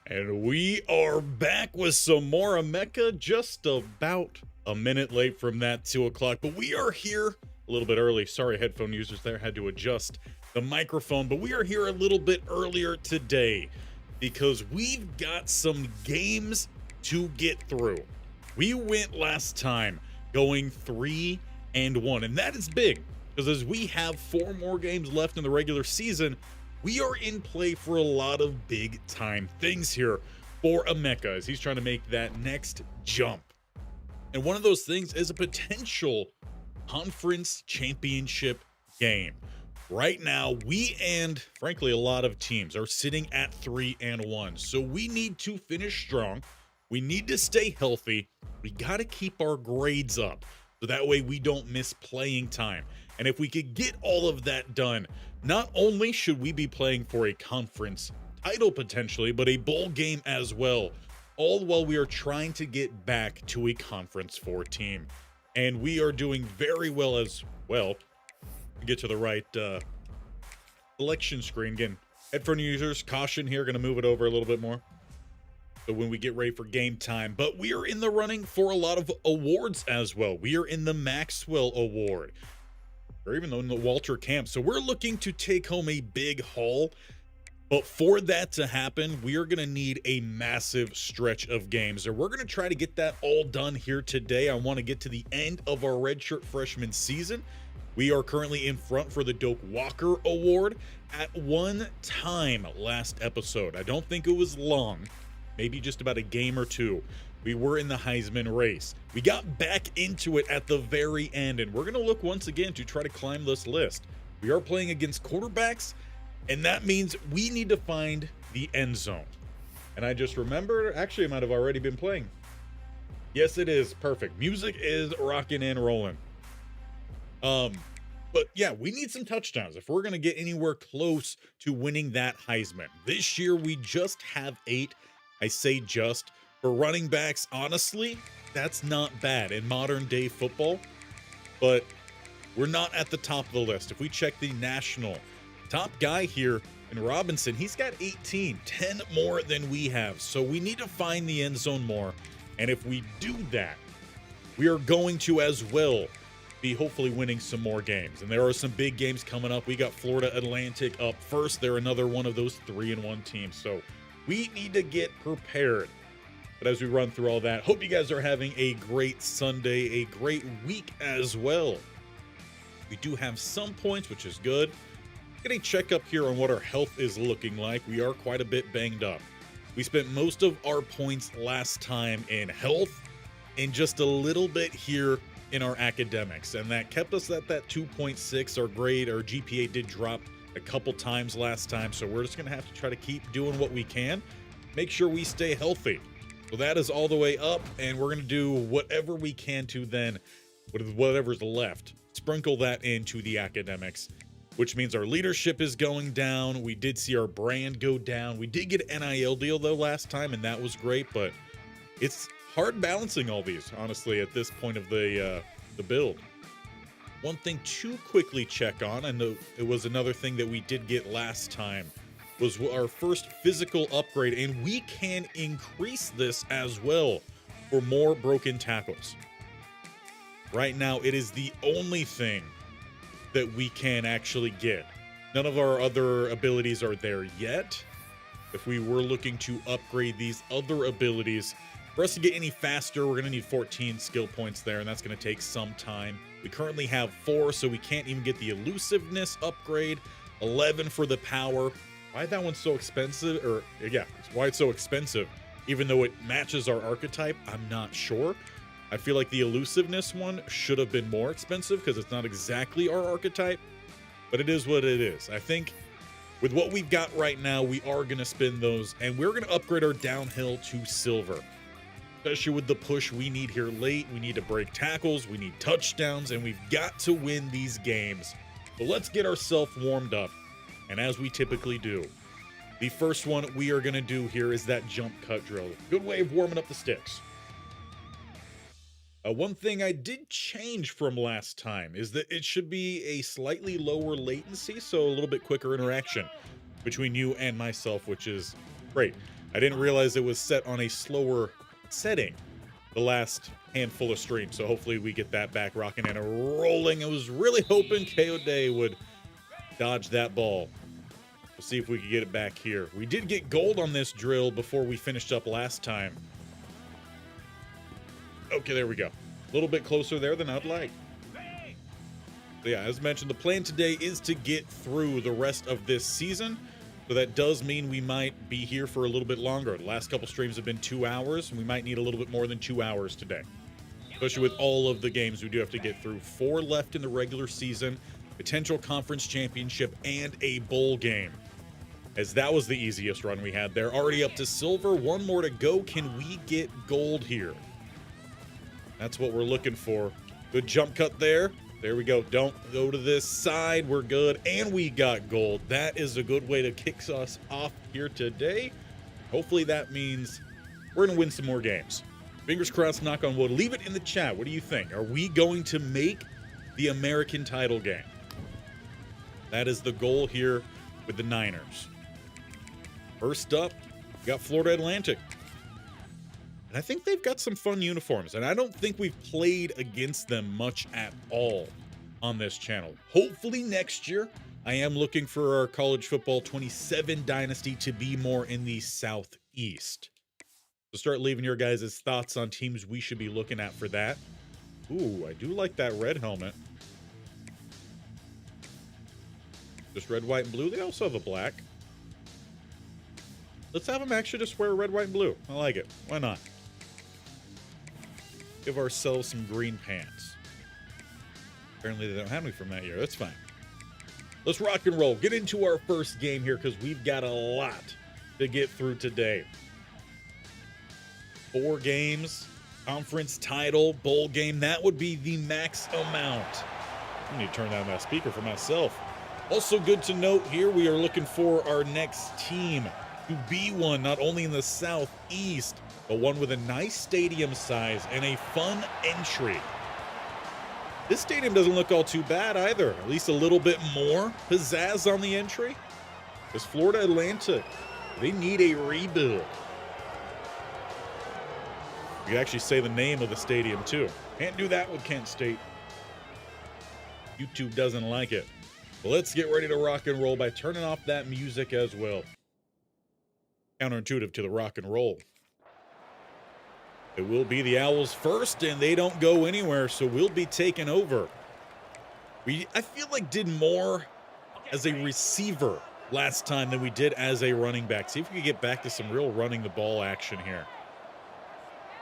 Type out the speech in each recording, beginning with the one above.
And we are back with some more Mecha, just about a minute late from that 2 o'clock. But we are here a little bit early. Sorry, headphone users there had to adjust the microphone. But we are here a little bit earlier today because we've got some games to get through. We went last time going 3-1, and that is big because as we have 4 more games left in the regular season, we are in play for a lot of big time things here for Mecha as he's trying to make that next jump. And one of those things is a potential conference championship game. Right now, we and frankly a lot of teams are sitting at 3-1. So we need to finish strong. We need to stay healthy. We got to keep our grades up so that way we don't miss playing time. And if we could get all of that done, not only should we be playing for a conference title potentially, but a bowl game as well, all while we are trying to get back to a Conference 4 team. And we are doing very well as well. Get to the right selection screen. Again, headphone users, caution here, going to move it over a little bit more. So when we get ready for game time, but we are in the running for a lot of awards as well. We are in the Maxwell Award, or even in the Walter Camp. So we're looking to take home a big haul. But for that to happen, we are going to need a massive stretch of games. And we're going to try to get that all done here today. I want to get to the end of our redshirt freshman season. We are currently in front for the Doak Walker Award at one time last episode. I don't think it was long, maybe just about a game or two. We were in the Heisman race. We got back into it at the very end, and we're going to look once again to try to climb this list. We are playing against quarterbacks, and that means we need to find the end zone. And I just remembered, actually, I might have already been playing. Yes, it is. Perfect. Music is rocking and rolling. But yeah, we need some touchdowns if we're going to get anywhere close to winning that Heisman. This year, we just have 8. I say just. For running backs, honestly, that's not bad in modern day football, but we're not at the top of the list. If we check the national top guy here in Robinson, he's got 18, 10 more than we have. So we need to find the end zone more. And if we do that, we are going to as well be hopefully winning some more games. And there are some big games coming up. We got Florida Atlantic up first. They're another one of those 3-1 teams. So we need to get prepared. But as we run through all that, hope you guys are having a great Sunday, a great week as well. We do have some points, which is good. Get a checkup here on what our health is looking like. We are quite a bit banged up. We spent most of our points last time in health and just a little bit here in our academics. And that kept us at that 2.6. Our grade, our GPA did drop a couple times last time. So we're just going to have to try to keep doing what we can. Make sure we stay healthy. So that is all the way up, and we're going to do whatever we can to then, with whatever's left, sprinkle that into the academics, which means our leadership is going down. We did see our brand go down. We did get an NIL deal, though, last time, and that was great, but it's hard balancing all these, honestly, at this point of the build. One thing to quickly check on, I know it was another thing that we did get last time, was our first physical upgrade, and we can increase this as well for more broken tackles. Right now, it is the only thing that we can actually get. None of our other abilities are there yet. If we were looking to upgrade these other abilities, for us to get any faster, we're going to need 14 skill points there, and that's going to take some time. We currently have 4, so we can't even get the elusiveness upgrade. 11 for the power. Why that one's so expensive, or yeah, why it's so expensive, even though it matches our archetype, I'm not sure. I feel like the elusiveness one should have been more expensive because it's not exactly our archetype, but it is what it is. I think with what we've got right now, we are going to spend those, and we're going to upgrade our downhill to silver, especially with the push we need here late. We need to break tackles, we need touchdowns, and we've got to win these games. So let's get ourselves warmed up. And as we typically do, the first one we are going to do here is that jump cut drill. Good way of warming up the sticks. One thing I did change from last time is that it should be a slightly lower latency, so a little bit quicker interaction between you and myself, which is great. I didn't realize it was set on a slower setting the last handful of streams, so hopefully we get that back rocking and rolling. I was really hoping KO Day would dodge that ball. We'll see if we can get it back here. We did get gold on this drill before we finished up last time. Okay, there we go. A little bit closer there than I'd like. So yeah, as mentioned, the plan today is to get through the rest of this season. So that does mean we might be here for a little bit longer. The last couple streams have been 2 hours, and we might need a little bit more than 2 hours today. Especially with all of the games we do have to get through. 4 left in the regular season, potential conference championship, and a bowl game. As that was the easiest run we had there. Already up to silver, 1 more to go. Can we get gold here? That's what we're looking for. Good jump cut there. There we go. Don't go to this side. We're good. And we got gold. That is a good way to kick us off here today. Hopefully that means we're going to win some more games. Fingers crossed, knock on wood. Leave it in the chat. What do you think? Are we going to make the American title game? That is the goal here with the Niners. First up, we got Florida Atlantic. And I think they've got some fun uniforms, and I don't think we've played against them much at all on this channel. Hopefully next year, I am looking for our College Football 27 Dynasty to be more in the Southeast. So start leaving your guys' thoughts on teams we should be looking at for that. Ooh, I do like that red helmet. Just red, white, and blue. They also have a black. Let's have them actually just wear red, white, and blue. I like it. Why not? Give ourselves some green pants. Apparently they don't have me from that year. That's fine. Let's rock and roll. Get into our first game here because we've got a lot to get through today. 4 games, conference title, bowl game. That would be the max amount. I need to turn down that speaker for myself. Also good to note here, we are looking for our next team to be one, not only in the Southeast, but one with a nice stadium size and a fun entry. This stadium doesn't look all too bad either. At least a little bit more pizzazz on the entry. Because Florida Atlantic, they need a rebuild. You could actually say the name of the stadium too. Can't do that with Kent State. YouTube doesn't like it. But let's get ready to rock and roll by turning off that music as well. Counterintuitive to the rock and roll. It will be the Owls first, and they don't go anywhere, so we'll be taking over. I feel like did more as a receiver last time than we did as a running back. See if we can get back to some real running the ball action here.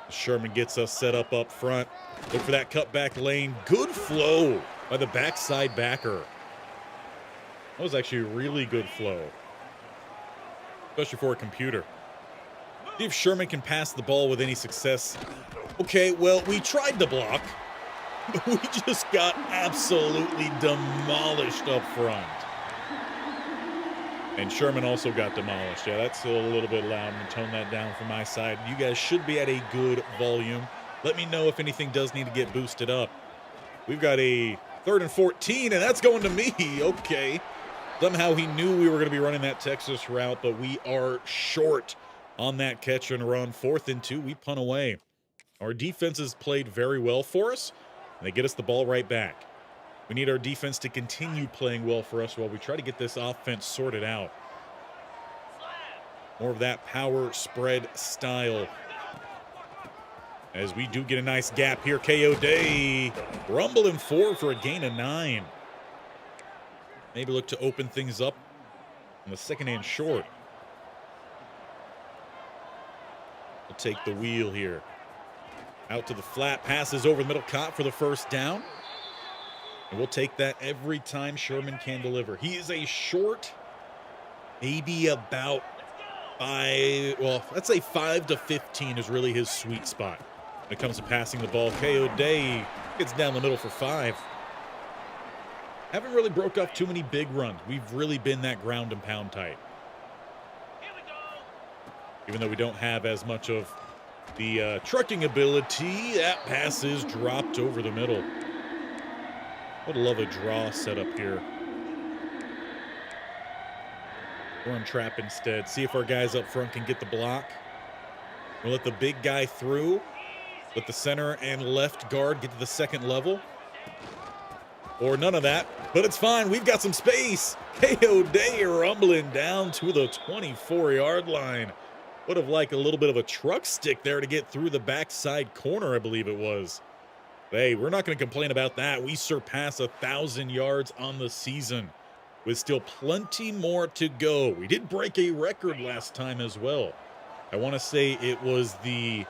Sherman gets us set up front. Look for that cutback lane. Good flow by the backside backer. That was actually a really good flow. Especially for a computer. See if Sherman can pass the ball with any success. Okay, well, we tried to block. But we just got absolutely demolished up front. And Sherman also got demolished. Yeah, that's still a little bit loud. I'm going to tone that down from my side. You guys should be at a good volume. Let me know if anything does need to get boosted up. We've got a 3rd and 14, and that's going to me. Okay. Somehow he knew we were going to be running that Texas route, but we are short on that catch and run. 4th and 2, we punt away. Our defense has played very well for us, and they get us the ball right back. We need our defense to continue playing well for us while we try to get this offense sorted out. More of that power spread style. As we do get a nice gap here, KO Day rumbling forward for a gain of 9. Maybe look to open things up on the second and short. We'll take the wheel here. Out to the flat, passes over the middle, caught for the first down. And we'll take that every time Sherman can deliver. He is a short, maybe about 5, well, let's say 5 to 15 is really his sweet spot. When it comes to passing the ball, KO Day gets down the middle for 5. Haven't really broke off too many big runs. We've really been that ground and pound type. Even though we don't have as much of the trucking ability, that pass is dropped over the middle. Would love a draw setup here. Run trap instead. See if our guys up front can get the block. We'll let the big guy through. Let the center and left guard get to the second level. Or none of that. But it's fine. We've got some space. KO Day rumbling down to the 24-yard line. Would have liked a little bit of a truck stick there to get through the backside corner, I believe it was. Hey, we're not going to complain about that. We surpass 1,000 yards on the season with still plenty more to go. We did break a record last time as well. I want to say it was the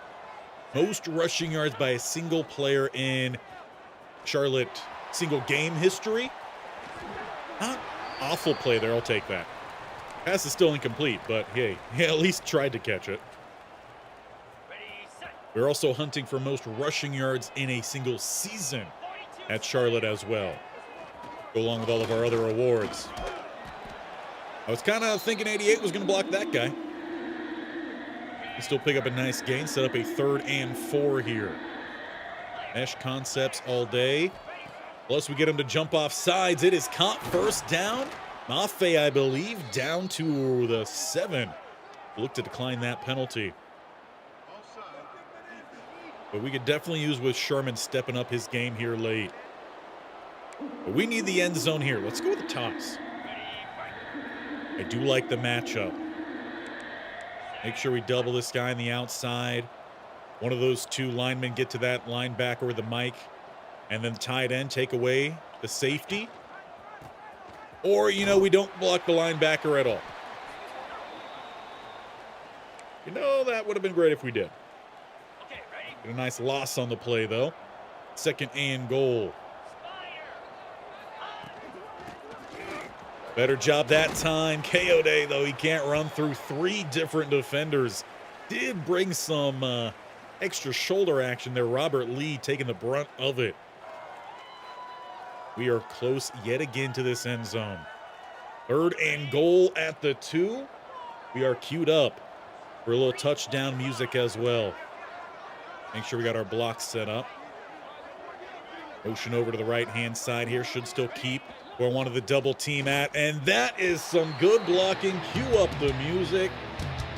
most rushing yards by a single player in Charlotte single game history. Not awful play there. I'll take that. Pass is still incomplete, but hey, at least tried to catch it. We're also hunting for most rushing yards in a single season at Charlotte as well. Go along with all of our other awards. I was kind of thinking 88 was going to block that guy. We still pick up a nice gain, set up a 3rd and 4 here. Mesh concepts all day. Plus we get him to jump off sides. It is caught, first down. Mafe, I believe, down to the 7. Look to decline that penalty. But we could definitely use with Sherman stepping up his game here late. But we need the end zone here. Let's go with the toss. I do like the matchup. Make sure we double this guy on the outside. One of those two linemen get to that linebacker with the mic. And then the tight end take away the safety. Or, you know, we don't block the linebacker at all. You know, that would have been great if we did. Get a nice loss on the play, though. 2nd and goal. Better job that time. KO Day, though, he can't run through 3 different defenders. Did bring some extra shoulder action there. Robert Lee taking the brunt of it. We are close yet again to this end zone. 3rd and goal at the 2. We are queued up for a little touchdown music as well. Make sure we got our blocks set up. Motion over to the right-hand side here. Should still keep where I wanted the double team at. And that is some good blocking. Cue up the music.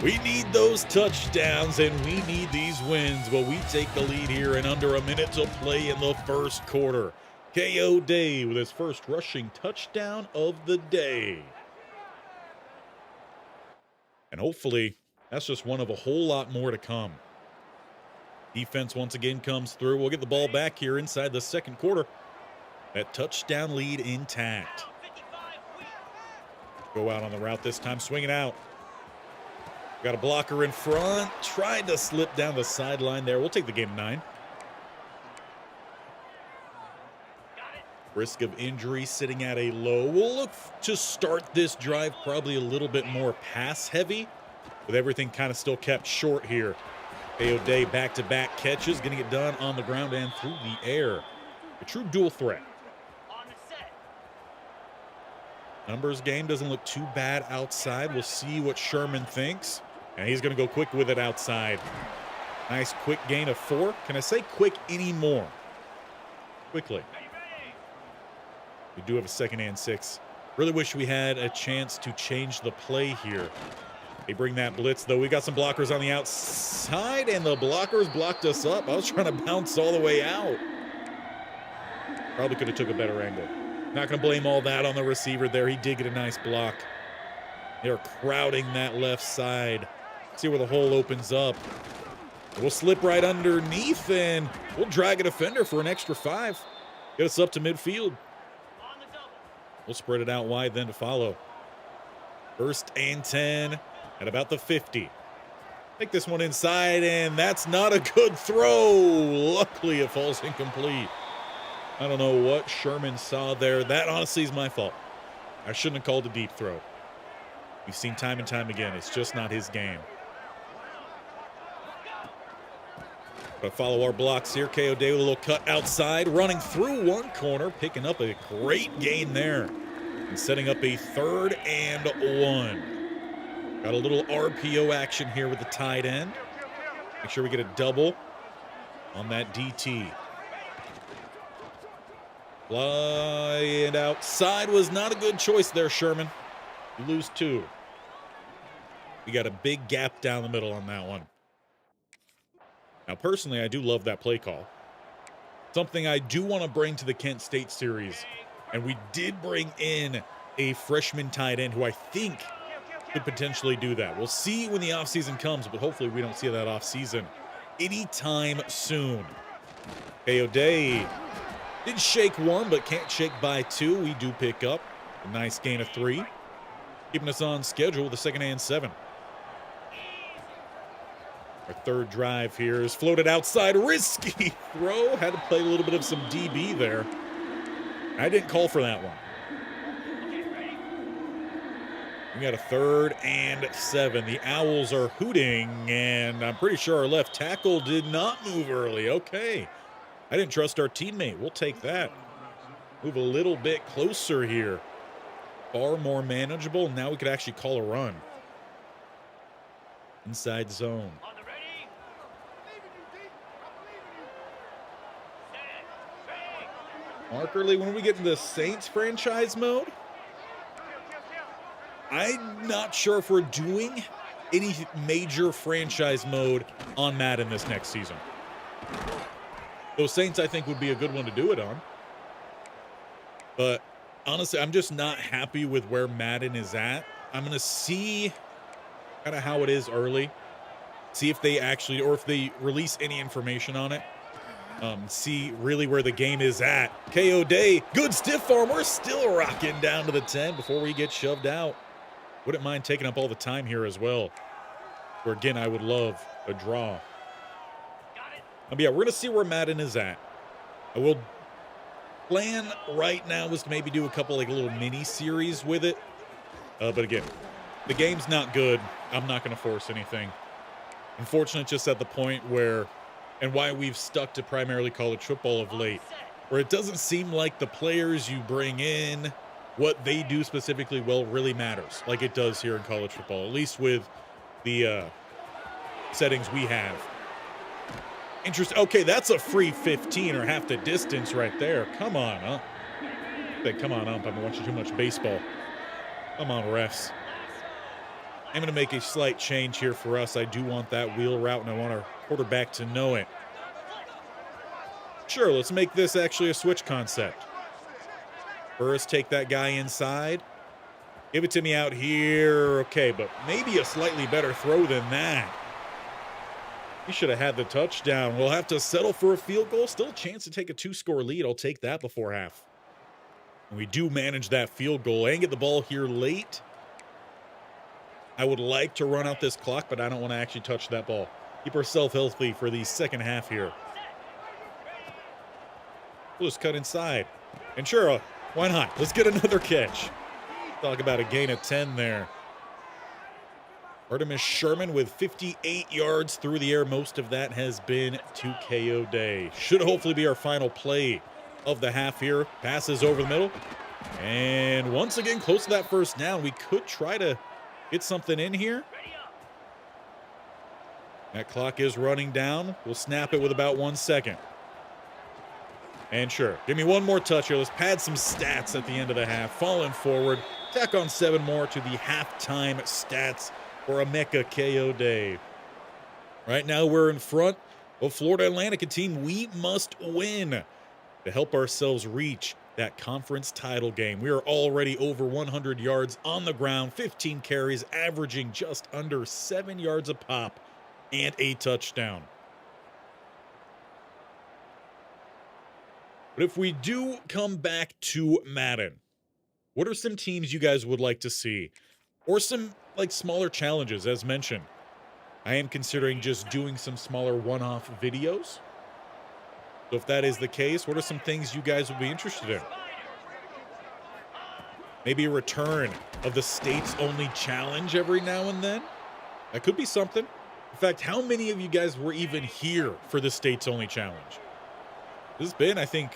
We need those touchdowns and we need these wins. But we take the lead here in under a minute to play in the first quarter. KO Day with his first rushing touchdown of the day. And hopefully that's just one of a whole lot more to come. Defense once again comes through. We'll get the ball back here inside the second quarter. That touchdown lead intact. Go out on the route this time, swing it out. Got a blocker in front. Tried to slip down the sideline there. We'll take the game 9. Risk of injury sitting at a low. We'll look to start this drive probably a little bit more pass heavy, with everything kind of still kept short here. KO Day back-to-back catches, getting it done on the ground and through the air. A true dual threat. Numbers game doesn't look too bad outside. We'll see what Sherman thinks. And he's going to go quick with it outside. Nice quick gain of 4. Can I say quick anymore? Quickly. We do have a 2nd and 6. Really wish we had a chance to change the play here. They bring that blitz, though. We got some blockers on the outside, and the blockers blocked us up. I was trying to bounce all the way out. Probably could have took a better angle. Not going to blame all that on the receiver there. He did get a nice block. They're crowding that left side. See where the hole opens up. We'll slip right underneath, and we'll drag a defender for an extra 5. Get us up to midfield. We'll spread it out wide then to follow. 1st and 10 at about the 50. Take this one inside, and that's not a good throw. Luckily, it falls incomplete. I don't know what Sherman saw there. That honestly is my fault. I shouldn't have called a deep throw. We've seen time and time again. It's just not his game. But follow our blocks here. KO Day with a little cut outside, running through one corner, picking up a great gain there. And setting up a 3rd and 1. Got a little RPO action here with the tight end. Make sure we get a double on that DT. Fly and outside was not a good choice there, Sherman. You lose 2. We got a big gap down the middle on that one. Now, personally, I do love that play call. Something I do want to bring to the Kent State series, and we did bring in a freshman tight end who I think could potentially do that. We'll see when the offseason comes, but hopefully we don't see that offseason anytime soon. Hey, O'Day did shake one, but can't shake by two. We do pick up a nice gain of 3, keeping us on schedule with a 2nd and 7. Our third drive here is floated outside. Risky throw. Had to play a little bit of some DB there. I didn't call for that one. We got a 3rd and 7. The Owls are hooting, and I'm pretty sure our left tackle did not move early. Okay. I didn't trust our teammate. We'll take that. Move a little bit closer here. Far more manageable. Now we could actually call a run. Inside zone. Mark Early, when we get into the Saints franchise mode, I'm not sure if we're doing any major franchise mode on Madden this next season. Those Saints, I think, would be a good one to do it on. But honestly, I'm just not happy with where Madden is at. I'm going to see kind of how it is early. See if they actually, or if they release any information on it. See really where the game is at. KO Day, good stiff arm. We're still rocking down to the 10 before we get shoved out. Wouldn't mind taking up all the time here as well. Where again, I would love a draw. But yeah, we're gonna see where Madden is at. I will plan right now is to maybe do a couple like little mini series with it. But again, the game's not good. I'm not gonna force anything. Unfortunately, it's just at the point where, and why we've stuck to primarily college football of late, where it doesn't seem like the players you bring in, what they do specifically well, really matters like it does here in college football, at least with the settings we have. Interesting. Okay, that's a free 15 or half the distance right there. Come on, huh? Come on, ump. I've been watching too much baseball. Come on, refs. I'm going to make a slight change here for us. I do want that wheel route, and I want our quarterback to know it. Sure, let's make this actually a switch concept. First, take that guy inside. Give it to me out here. Okay, but maybe a slightly better throw than that. He should have had the touchdown. We'll have to settle for a field goal. Still a chance to take a 2-score lead. I'll take that before half. And we do manage that field goal and get the ball here late. I would like to run out this clock, but I don't want to actually touch that ball. Keep ourselves healthy for the second half here. We'll just cut inside. And sure, why not? Let's get another catch. Talk about a gain of 10 there. Artemis Sherman with 58 yards through the air. Most of that has been to KO Day. Should hopefully be our final play of the half here. Passes over the middle. And once again, close to that first down. We could try to get something in here. That clock is running down. We'll snap it with about 1 second. And sure, give me one more touch here. Let's pad some stats at the end of the half. Falling forward. Tack on 7 more to the halftime stats for a Mecca KO Day. Right now we're in front of Florida Atlantic, a team we must win to help ourselves reach that conference title game. We are already over 100 yards on the ground, 15 carries, averaging just under 7 yards a pop and a touchdown. But if we do come back to Madden, what are some teams you guys would like to see? Or some like smaller challenges, as mentioned. I am considering just doing some smaller one-off videos. So if that is the case, what are some things you guys would be interested in? Maybe a return of the states only challenge every now and then. That could be something. In fact, how many of you guys were even here for the states only challenge? This has been, I think,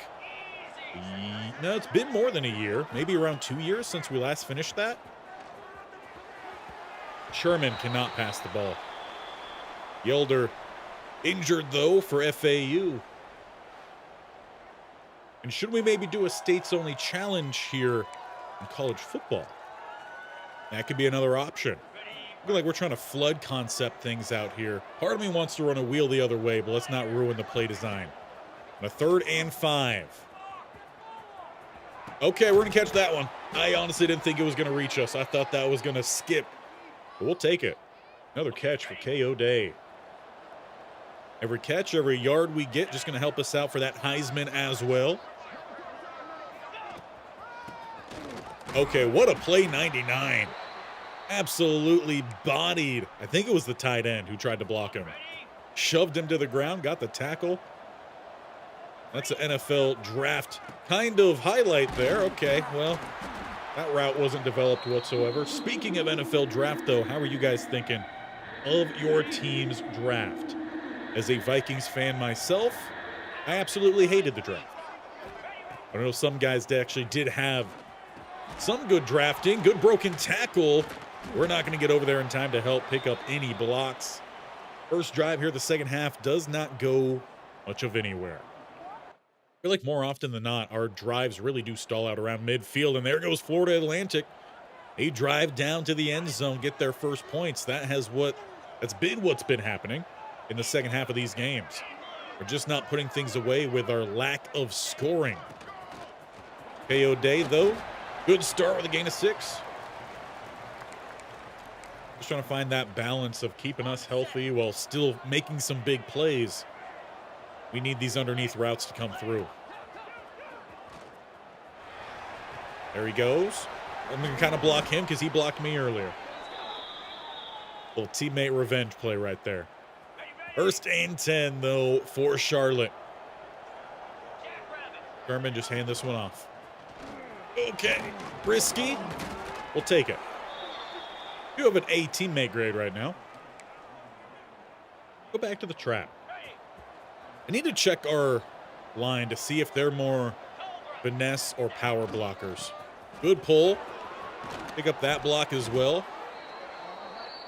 no, it's been more than a year, maybe around 2 years since we last finished that. Sherman cannot pass the ball. Yelder injured, though, for FAU. And should we maybe do a states-only challenge here in college football? That could be another option. I feel like we're trying to flood concept things out here. Part of me wants to run a wheel the other way, but let's not ruin the play design. On a 3rd and 5. Okay, we're going to catch that one. I honestly didn't think it was going to reach us. I thought that was going to skip. But we'll take it. Another catch for KO Day. Every catch, every yard we get, just going to help us out for that Heisman as well. Okay, what a play, 99. Absolutely bodied. I think it was the tight end who tried to block him. Shoved him to the ground, got the tackle. That's an NFL draft kind of highlight there. Okay, well, that route wasn't developed whatsoever. Speaking of NFL draft, though, how are you guys thinking of your team's draft? As a Vikings fan myself, I absolutely hated the draft. I know some guys actually did have some good drafting, good broken tackle. We're not going to get over there in time to help pick up any blocks. First drive here, the second half does not go much of anywhere. I feel like more often than not, our drives really do stall out around midfield, and there goes Florida Atlantic. They drive down to the end zone, get their first points. That's been what's been happening in the second half of these games. We're just not putting things away with our lack of scoring. KO Day, though, good start with a gain of 6. Just trying to find that balance of keeping us healthy while still making some big plays. We need these underneath routes to come through. There he goes. I'm going to kind of block him because he blocked me earlier. Little teammate revenge play right there. 1st and 10, though, for Charlotte. Sherman, just hand this one off. Okay. Risky. We'll take it. You have an A teammate grade right now. Go back to the trap. I need to check our line to see if they're more finesse or power blockers. Good pull. Pick up that block as well.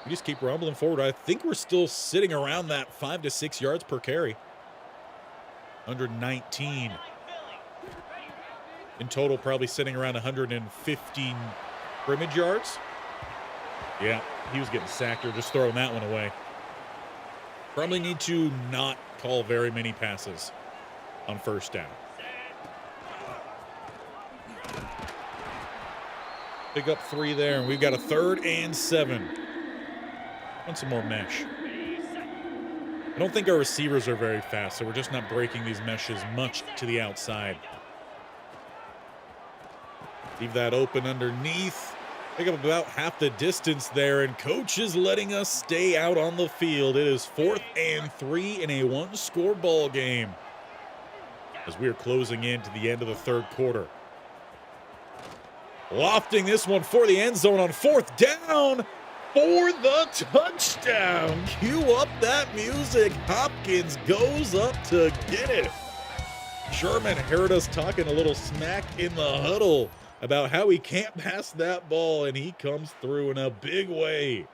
We just keep rumbling forward. I think we're still sitting around that 5 to 6 yards per carry. 119. In total, probably sitting around 115 scrimmage yards. Yeah, he was getting sacked or just throwing that one away. Probably need to not call very many passes on 1st down. Pick up 3 there, and we've got a 3rd and 7. Want some more mesh. I don't think our receivers are very fast, so we're just not breaking these meshes much to the outside. Leave that open underneath. Pick up about half the distance there, and coach is letting us stay out on the field. It is 4th and 3 in a 1-score ball game as we are closing in to the end of the 3rd quarter. Lofting this one for the end zone on 4th down for the touchdown. Cue up that music. Hopkins goes up to get it. Sherman heard us talking a little smack in the huddle about how he can't pass that ball, and he comes through in a big way.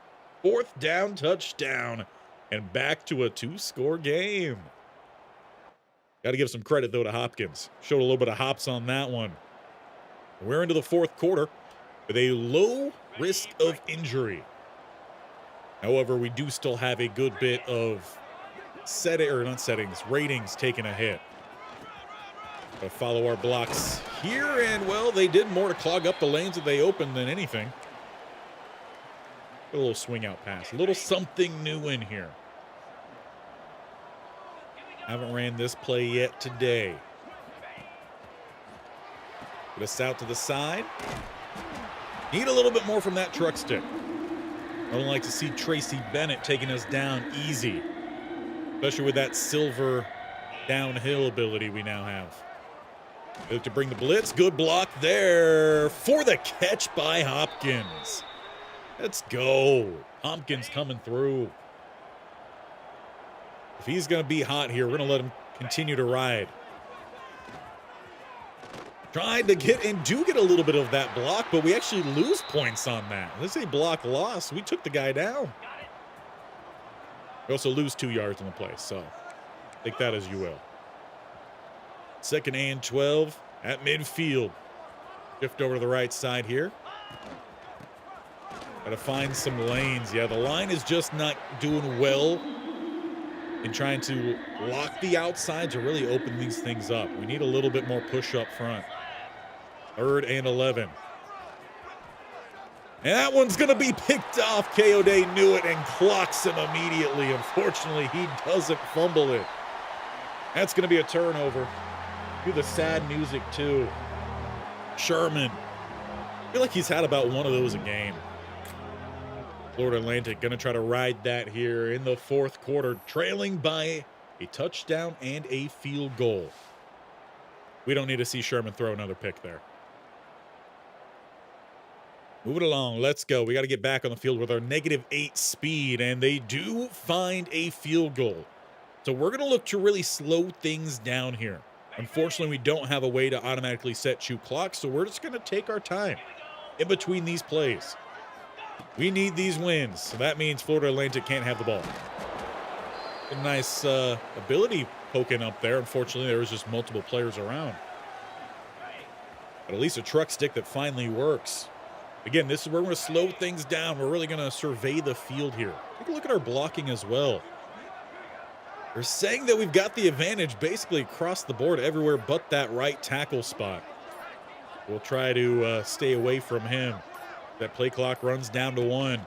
4th down touchdown, and back to a 2-score game. Got to give some credit, though, to Hopkins. Showed a little bit of hops on that one. We're into the 4th quarter with a low risk of injury. However, we do still have a good bit of ratings taking a hit. Gotta follow our blocks here, and, well, they did more to clog up the lanes that they opened than anything. A little swing out pass. A little something new in here. Haven't ran this play yet today. Get us out to the side. Need a little bit more from that truck stick. I don't like to see Tracy Bennett taking us down easy, especially with that silver downhill ability we now have. Look to bring the blitz. Good block there for the catch by Hopkins. Let's go. Hopkins coming through. If he's going to be hot here, we're going to let him continue to ride. Tried to get and do get a little bit of that block, but we actually lose points on that. This is a block loss. We took the guy down. We also lose 2 yards on the play, so take that as you will. 2nd and 12 at midfield. Shift over to the right side here. Gotta find some lanes. Yeah, the line is just not doing well in trying to lock the outsides or really open these things up. We need a little bit more push up front. 3rd and 11. And that one's going to be picked off. K.O.D. knew it and clocks him immediately. Unfortunately, he doesn't fumble it. That's going to be a turnover. Do the sad music, too. Sherman. I feel like he's had about one of those a game. Florida Atlantic going to try to ride that here in the 4th quarter, trailing by a touchdown and a field goal. We don't need to see Sherman throw another pick there. Moving along, let's go. We got to get back on the field with our -8 speed, and they do find a field goal. So we're going to look to really slow things down here. Unfortunately, we don't have a way to automatically set shoot clocks, so we're just going to take our time in between these plays. We need these wins, so that means Florida Atlantic can't have the ball. A nice ability poking up there. Unfortunately, there was just multiple players around. But at least a truck stick that finally works. Again, this is where we're going to slow things down. We're really going to survey the field here. Take a look at our blocking as well. They're saying that we've got the advantage basically across the board everywhere but that right tackle spot. We'll try to stay away from him. That play clock runs down to 1.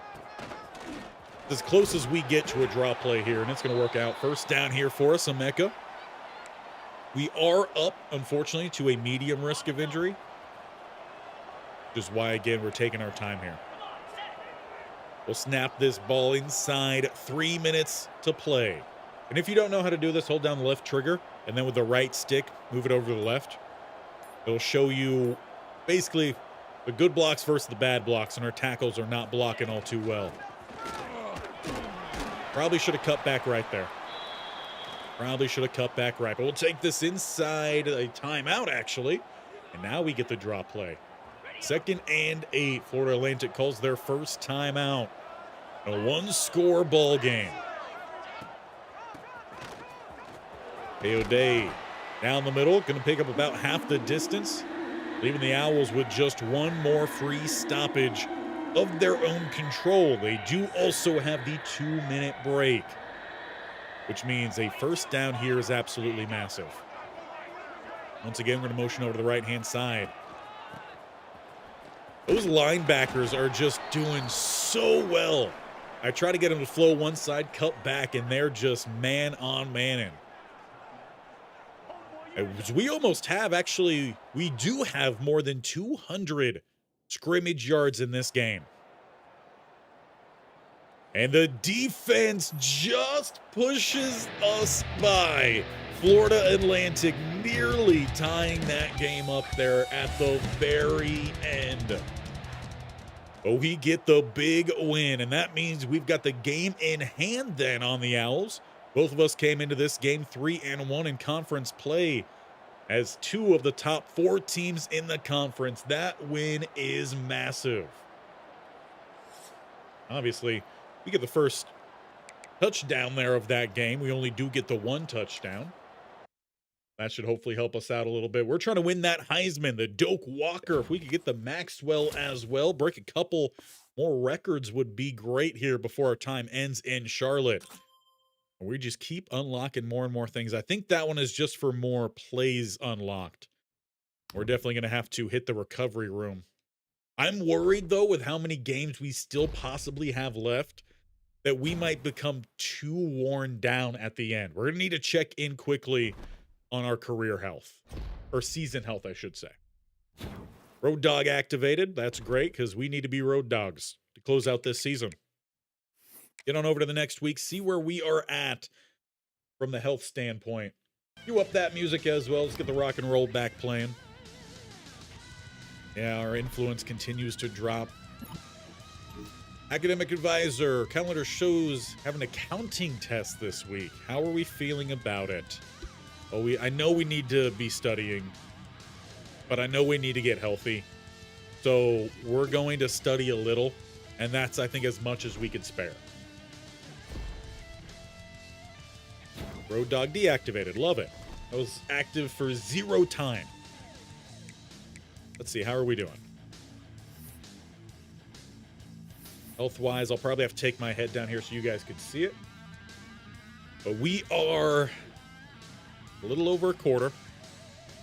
As close as we get to a draw play here, and it's going to work out. 1st down here for us, Emeka. We are up, unfortunately, to a medium risk of injury. Which is why, again, we're taking our time here. We'll snap this ball inside. 3 minutes to play. And if you don't know how to do this, hold down the left trigger, and then with the right stick, move it over to the left. It'll show you basically the good blocks versus the bad blocks, and our tackles are not blocking all too well. Probably should have cut back right there. Probably should have cut back right. But we'll take this inside a timeout, actually. And now we get the draw play. 2nd and 8. Florida Atlantic calls their first timeout. A 1-score ball game. K.O.D. down the middle. Going to pick up about half the distance. Leaving the Owls with just one more free stoppage of their own control. They do also have the 2-minute break, which means a 1st down here is absolutely massive. Once again, we're going to motion over to the right-hand side. Those linebackers are just doing so well. I try to get them to flow one side, cut back, and they're just man-on-manning. We almost have, actually, we do have more than 200 scrimmage yards in this game. And the defense just pushes us by. Florida Atlantic nearly tying that game up there at the very end. But we get the big win, and that means we've got the game in hand then on the Owls. Both of us came into this game 3-1 in conference play as 2 of the top 4 teams in the conference. That win is massive. Obviously, we get the first touchdown there of that game. We only do get the 1 touchdown. That should hopefully help us out a little bit. We're trying to win that Heisman, the Doak Walker. If we could get the Maxwell as well, break a couple more records would be great here before our time ends in Charlotte. We just keep unlocking more and more things. I think that one is just for more plays unlocked. We're definitely going to have to hit the recovery room. I'm worried, though, with how many games we still possibly have left, that we might become too worn down at the end. We're going to need to check in quickly on our career health, or season health, I should say. Road Dog activated. That's great, because we need to be Road Dogs to close out this season. Get on over to the next week, see where we are at from the health standpoint. Cue up that music as well. Let's get the rock and roll back playing. Yeah, our influence continues to drop. Academic advisor, calendar shows have an accounting test this week. How are we feeling about it? Oh, I know we need to be studying, but I know we need to get healthy. So we're going to study a little, and that's, I think, as much as we could spare. Road Dog deactivated. Love it. That was active for 0 time. Let's see. How are we doing? Health-wise, I'll probably have to take my head down here so you guys could see it. But we are a little over a quarter.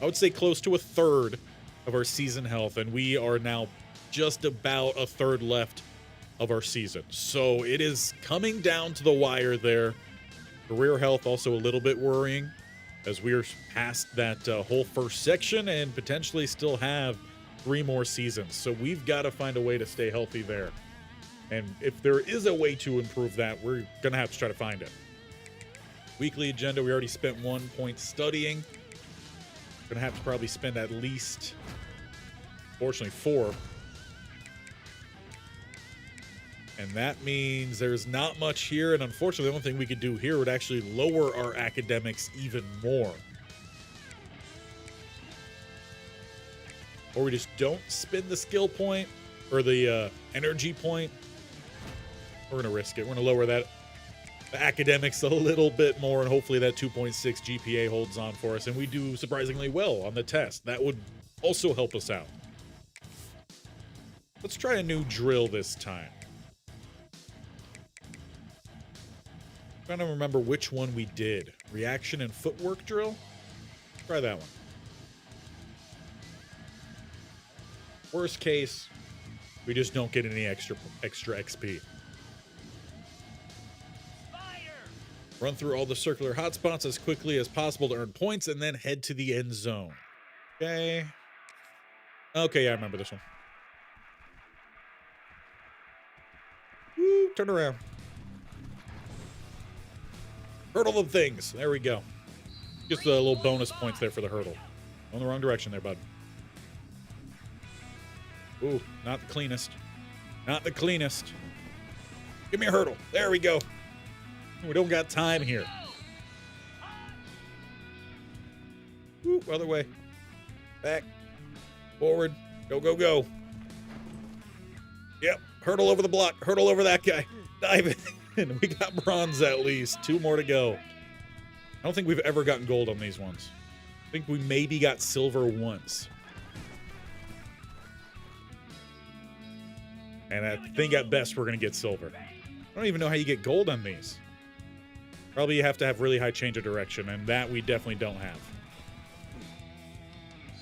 I would say close to a third of our season health, and we are now just about a third left of our season. So it is coming down to the wire there. Career health also a little bit worrying, as we're past that whole first section and potentially still have 3 more seasons. So we've got to find a way to stay healthy there. And if there is a way to improve that, we're going to have to try to find it. Weekly agenda, we already spent 1 point studying. Going to have to probably spend at least, fortunately, 4. And that means there's not much here. And unfortunately, the only thing we could do here would actually lower our academics even more. Or we just don't spend the skill point or the energy point. We're going to risk it. We're going to lower that the academics a little bit more, and hopefully that 2.6 GPA holds on for us, and we do surprisingly well on the test. That would also help us out. Let's try a new drill this time. Trying to remember which one we did. Reaction and footwork drill? Try that one. Worst case, we just don't get any extra XP. Run through all the circular hotspots as quickly as possible to earn points, and then head to the end zone. Okay. Okay, yeah, I remember this one. Woo, turn around. Hurdle the things. There we go. Just a little bonus points there for the hurdle. Going the wrong direction there, bud. Ooh, not the cleanest. Not the cleanest. Give me a hurdle. There we go. We don't got time here. Ooh, other way. Back. Forward. Go, go, go. Yep. Hurdle over the block. Hurdle over that guy. Dive in. We got bronze at least. 2 more to go. I don't think we've ever gotten gold on these ones. I think we maybe got silver once. And I think at best we're going to get silver. I don't even know how you get gold on these. Probably you have to have really high change of direction, and that we definitely don't have.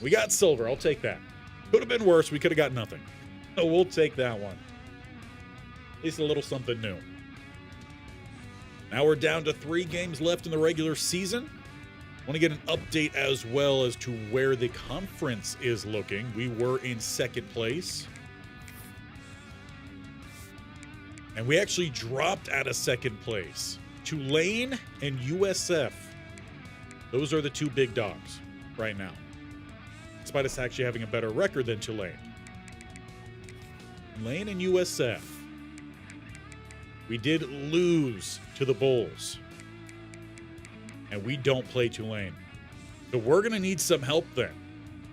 We got silver. I'll take that. Could have been worse. We could have got nothing. So we'll take that one. At least a little something new. Now we're down to 3 games left in the regular season. Want to get an update as well as to where the conference is looking. We were in 2nd place. And we actually dropped out of 2nd place. Tulane and USF. Those are the 2 big dogs right now. Despite us actually having a better record than Tulane. Tulane and USF. We did lose to the Bulls. And we don't play Tulane. So we're going to need some help then.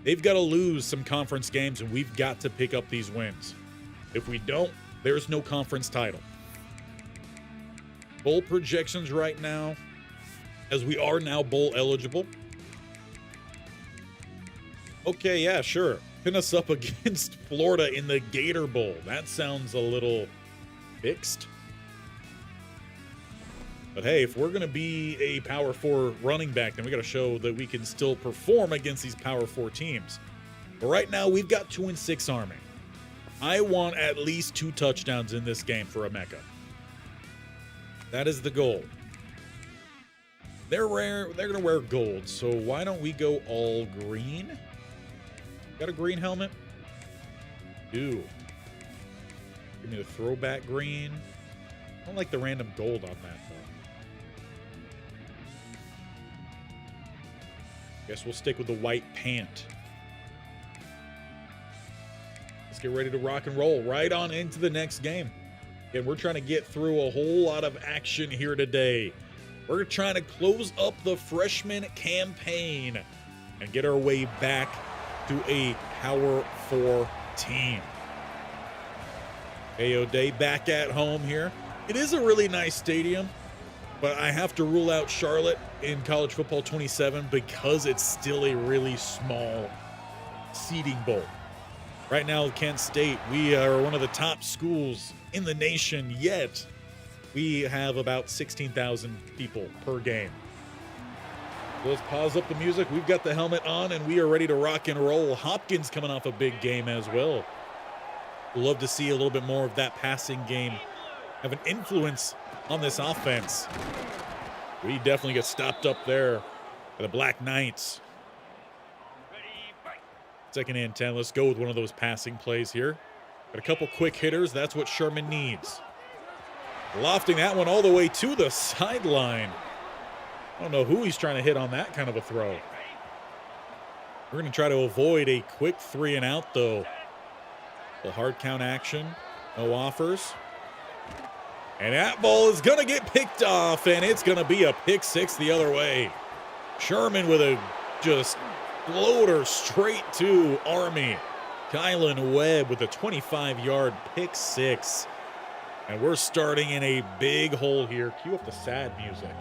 They've got to lose some conference games, and we've got to pick up these wins. If we don't, there's no conference title. Bowl projections right now, as we are now bowl eligible. Okay, yeah, sure. Pin us up against Florida in the Gator Bowl. That sounds a little fixed. But hey, if we're going to be a Power 4 running back, then we got to show that we can still perform against these Power 4 teams. But right now, we've got 2-6 Army. I want at least 2 touchdowns in this game for Emeka. That is the goal. They're going to wear gold, so why don't we go all green? Got a green helmet? Do. Give me the throwback green. I don't like the random gold on that, though. Guess we'll stick with the white pant. Let's get ready to rock and roll right on into the next game. And we're trying to get through a whole lot of action here today. We're trying to close up the freshman campaign and get our way back to a Power 4 team. AO Day back at home here. It is a really nice stadium, but I have to rule out Charlotte in College Football 27 because it's still a really small seating bowl. Right now, Kent State, we are one of the top schools in the nation, yet we have about 16,000 people per game. So let's pause up the music. We've got the helmet on, and we are ready to rock and roll. Hopkins coming off a big game as well. Love to see a little bit more of that passing game have an influence on this offense. We definitely get stopped up there by the Black Knights. 2nd and 10. Let's go with one of those passing plays here. Got a couple quick hitters. That's what Sherman needs. Lofting that one all the way to the sideline. I don't know who he's trying to hit on that kind of a throw. We're going to try to avoid a quick 3 and out, though. The hard count action. No offers. And that ball is going to get picked off, and it's going to be a pick 6 the other way. Sherman with a just floater straight to Army. Kylan Webb with a 25-yard pick 6. And we're starting in a big hole here. Cue up the sad music.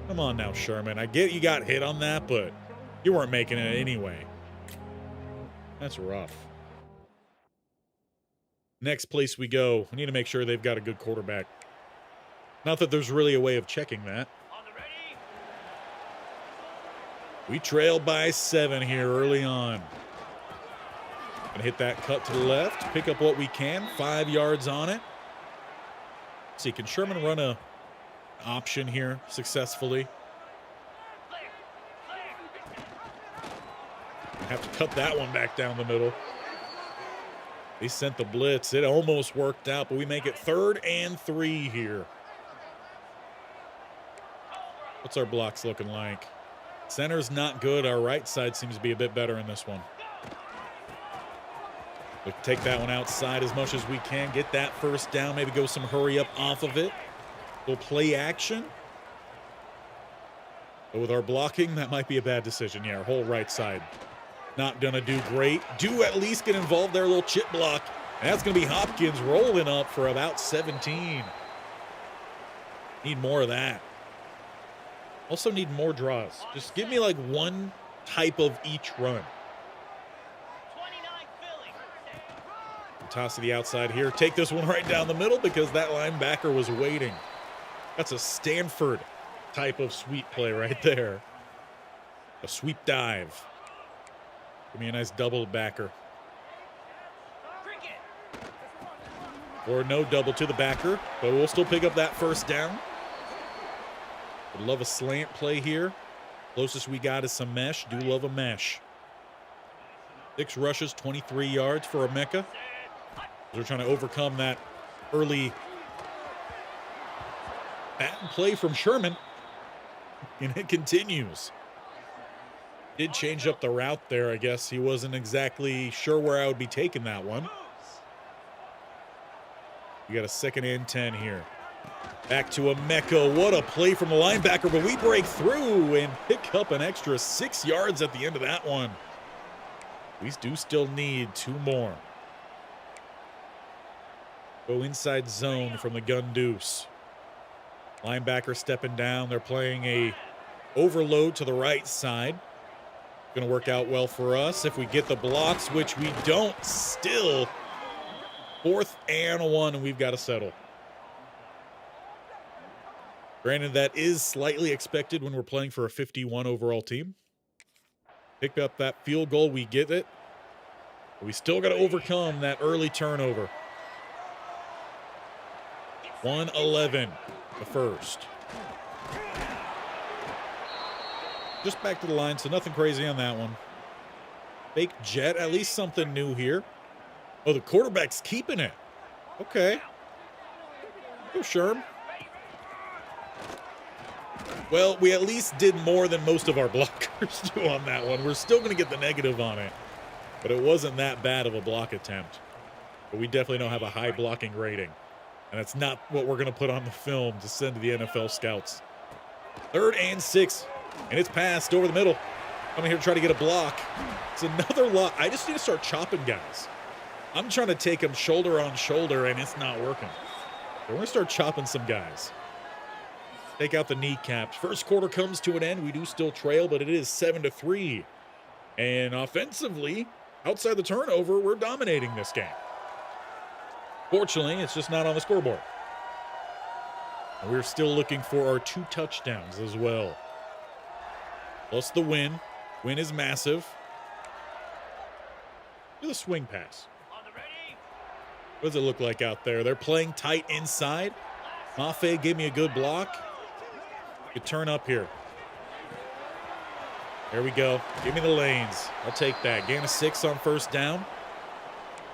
Come on now, Sherman. I get you got hit on that, but you weren't making it anyway. That's rough. Next place we go, we need to make sure they've got a good quarterback. Not that there's really a way of checking that. We trail by 7 here early on. Gonna hit that cut to the left, pick up what we can, 5 yards on it. See, can Sherman run a option here successfully? Have to cut that one back down the middle. They sent the blitz. It almost worked out, but we make it 3rd and 3 here. What's our blocks looking like? Center's not good. Our right side seems to be a bit better in this one. We'll take that one outside as much as we can. Get that first down. Maybe go some hurry up off of it. We'll play action. But with our blocking, that might be a bad decision. Yeah, our whole right side not going to do great. Do at least get involved there, a little chip block. And that's going to be Hopkins rolling up for about 17. Need more of that. Also need more draws. Just give me like one type of each run. Toss to the outside here. Take this one right down the middle because that linebacker was waiting. That's a Stanford type of sweep play right there. A sweep dive. Give me a nice double backer. Or no double to the backer, but we'll still pick up that first down. Would love a slant play here. Closest we got is some mesh. Do love a mesh. 6 rushes, 23 yards for Emeka. They're trying to overcome that early bad play from Sherman. And it continues. Did change up the route there, I guess. He wasn't exactly sure where I would be taking that one. We got a 2nd and 10 here. Back to Emeka. What a play from the linebacker, but we break through and pick up an extra 6 yards at the end of that one. We do still need 2 more. Go inside zone from the gun deuce. Linebacker stepping down. They're playing a overload to the right side. Going to work out well for us if we get the blocks, which we don't still. 4th and 1, and we've got to settle. Granted, that is slightly expected when we're playing for a 51 overall team. Pick up that field goal, we get it. But we still got to overcome that early turnover. 1-11, the first. Just back to the line, so nothing crazy on that one. Fake jet, at least something new here. Oh, the quarterback's keeping it. Okay. Go, Sherm. Well, we at least did more than most of our blockers do on that one. We're still going to get the negative on it, but it wasn't that bad of a block attempt. But we definitely don't have a high blocking rating, and that's not what we're going to put on the film to send to the NFL scouts. 3rd and 6. And it's passed over the middle. Coming here to try to get a block. It's another lot. I just need to start chopping guys. I'm trying to take them shoulder on shoulder, and it's not working. So we're going to start chopping some guys. Take out the kneecaps. First quarter comes to an end. We do still trail, but it is 7-3. And offensively, outside the turnover, we're dominating this game. Fortunately, it's just not on the scoreboard. And we're still looking for our 2 touchdowns as well. Plus the win. Win is massive. Look at the swing pass. What does it look like out there? They're playing tight inside. Mafe gave me a good block. Good turn up here. There we go. Give me the lanes. I'll take that. Gain of 6 on first down.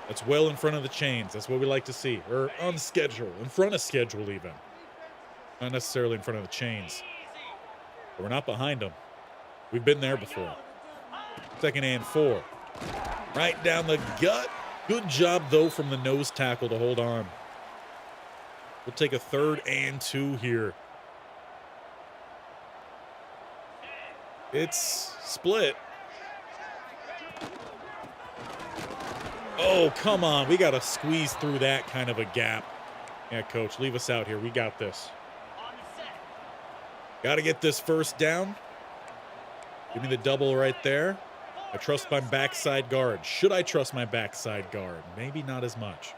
That's well in front of the chains. That's what we like to see. Or on schedule. In front of schedule even. Not necessarily in front of the chains. But we're not behind them. We've been there before. 2nd and 4. Right down the gut. Good job, though, from the nose tackle to hold on. We'll take a 3rd and 2 here. It's split. Oh, come on. We got to squeeze through that kind of a gap. Yeah, coach, leave us out here. We got this. Got to get this first down. Give me the double right there. I trust my backside guard. Should I trust my backside guard? Maybe not as much.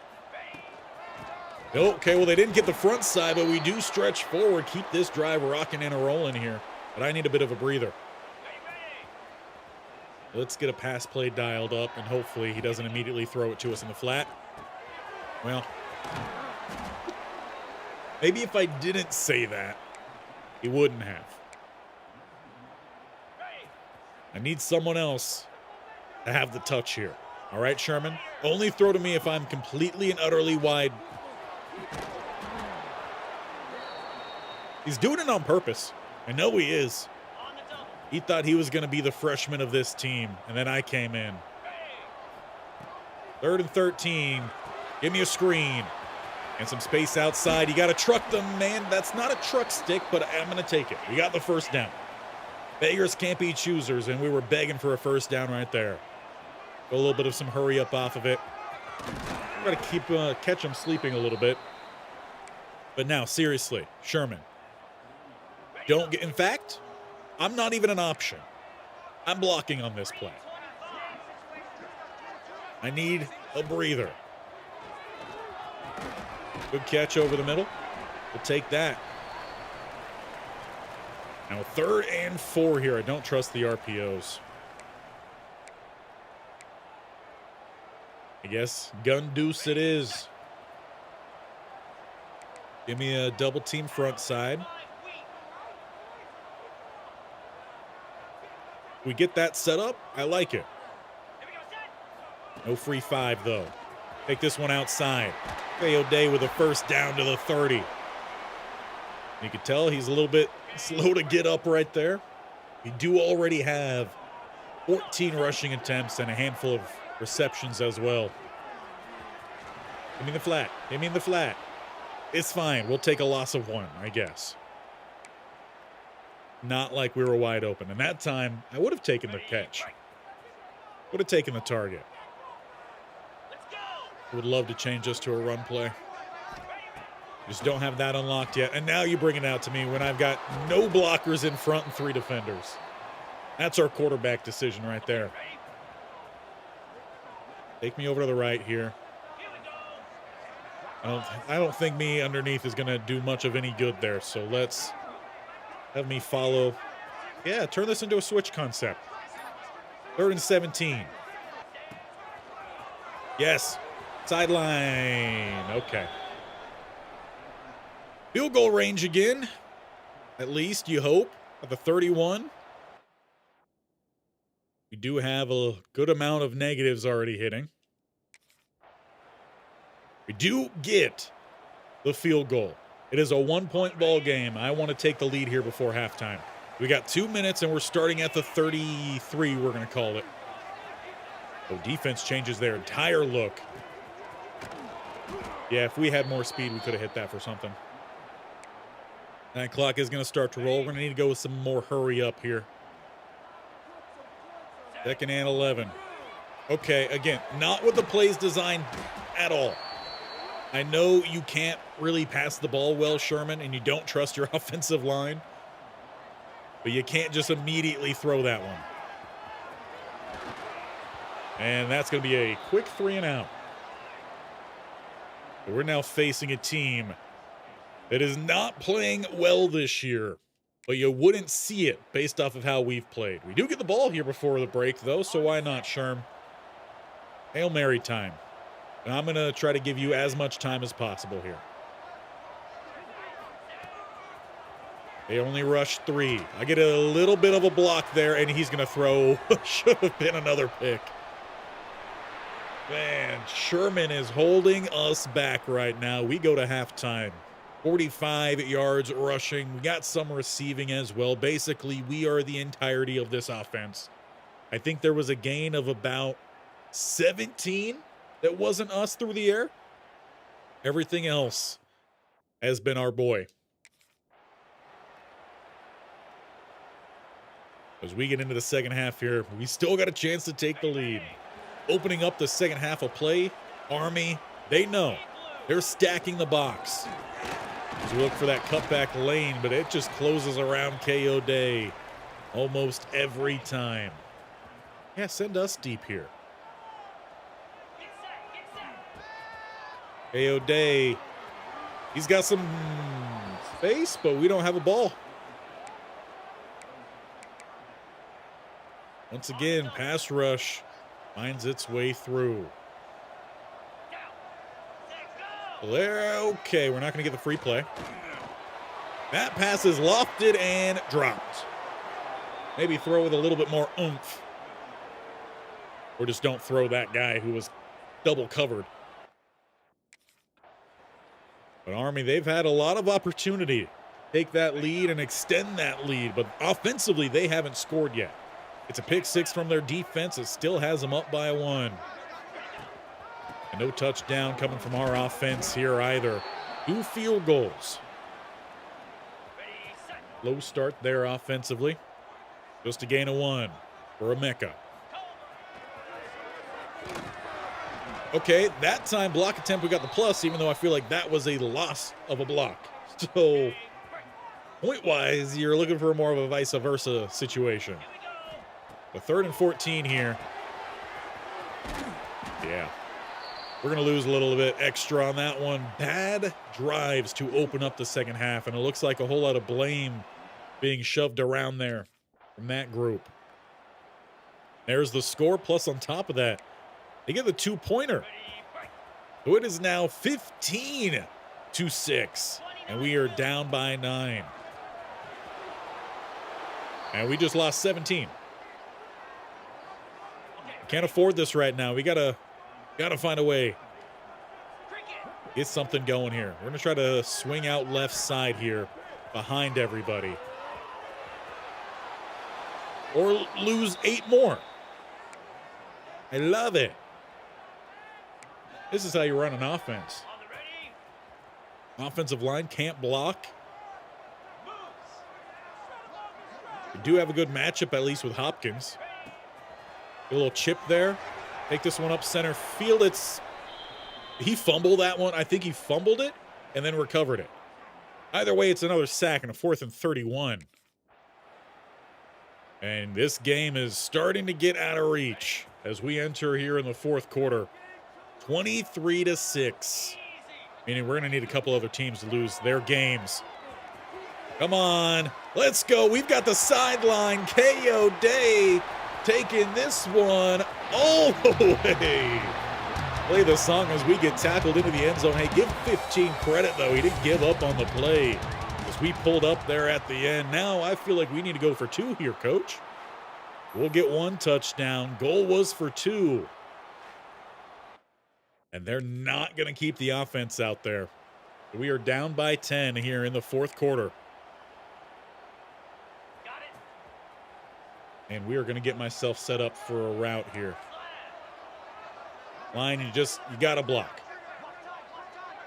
Okay, well, they didn't get the front side, but we do stretch forward. Keep this drive rocking and rolling here. But I need a bit of a breather. Let's get a pass play dialed up, and hopefully he doesn't immediately throw it to us in the flat. Well, maybe if I didn't say that, he wouldn't have. I need someone else to have the touch here. All right, Sherman? Only throw to me if I'm completely and utterly wide. He's doing it on purpose. I know he is. He thought he was going to be the freshman of this team, and then I came in. 3rd and 13. Give me a screen. And some space outside. You got to truck them, man. That's not a truck stick, but I'm going to take it. We got the first down. Beggars can't be choosers, and we were begging for a first down right there. A little bit of some hurry up off of it. Got to keep catch them sleeping a little bit. But now, seriously, Sherman. Don't get, in fact, I'm not even an option. I'm blocking on this play. I need a breather. Good catch over the middle. We'll take that. Now 3rd and 4 here. I don't trust the RPOs. I guess gun deuce it is. Give me a double team front side. We get that set up. I like it. No free 5, though. Take this one outside. Theo Day with a first down to the 30. You can tell he's a little bit slow to get up right there. We do already have 14 rushing attempts and a handful of receptions as well. Give me the flat. Give me the flat. It's fine. We'll take a loss of 1, I guess. Not like we were wide open. And that time, I would have taken the catch. Would have taken the target. I would love to change us to a run play. Just don't have that unlocked yet. And now you bring it out to me when I've got no blockers in front and 3 defenders. That's our quarterback decision right there. Take me over to the right here. I don't think me underneath is going to do much of any good there. So let's have me follow. Yeah, turn this into a switch concept. 3rd and 17. Yes. Sideline. Okay. Field goal range again. At least you hope. At the 31. We do have a good amount of negatives already hitting. We do get the field goal. It is a 1-point ball game. I want to take the lead here before halftime. We got 2 minutes, and we're starting at the 33, we're going to call it. Oh, defense changes their entire look. Yeah, if we had more speed, we could have hit that for something. That clock is going to start to roll. We're going to need to go with some more hurry up here. 2nd and 11. Okay, again, not with the plays designed at all. I know you can't really pass the ball well, Sherman, and you don't trust your offensive line. But you can't just immediately throw that one. And that's going to be a quick 3 and out. We're now facing a team that is not playing well this year, but you wouldn't see it based off of how we've played. We do get the ball here before the break, though, so why not, Sherm? Hail Mary time. And I'm going to try to give you as much time as possible here. They only rush 3. I get a little bit of a block there, and he's going to throw. Should have been another pick. Man, Sherman is holding us back right now. We go to halftime. 45 yards rushing. We got some receiving as well. Basically, we are the entirety of this offense. I think there was a gain of about 17 that wasn't us through the air. Everything else has been our boy. As we get into the second half here, we still got a chance to take the lead. Opening up the second half of play, Army, they know. They're stacking the box. As we look for that cutback lane, but it just closes around KO Day almost every time. Yeah, send us deep here. KO Day, he's got some space, but we don't have a ball. Once again, pass rush finds its way through. Okay, we're not going to get the free play. That pass is lofted and dropped. Maybe throw with a little bit more oomph. Or just don't throw that guy who was double covered. But Army, they've had a lot of opportunity to take that lead and extend that lead. But offensively, they haven't scored yet. It's a pick 6 from their defense. It still has them up by 1. And no touchdown coming from our offense here either. 2 field goals. Low start there offensively. Just a gain of 1 for Emeka. Okay, that time block attempt we got the plus, even though I feel like that was a loss of a block. So, point-wise, you're looking for more of a vice versa situation. The 3rd and 14 here. Yeah. We're going to lose a little bit extra on that one. Bad drives to open up the second half, and it looks like a whole lot of blame being shoved around there from that group. There's the score, plus on top of that, they get the 2-pointer. So it is now 15-6, and we are down by 9. And we just lost 17. Can't afford this right now. We gotta find a way. Get something going here. We're gonna try to swing out left side here behind everybody. Or lose 8 more. I love it. This is how you run an offense. Offensive line can't block. We do have a good matchup, at least with Hopkins. A little chip there. Take this one up center field. He fumbled that one. I think he fumbled it and then recovered it. Either way, it's another sack and a 4th and 31. And this game is starting to get out of reach as we enter here in the 4th quarter. 23-6. Meaning we're going to need a couple other teams to lose their games. Come on. Let's go. We've got the sideline. KO Day taking this one all the way. Play the song as we get tackled into the end zone. Hey, give 15 credit, though. He didn't give up on the play as we pulled up there at the end. Now I feel like we need to go for 2 here, Coach. We'll get 1 touchdown. Goal was for 2. And they're not going to keep the offense out there. We are down by 10 here in the 4th quarter. And we are going to get myself set up for a route here. Line, you got to block.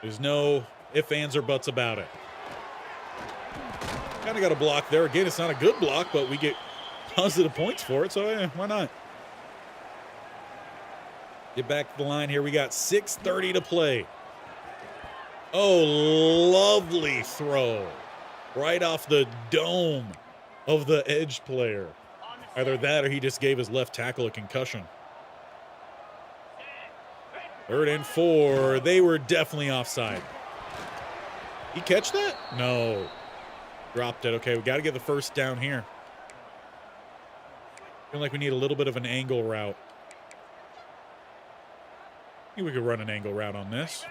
There's no ifs, ands, or buts about it. Kind of got a block there. Again, it's not a good block, but we get positive points for it, so yeah, why not? Get back to the line here. We got 6:30 to play. Oh, lovely throw. Right off the dome of the edge player. Either that or he just gave his left tackle a concussion. 3rd and 4. They were definitely offside. He catch that? No. Dropped it. Okay, we got to get the first down here. Feel like we need a little bit of an angle route. I think we could run an angle route on this.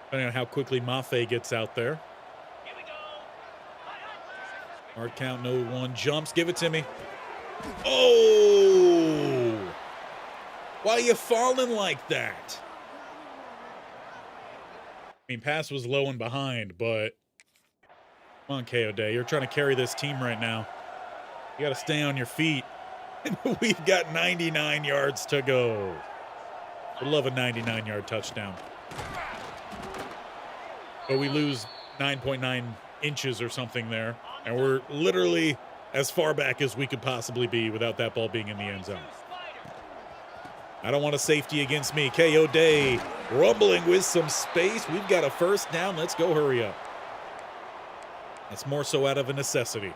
Depending on how quickly Mafe gets out there. Hard count, no one jumps. Give it to me. Oh! Why are you falling like that? I mean, pass was low and behind, but come on, KO Day. You're trying to carry this team right now. You got to stay on your feet. We've got 99 yards to go. Would love a 99-yard touchdown. But we lose 9.9 inches or something there. And we're literally as far back as we could possibly be without that ball being in the end zone. I don't want a safety against me. KO Day rumbling with some space. We've got a first down. Let's go, hurry up. That's more so out of a necessity.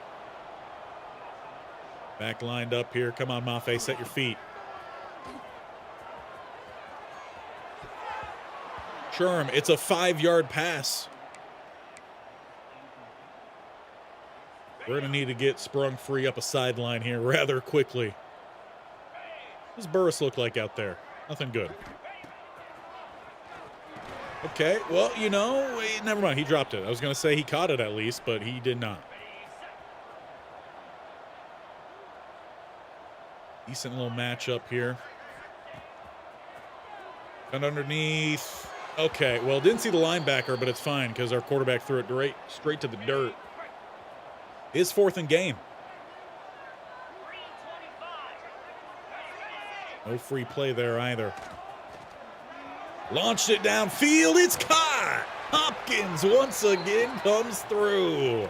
Back lined up here. Come on, Mafe, set your feet. Sherm, it's a 5-yard pass. We're going to need to get sprung free up a sideline here rather quickly. What does Burris look like out there? Nothing good. Okay, well, you know, never mind. He dropped it. I was going to say he caught it at least, but he did not. Decent little matchup here. And underneath. Okay, well, didn't see the linebacker, but it's fine because our quarterback threw it straight to the dirt. It's 4th and game. No free play there either. Launched it downfield. It's caught. Hopkins once again comes through.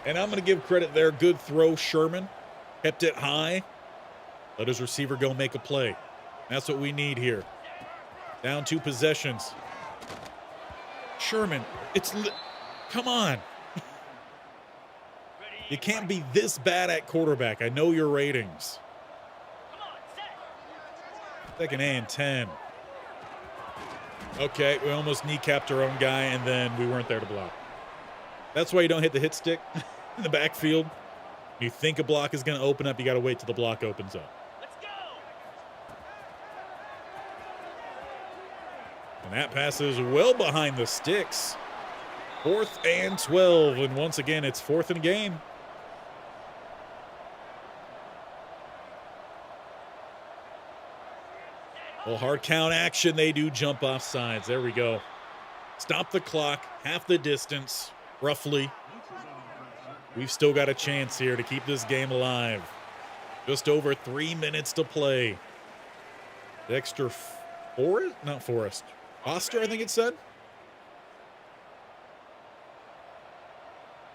And I'm going to give credit there. Good throw, Sherman. Kept it high. Let his receiver go make a play. That's what we need here. Down 2 possessions. Sherman, come on. You can't be this bad at quarterback. I know your ratings. 2nd and 10. Okay, we almost kneecapped our own guy, and then we weren't there to block. That's why you don't hit the hit stick in the backfield. When you think a block is going to open up, you got to wait till the block opens up. And that pass is well behind the sticks. 4th and 12, and once again, it's 4th and game. Well, hard count action. They do jump off sides. There we go. Stop the clock. Half the distance, roughly. We've still got a chance here to keep this game alive. Just over 3 minutes to play. Dexter Forrest? Not Forrest. Foster, I think it said.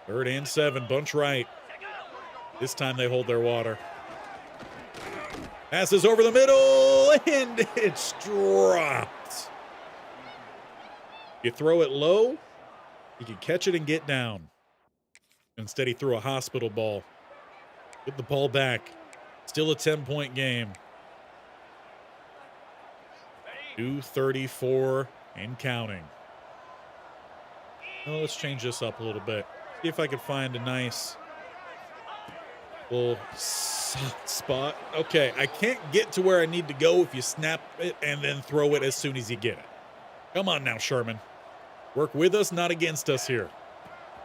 3rd and 7. Bunch right. This time they hold their water. Passes over the middle, and it's dropped. You throw it low, you can catch it and get down. Instead, he threw a hospital ball. Get the ball back. Still a 10-point game. 2:34 and counting. Well, let's change this up a little bit. See if I can find a nice little soft spot. Okay, I can't get to where I need to go if you snap it and then throw it as soon as you get it. Come on now, Sherman. Work with us, not against us here.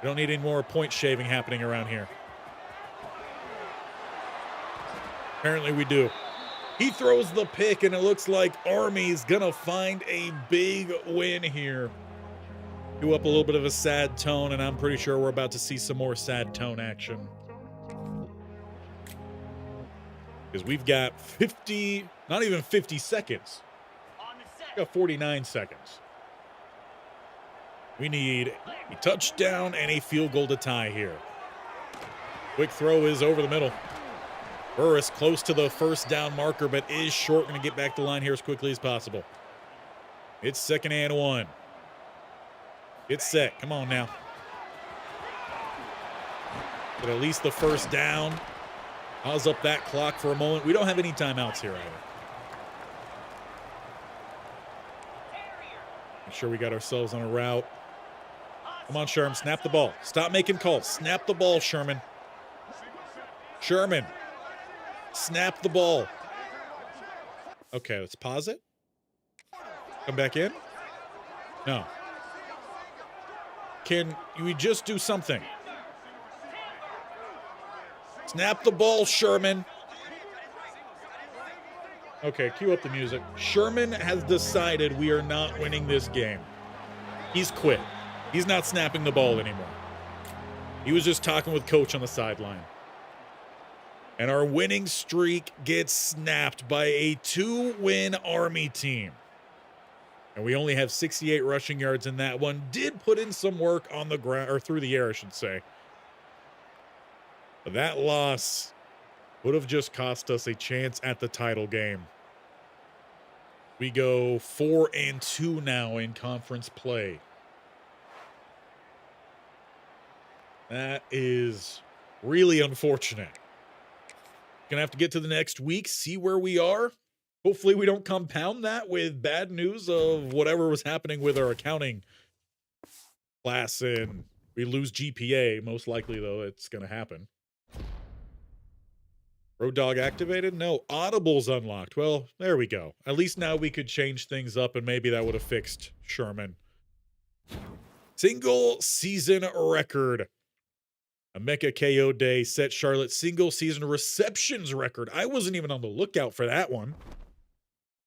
We don't need any more point shaving happening around here. Apparently we do. He throws the pick, and it looks like Army's gonna find a big win here. Do up a little bit of a sad tone, and I'm pretty sure we're about to see some more sad tone action. Because we've got 50, not even 50 seconds. We've got 49 seconds. We need a touchdown and a field goal to tie here. Quick throw is over the middle. Burris close to the first down marker, but is short. Going to get back to the line here as quickly as possible. It's 2nd and 1. Get set. Come on now. Get at least the first down. Pause up that clock for a moment. We don't have any timeouts here either. Make sure we got ourselves on a route. Come on, Sherman. Snap the ball. Stop making calls. Snap the ball, Sherman. Sherman. Snap the ball. Okay, let's pause it. Come back in. No. Can we just do something? Snap the ball, Sherman. Okay, cue up the music. Sherman has decided we are not winning this game. He's quit. He's not snapping the ball anymore. He was just talking with coach on the sideline. And our winning streak gets snapped by a 2-win Army team. And we only have 68 rushing yards in that one. Did put in some work on the ground, or through the air, I should say. But that loss would have just cost us a chance at the title game. We go 4-2 now in conference play. That is really unfortunate. Gonna have to get to the next week, see where we are. Hopefully we don't compound that with bad news of whatever was happening with our accounting class and we lose GPA. Most likely, though, it's gonna happen. Road dog activated? No. Audible's unlocked. Well, there we go. At least now we could change things up and maybe that would have fixed Sherman. Single season record. A Mecca KO day set Charlotte's single season receptions record. I wasn't even on the lookout for that one.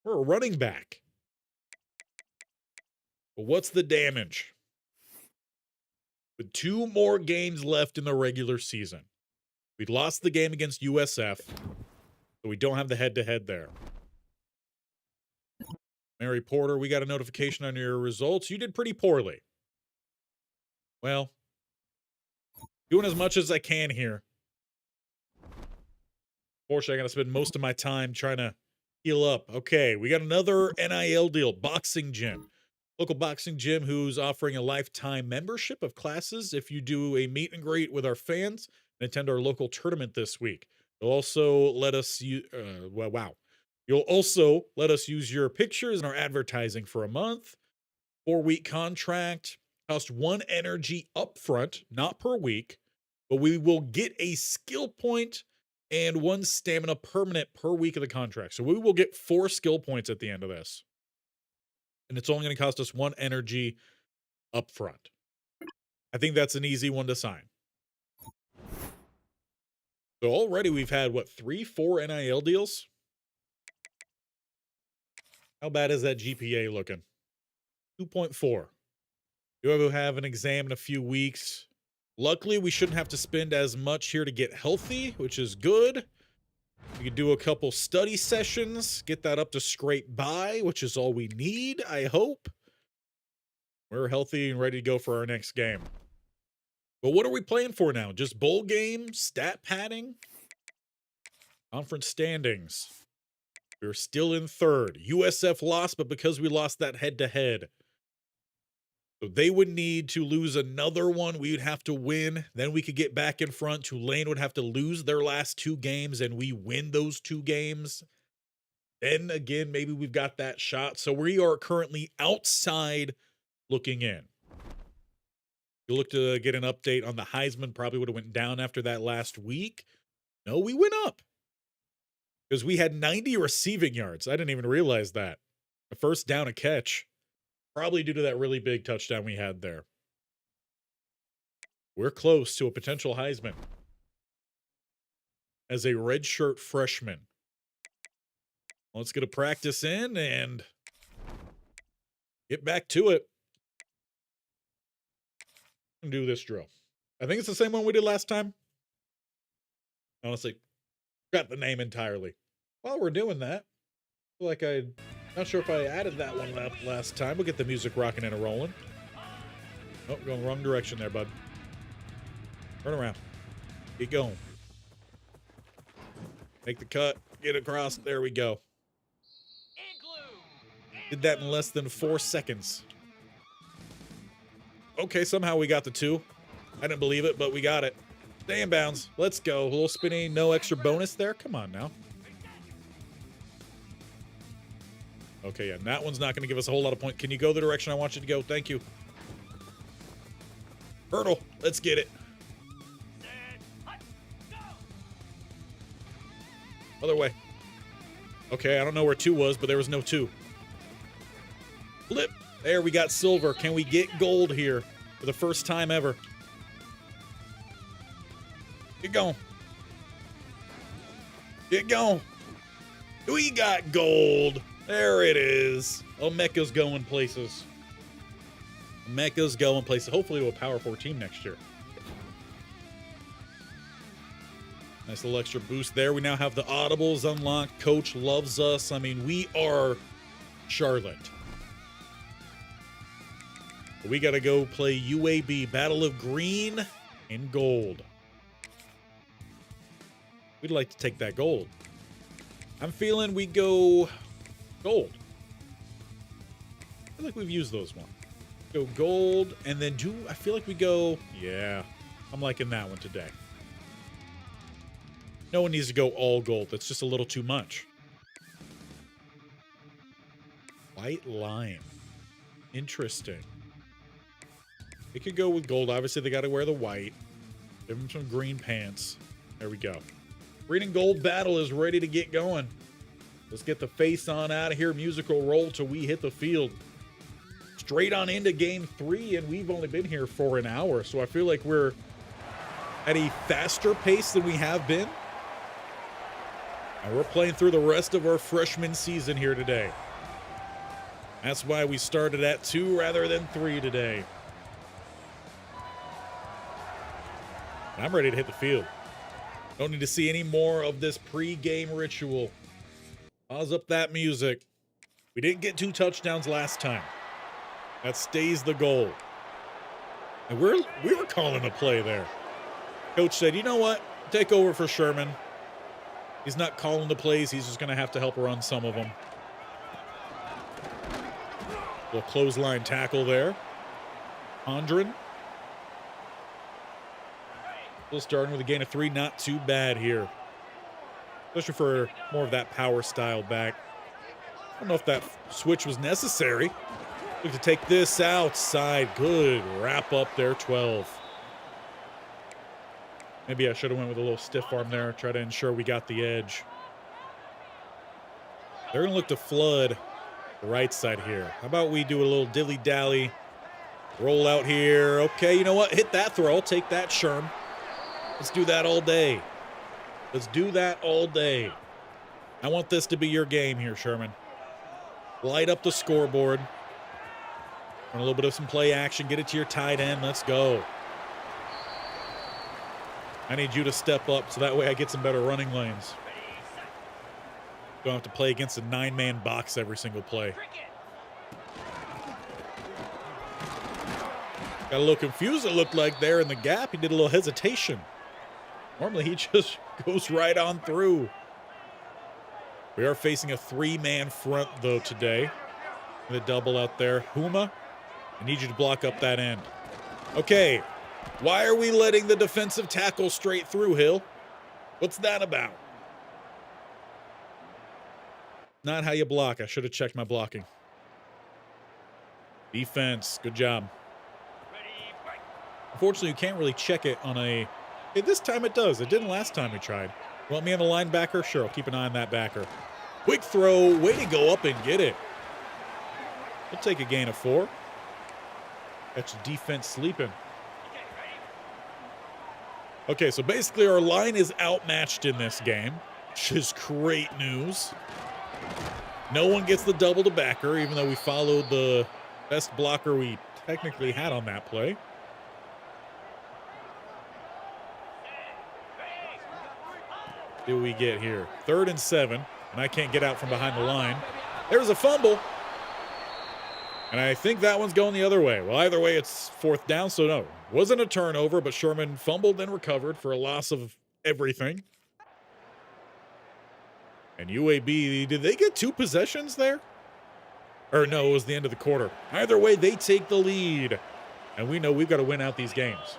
We're a running back. But what's the damage? With 2 more games left in the regular season. We lost the game against USF, so we don't have the head-to-head there. Mary Porter, we got a notification on your results. You did pretty poorly. Well, doing as much as I can here. Unfortunately, I got to spend most of my time trying to heal up. Okay, we got another NIL deal. Boxing gym. Local boxing gym who's offering a lifetime membership of classes if you do a meet and greet with our fans and attend our local tournament this week. They'll also let us use, You'll also let us use your pictures in our advertising for a month. 4-week contract. Cost 1 energy upfront, not per week, but we will get a skill point and 1 stamina permanent per week of the contract. So we will get 4 skill points at the end of this. And it's only going to cost us 1 energy upfront. I think that's an easy one to sign. So already we've had, 3-4 NIL deals? How bad is that GPA looking? 2.4. Do have an exam in a few weeks. Luckily, we shouldn't have to spend as much here to get healthy, which is good. We could do a couple study sessions, get that up to scrape by, which is all we need, I hope. We're healthy and ready to go for our next game. But what are we playing for now? Just bowl game, stat padding, conference standings. We're still in 3rd. USF lost, but because we lost that head-to-head. So they would need to lose another one. We would have to win. Then we could get back in front. Tulane would have to lose their last 2 games, and we win those 2 games. Then again, maybe we've got that shot. So we are currently outside looking in. You look to get an update on the Heisman. Probably would have went down after that last week. No, we went up. Because we had 90 receiving yards. I didn't even realize that. A first down a catch. Probably due to that really big touchdown we had there. We're close to a potential Heisman. As a redshirt freshman. Let's get a practice in and get back to it. And do this drill. I think it's the same one we did last time. Honestly, forgot the name entirely. While we're doing that, I feel like not sure if I added that one up last time. We'll get the music rocking and rolling. Oh, going wrong direction there, bud. Turn around. Get going. Make the cut. Get across. There we go. Did that in less than 4 seconds. Okay, somehow we got the 2. I didn't believe it, but we got it. Stay in bounds. Let's go. A little spinny, no extra bonus there. Come on now. Okay, yeah, and that one's not going to give us a whole lot of points. Can you go the direction I want you to go? Thank you. Hurdle. Let's get it. Other way. Okay, I don't know where 2 was, but there was no 2. Flip. There, we got silver. Can we get gold here for the first time ever? Get going. Get going. We got gold. There it is. Oh, Mecca's going places. Mecca's going places. Hopefully to a Power 4 team next year. Nice little extra boost there. We now have the audibles unlocked. Coach loves us. I mean, we are Charlotte. We got to go play UAB, Battle of Green and Gold. We'd like to take that gold. I'm feeling we go gold. I feel like we've used those ones. Go gold, and then I feel like we go, yeah, I'm liking that one today. No one needs to go all gold. That's just a little too much. White lime. Interesting. They could go with gold. Obviously, they got to wear the white. Give them some green pants. There we go. Green and gold battle is ready to get going. Let's get the face on out of here. Musical roll till we hit the field. Straight on into game 3, and we've only been here for an hour, so I feel like we're at a faster pace than we have been. And we're playing through the rest of our freshman season here today. That's why we started at 2 rather than 3 today. I'm ready to hit the field. Don't need to see any more of this pre-game ritual. Pause up that music. We didn't get 2 touchdowns last time. That stays the goal. And we were calling a play there. Coach said, you know what? Take over for Sherman. He's not calling the plays. He's just going to have to help run some of them. Little clothesline tackle there. Condren. Still starting with a gain of 3. Not too bad here. Especially for more of that power style back. I don't know if that switch was necessary. Look to take this outside. Good wrap up there, 12. Maybe I should have went with a little stiff arm there. Try to ensure we got the edge. They're going to look to flood the right side here. How about we do a little dilly-dally. Roll out here. Okay, you know what? Hit that throw. I'll take that, Sherm. Let's do that all day. Let's do that all day. I want this to be your game here, Sherman. Light up the scoreboard. Run a little bit of some play action. Get it to your tight end. Let's go. I need you to step up so that way I get some better running lanes. Don't have to play against a 9-man box every single play. Got a little confused, it looked like, there in the gap. He did a little hesitation. Normally, he just goes right on through. We are facing a 3-man front, though, today. With a double out there. Huma, I need you to block up that end. Okay. Why are we letting the defensive tackle straight through, Hill? What's that about? Not how you block. I should have checked my blocking. Defense. Good job. Unfortunately, you can't really check it on a... Hey, this time it does. It didn't last time we tried. Want me on the linebacker? Sure, I'll keep an eye on that backer. Quick throw. Way to go up and get it. We'll take a gain of 4. That's defense sleeping. Okay, so basically our line is outmatched in this game, which is great news. No one gets the double to backer, even though we followed the best blocker we technically had on that play. What do we get here? 3rd and 7, and I can't get out from behind the line. There's a fumble. And I think that one's going the other way. Well, either way, it's 4th down, so no. Wasn't a turnover, but Sherman fumbled and recovered for a loss of everything. And UAB, did they get 2 possessions there? Or no, it was the end of the quarter. Either way, they take the lead. And we know we've got to win out these games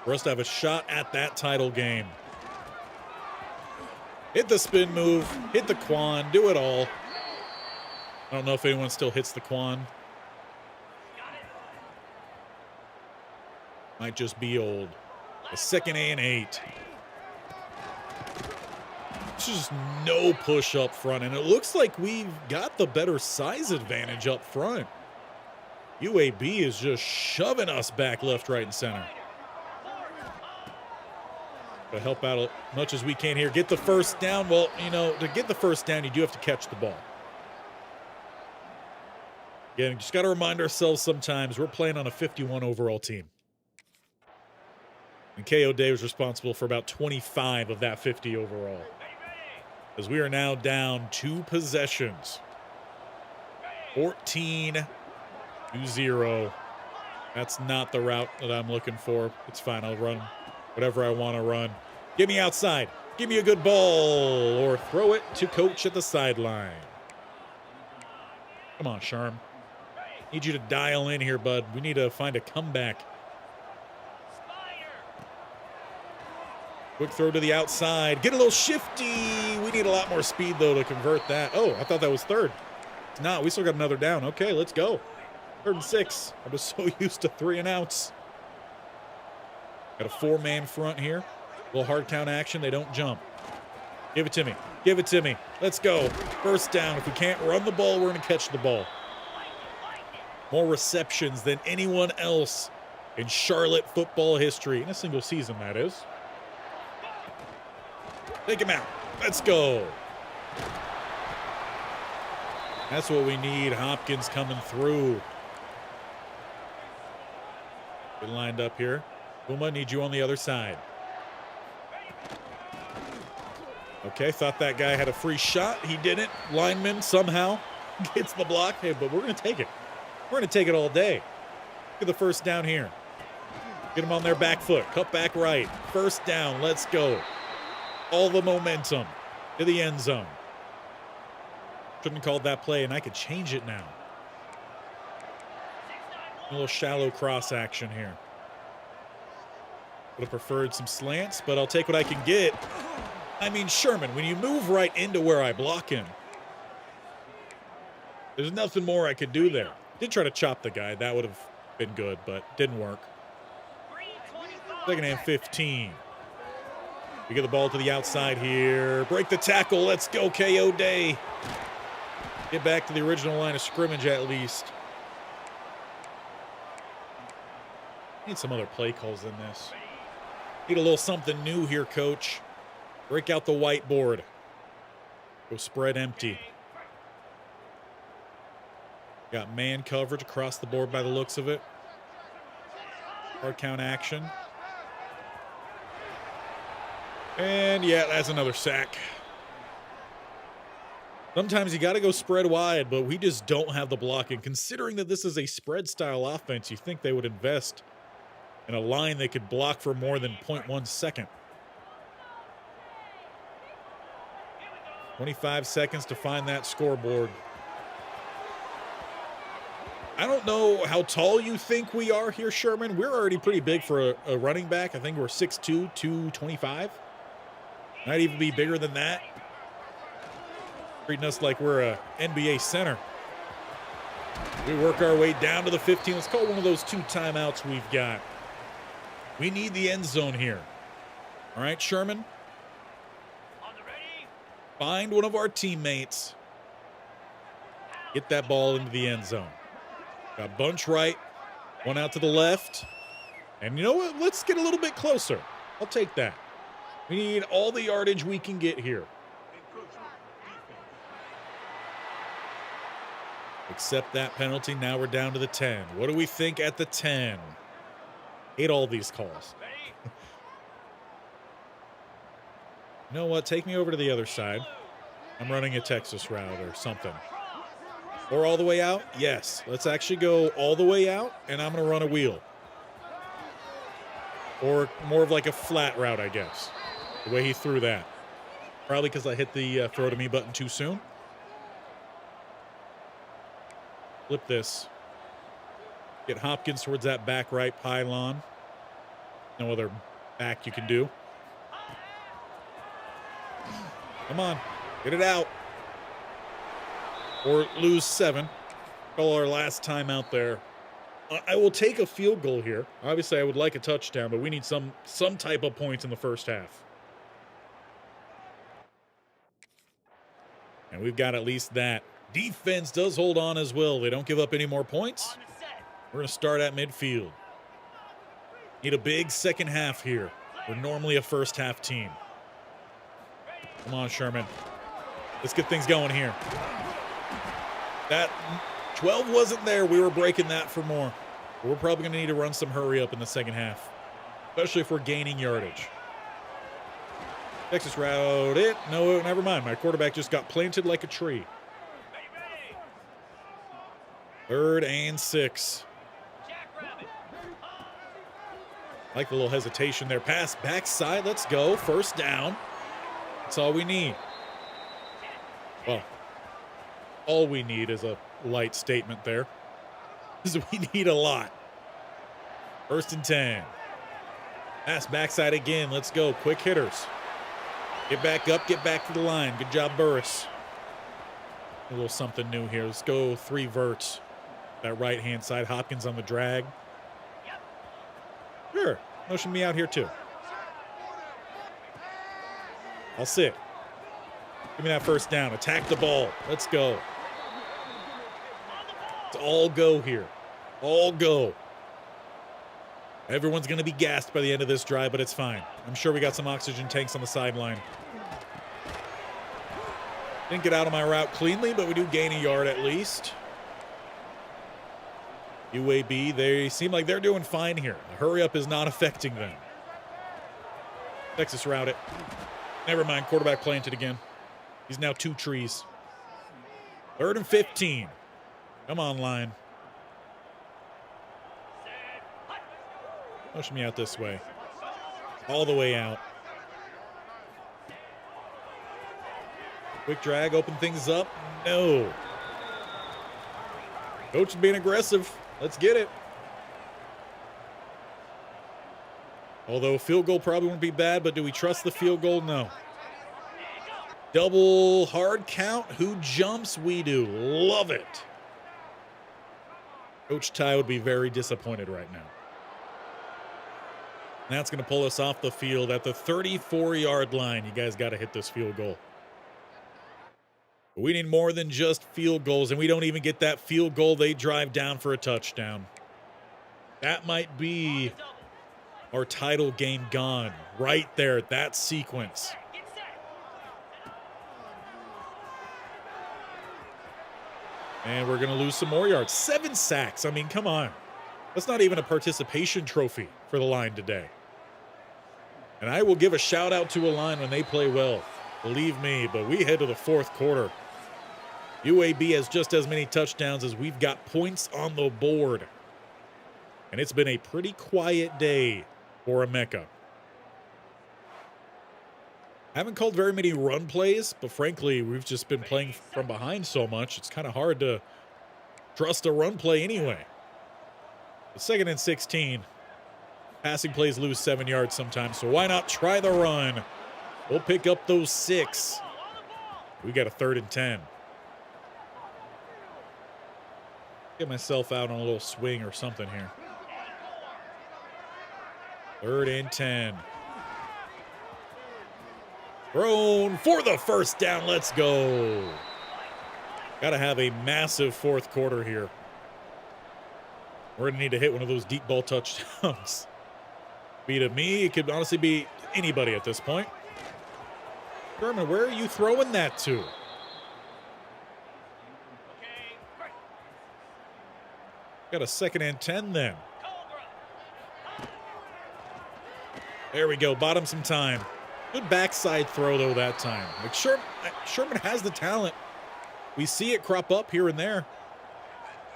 for us to have a shot at that title game. Hit the spin move, hit the quan, do it all. I don't know if anyone still hits the quan. Might just be old. A 2nd and 8. There's just no push up front, and it looks like we've got the better size advantage up front. UAB is just shoving us back left, right, and center. To help out as much as we can here. Get the first down. Well, you know, to get the first down, you do have to catch the ball. Again, just got to remind ourselves sometimes we're playing on a 51 overall team. And KO Day was responsible for about 25 of that 50 overall. As we are now down 2 possessions. 14-0. That's not the route that I'm looking for. It's fine. I'll run whatever I want to run. Give me outside. Give me a good ball. Or throw it to coach at the sideline. Come on, Sharm. Need you to dial in here, bud. We need to find a comeback. Quick throw to the outside. Get a little shifty. We need a lot more speed, though, to convert that. Oh, I thought that was 3rd. It's not. We still got another down. Okay, let's go. 3rd and 6. I'm just so used to 3 and outs. Got a 4-man front here. A little hard count action. They don't jump. Give it to me. Give it to me. Let's go. First down. If we can't run the ball, we're going to catch the ball. More receptions than anyone else in Charlotte football history. In a single season, that is. Take him out. Let's go. That's what we need. Hopkins coming through. Get lined up here. Puma, need you on the other side. Okay, thought that guy had a free shot. He didn't. Lineman somehow gets the block. Hey, but we're going to take it. We're going to take it all day. Get the first down here. Get him on their back foot. Cut back right. First down. Let's go. All the momentum to the end zone. Shouldn't have called that play, and I could change it now. A little shallow cross action here. Would have preferred some slants, but I'll take what I can get. I mean, Sherman, when you move right into where I block him, there's nothing more I could do there. Did try to chop the guy. That would have been good, but didn't work. 2nd and 15. We get the ball to the outside here. Break the tackle. Let's go, KO Day. Get back to the original line of scrimmage at least. Need some other play calls in this. Need a little something new here, coach. Break out the whiteboard. Go spread empty. Got man coverage across the board by the looks of it. Hard count action. And yeah, that's another sack. Sometimes you got to go spread wide, but we just don't have the blocking. Considering that this is a spread style offense, you think they would invest in a line they could block for more than 0.1 second. 25 seconds to find that scoreboard. I don't know how tall you think we are here, Sherman. We're already pretty big for a running back. I think we're 6'2", 225. Might even be bigger than that. Treating us like we're a NBA center. We work our way down to the 15. Let's call one of those 2 timeouts we've got. We need the end zone here. All right, Sherman. Find one of our teammates. Get that ball into the end zone. Got bunch right. One out to the left. And you know what? Let's get a little bit closer. I'll take that. We need all the yardage we can get here. Accept that penalty. Now we're down to the 10. What do we think at the 10? Hate all these calls. You know what? Take me over to the other side. I'm running a Texas route or something. Or all the way out? Yes. Let's actually go all the way out, and I'm going to run a wheel. Or more of like a flat route, I guess. The way he threw that. Probably because I hit the throw to me button too soon. Flip this. Get Hopkins towards that back right pylon. No other back you can do. Come on. Get it out. or lose 7. Call our last time out there. I will take a field goal here. Obviously, I would like a touchdown, but we need some type of points in the first half. And we've got at least that. Defense does hold on as well. They don't give up any more points. We're going to start at midfield. Need a big second half here. We're normally a first half team. Come on, Sherman. Let's get things going here. That 12 wasn't there. We were breaking that for more. We're probably going to need to run some hurry up in the second half, especially if we're gaining yardage. Texas route it. No, never mind. My quarterback just got planted like a tree. 3rd and 6. Like the little hesitation there. Pass backside. Let's go. First down. That's all we need. Well, all we need is a light statement there. We need a lot. 1st and 10. Pass backside again. Let's go. Quick hitters. Get back up. Get back to the line. Good job, Burris. A little something new here. Let's go 3 verts. That right-hand side. Hopkins on the drag. Sure. Motion me out here, too. I'll sit. Give me that first down. Attack the ball. Let's go. It's all go here. All go. Everyone's going to be gassed by the end of this drive, but it's fine. I'm sure we got some oxygen tanks on the sideline. Didn't get out of my route cleanly, but we do gain a yard at least. UAB, they seem like they're doing fine here. The hurry up is not affecting them. Texas route it. Never mind, quarterback planted again. He's now 2 trees. 3rd and 15. Come on, line. Push me out this way. All the way out. Quick drag, open things up. No. Coach is being aggressive. Let's get it. Although a field goal probably wouldn't be bad, but do we trust the field goal? No. Double hard count. Who jumps? We do. Love it. Coach Ty would be very disappointed right now. And that's going to pull us off the field at the 34-yard line. You guys got to hit this field goal. We need more than just field goals, and we don't even get that field goal. They drive down for a touchdown. That might be our title game gone right there, that sequence. And we're going to lose some more yards. 7 sacks. I mean, come on. That's not even a participation trophy for the line today. And I will give a shout out to a line when they play well. Believe me, but we head to the 4th quarter. UAB has just as many touchdowns as we've got points on the board. And it's been a pretty quiet day for Emeka. Haven't called very many run plays, but frankly, we've just been playing from behind so much, it's kind of hard to trust a run play anyway. The 2nd and 16. Passing plays lose 7 yards sometimes, so why not try the run? We'll pick up those 6. We got a 3rd and 10. Get myself out on a little swing or something here. 3rd and 10. Thrown for the first down. Let's go. Got to have a massive 4th quarter here. We're going to need to hit one of those deep ball touchdowns. Be to me, it could honestly be anybody at this point. Sherman, where are you throwing that to? Got a 2nd and 10 then. There we go. Bottom some time. Good backside throw, though, that time. Like Sherman has the talent. We see it crop up here and there.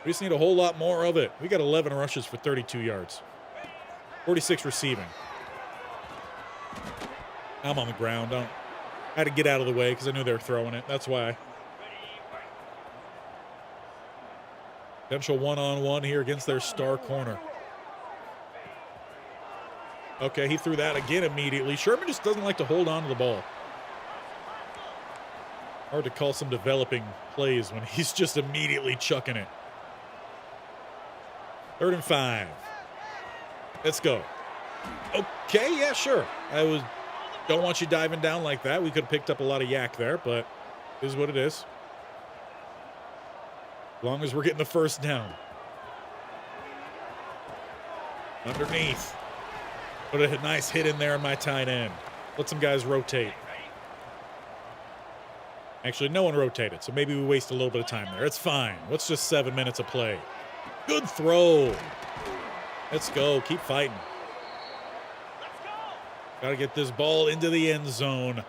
We just need a whole lot more of it. We got 11 rushes for 32 yards. 46 receiving. I'm on the ground. I had to get out of the way because I knew they were throwing it. That's why. Potential one-on-one here against their star corner. Okay, he threw that again immediately. Sherman just doesn't like to hold on to the ball. Hard to call some developing plays when he's just immediately chucking it. 3rd and 5. Let's go. Okay, yeah, sure. Don't want you diving down like that. We could have picked up a lot of yak there, but it is what it is. As long as we're getting the first down. Underneath. Put a nice hit in there on my tight end. Let some guys rotate. Actually, no one rotated, so maybe we waste a little bit of time there. It's fine. What's just 7 minutes of play? Good throw. Let's go. Keep fighting. Got to get this ball into the end zone.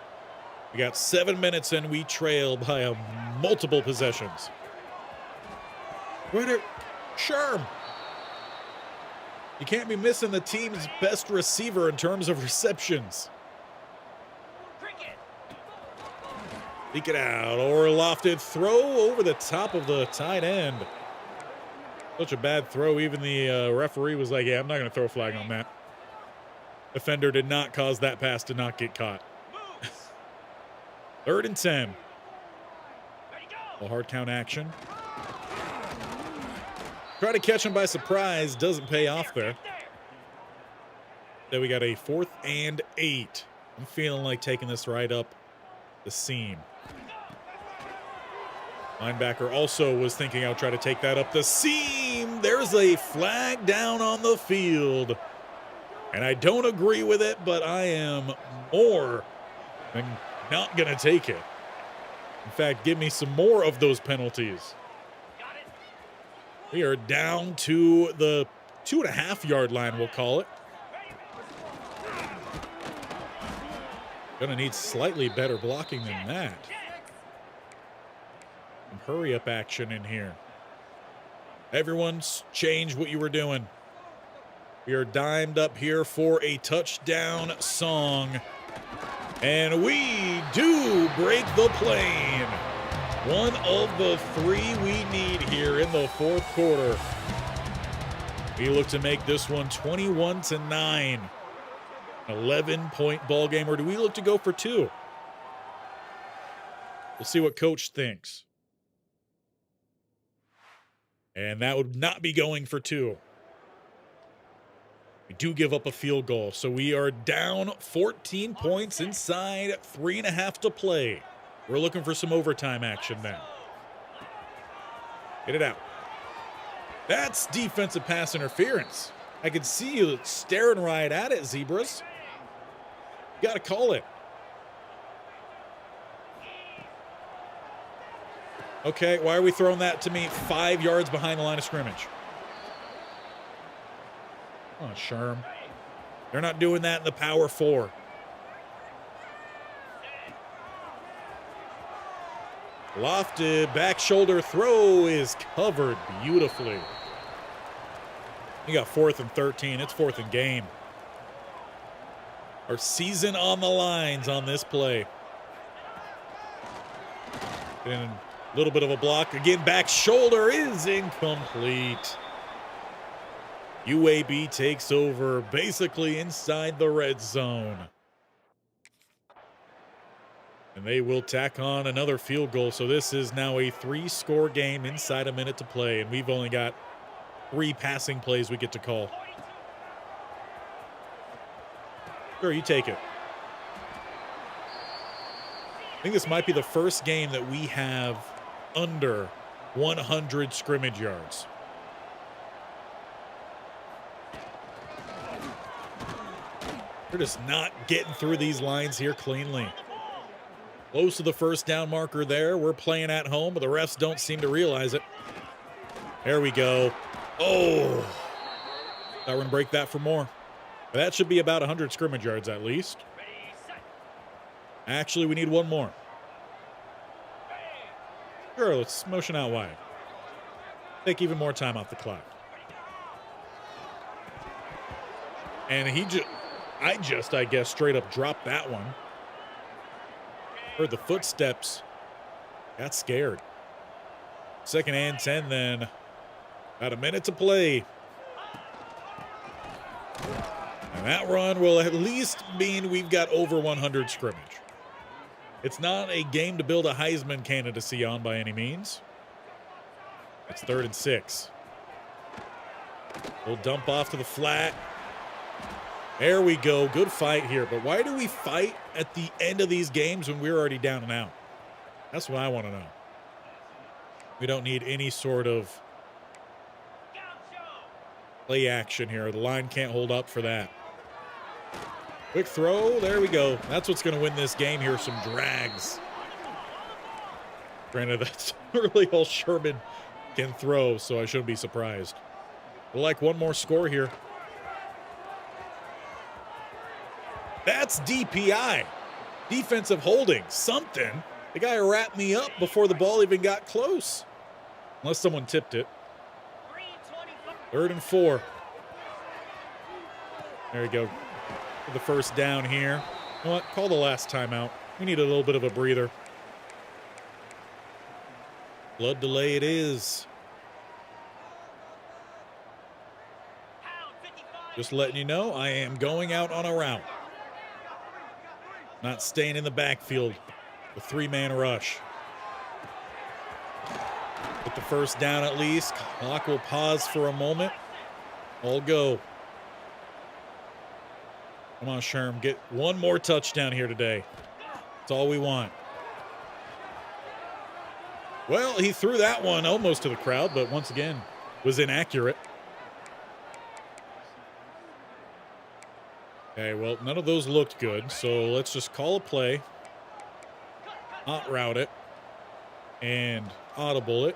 We got 7 minutes and we trail by multiple possessions. Right, Sherm. You can't be missing the team's best receiver in terms of receptions. Leak it out, or a lofted throw over the top of the tight end. Such a bad throw, even the referee was like, yeah, I'm not going to throw a flag on that. Defender did not cause that pass to not get caught. 3rd and 10. A hard count action. Try to catch him by surprise. Doesn't pay off there. Then we got a 4th and 8. I'm feeling like taking this right up the seam. Linebacker also was thinking I'll try to take that up the seam. There's a flag down on the field. And I don't agree with it, but I am more than not going to take it. In fact, give me some more of those penalties. We are down to the 2.5-yard line, we'll call it. Gonna need slightly better blocking than that. Some hurry-up action in here. Everyone's changed what you were doing. We are dimed up here for a touchdown song. And we do break the plane. One of the 3 we need here in the 4th quarter. We look to make this one 21-9. 11-point ball game, or do we look to go for 2? We'll see what coach thinks. And that would not be going for 2. We do give up a field goal, so we are down 14 points inside 3.5 to play. We're looking for some overtime action now. Get it out. That's defensive pass interference. I can see you staring right at it, Zebras. You got to call it. Okay, why are we throwing that to me 5 yards behind the line of scrimmage? Oh, Sherm. They're not doing that in the Power 4. Lofted back shoulder throw is covered beautifully. You got 4th and 13. It's 4th and game. Our season on the lines on this play. And a little bit of a block. Again, back shoulder is incomplete. UAB takes over basically inside the red zone. And they will tack on another field goal. So this is now a 3-score game inside a minute to play. And we've only got 3 passing plays we get to call. Sure, you take it. I think this might be the first game that we have under 100 scrimmage yards. We're just not getting through these lines here cleanly. Close to the first down marker there. We're playing at home, but the refs don't seem to realize it. There we go. Oh, thought we're gonna break that for more. But that should be about 100 scrimmage yards at least. Actually, we need one more. Sure, let's motion out wide. Take even more time off the clock. And I guess, straight up dropped that one. Heard the footsteps. Got scared. 2nd and 10 then. About a minute to play. And that run will at least mean we've got over 100 scrimmage. It's not a game to build a Heisman candidacy on by any means. It's 3rd and 6. We'll dump off to the flat. There we go. Good fight here. But why do we fight at the end of these games when we're already down and out? That's what I want to know. We don't need any sort of play action here. The line can't hold up for that. Quick throw. There we go. That's what's going to win this game here. Some drags. Granted, that's really all Sherman can throw, so I shouldn't be surprised. We'll like one more score here. That's DPI. Defensive holding. Something. The guy wrapped me up before the ball even got close. Unless someone tipped it. 3rd and 4. There we go. For the first down here. You know what? Call the last timeout. We need a little bit of a breather. Blood delay it is. Just letting you know, I am going out on a route. Not staying in the backfield. The 3-man rush. Get the first down at least. Clock will pause for a moment. All go. Come on, Sherm. Get one more touchdown here today. That's all we want. Well, he threw that one almost to the crowd, but once again, was inaccurate. Okay, well, none of those looked good, so let's just call a play. Hot route it. And audible it.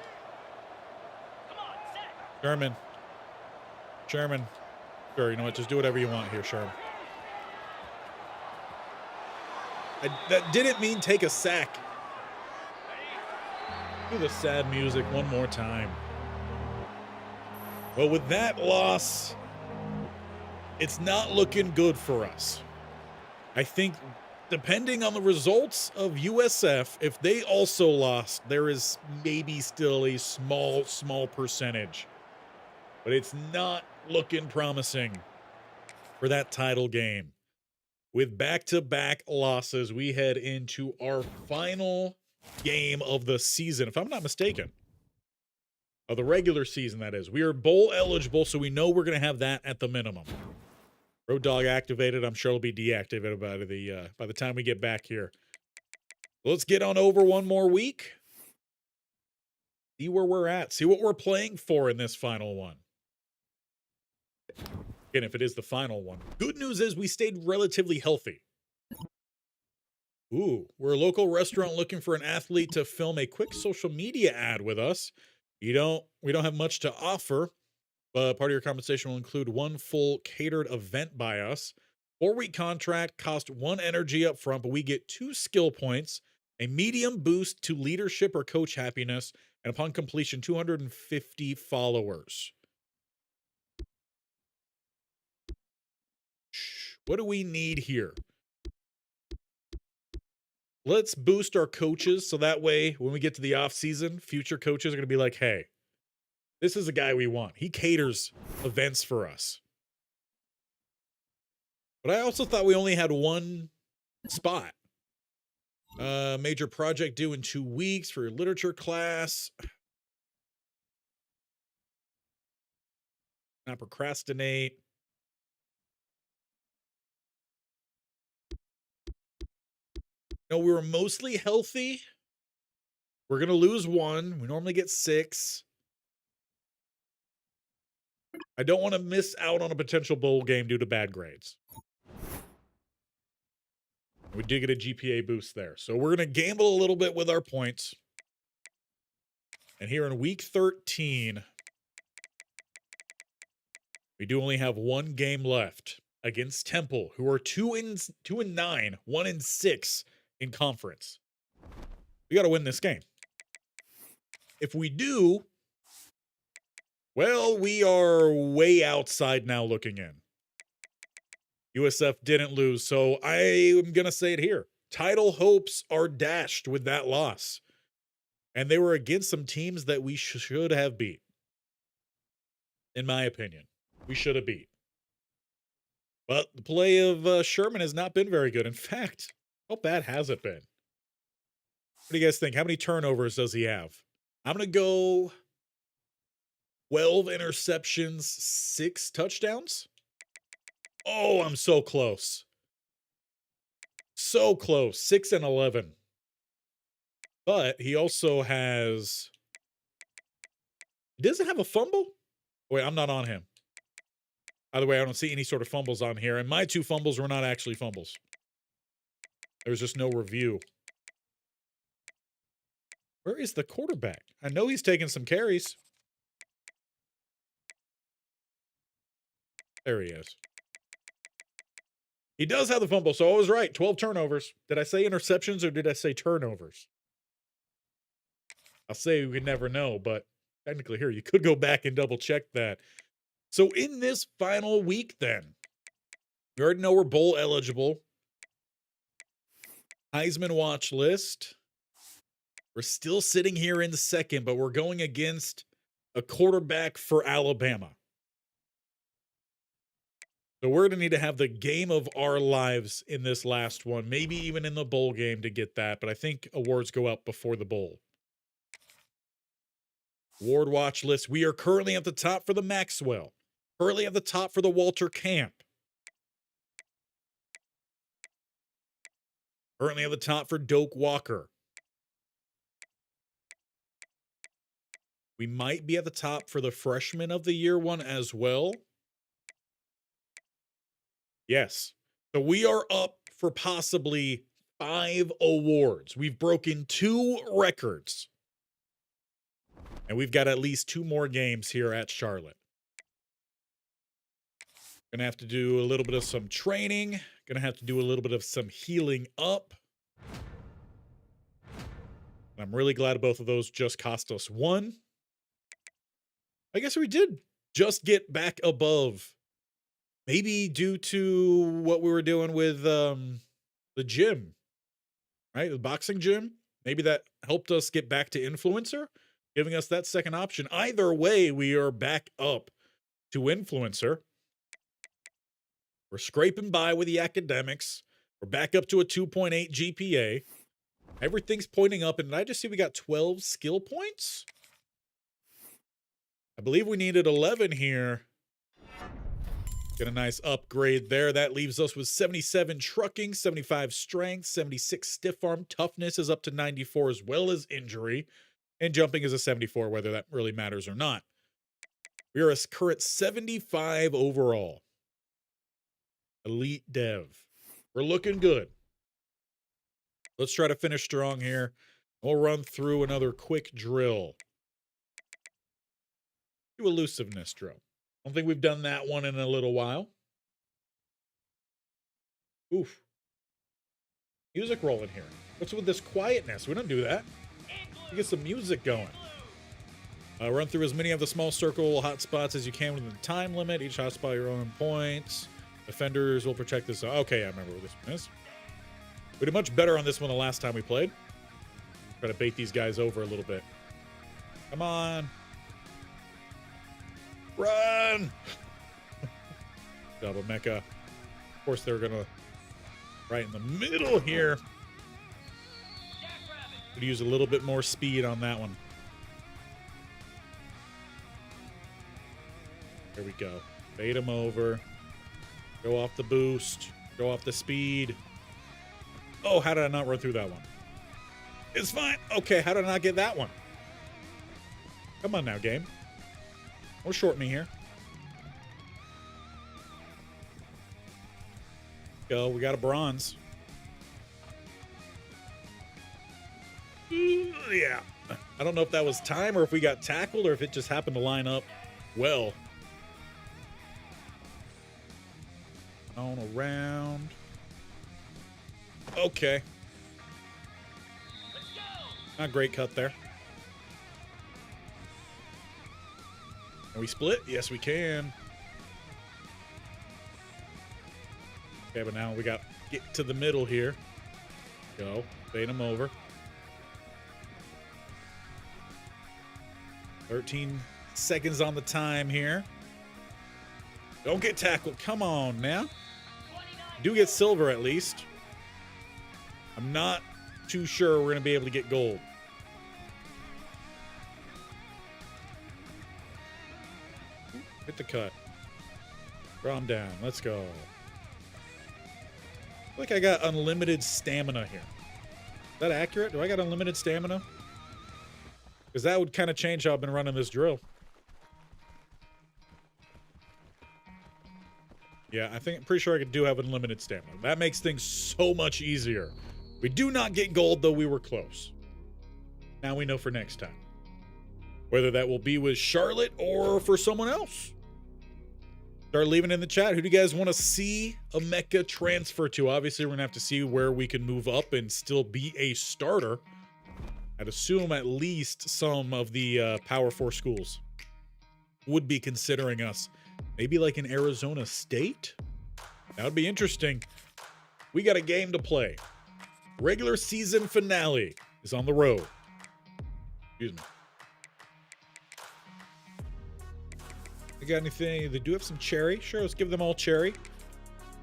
Sherman. Sherman. Sure, you know what? Just do whatever you want here, Sherman. That didn't mean take a sack. Do the sad music one more time. Well, with that loss, it's not looking good for us. I think depending on the results of USF, if they also lost, there is maybe still a small percentage. But it's not looking promising for that title game. With back-to-back losses, we head into our final game of the season, if I'm not mistaken. Of the regular season, that is. We are bowl eligible, so we know we're going to have that at the minimum. Road Dog activated. I'm sure it'll be deactivated by the time we get back here. Let's get on over one more week. See where we're at. See what we're playing for in this final one. Again, if it is the final one. Good news is we stayed relatively healthy. Ooh, we're a local restaurant looking for an athlete to film a quick social media ad with us. We don't have much to offer, but part of your compensation will include one full catered event by us. 4-week contract, cost 1 energy up front, but we get 2 skill points, a medium boost to leadership or coach happiness, and upon completion, 250 followers. What do we need here? Let's boost our coaches so that way when we get to the off season, future coaches are going to be like, hey, this is a guy we want. He caters events for us. But I also thought we only had one spot. Major project due in 2 weeks for your literature class. Not procrastinate. No, we were mostly healthy. We're going to lose 1. We normally get 6. I don't want to miss out on a potential bowl game due to bad grades. We did get a GPA boost there. So we're going to gamble a little bit with our points. And here in week 13, we do only have 1 game left against Temple, who are 2-9, 1-6 in conference. We got to win this game. If we do, well, we are way outside now looking in. USF didn't lose, so I am going to say it here. Title hopes are dashed with that loss. And they were against some teams that we should have beat. In my opinion, we should have beat. But the play of Sherman has not been very good. In fact, how bad has it been? What do you guys think? How many turnovers does he have? I'm going to go 12 interceptions, 6 touchdowns. Oh, I'm so close. So close. 6 and 11. But he also has... He doesn't have a fumble? Wait, I'm not on him. By the way, I don't see any sort of fumbles on here. And my 2 fumbles were not actually fumbles. There's just no review. Where is the quarterback? I know he's taking some carries. There he is. He does have the fumble, so I was right. 12 turnovers. Did I say interceptions or did I say turnovers? I'll say we never know, but technically here, you could go back and double check that. So in this final week then, you already know we're bowl eligible. Heisman watch list. We're still sitting here in the second, but we're going against a quarterback for Alabama. So we're going to need to have the game of our lives in this last one, maybe even in the bowl game to get that, but I think awards go up before the bowl. Award watch list. We are currently at the top for the Maxwell. Currently at the top for the Walter Camp. Currently at the top for Doak Walker. We might be at the top for the Freshman of the Year one as well. Yes. So we are up for possibly 5 awards. We've broken 2 records. And we've got at least 2 more games here at Charlotte. Gonna have to do a little bit of some training. Gonna have to do a little bit of some healing up. I'm really glad both of those just cost us 1. I guess we did just get back above. Maybe due to what we were doing with the gym, right? The boxing gym. Maybe that helped us get back to influencer, giving us that second option. Either way, we are back up to influencer. We're scraping by with the academics. We're back up to a 2.8 GPA. Everything's pointing up. And did I just see we got 12 skill points? I believe we needed 11 here. Get a nice upgrade there. That leaves us with 77 trucking, 75 strength, 76 stiff arm. Toughness is up to 94 as well as injury. And jumping is a 74, whether that really matters or not. We are a current 75 overall. Elite dev. We're looking good. Let's try to finish strong here. We'll run through another quick drill. Do elusiveness drill. I don't think we've done that one in a little while. Oof. Music rolling here. What's with this quietness? We don't do that. We get some music going. Run through as many of the small circle hotspots as you can within the time limit. Each hotspot your own points. Defenders will protect this. Okay, I remember what this one is. We did much better on this one the last time we played. Try to bait these guys over a little bit. Come on. Run! Double mecha. Of course, they're going to right in the middle here. Could use a little bit more speed on that one. There we go. Bait them over. Go off the boost. Go off the speed. Oh, how did I not run through that one? It's fine. Okay, how did I not get that one? Come on now, game. Don't short me here. Go. We got a bronze. Yeah. I don't know if that was time or if we got tackled or if it just happened to line up well. On around. Okay. Not a great cut there. Can we split? Yes, we can. Okay, but now we got to get to the middle here. Go. Bait them over. 13 seconds on the time here. Don't get tackled. Come on now. Do get silver at least. I'm not too sure we're going to be able to get gold. Hit the cut. Draw him down. Let's go. I feel like I got unlimited stamina here. Is that accurate? Do I got unlimited stamina? Because that would kind of change how I've been running this drill. Yeah, I'm pretty sure I do have unlimited stamina. That makes things so much easier. We do not get gold, though we were close. Now we know for next time. Whether that will be with Charlotte or for someone else. Start leaving in the chat. Who do you guys want to see a mecha transfer to? Obviously, we're going to have to see where we can move up and still be a starter. I'd assume at least some of the Power 4 schools would be considering us. Maybe like in Arizona State? That would be interesting. We got a game to play. Regular season finale is on the road. Excuse me. They got anything? They do have some cherry. Sure, let's give them all cherry.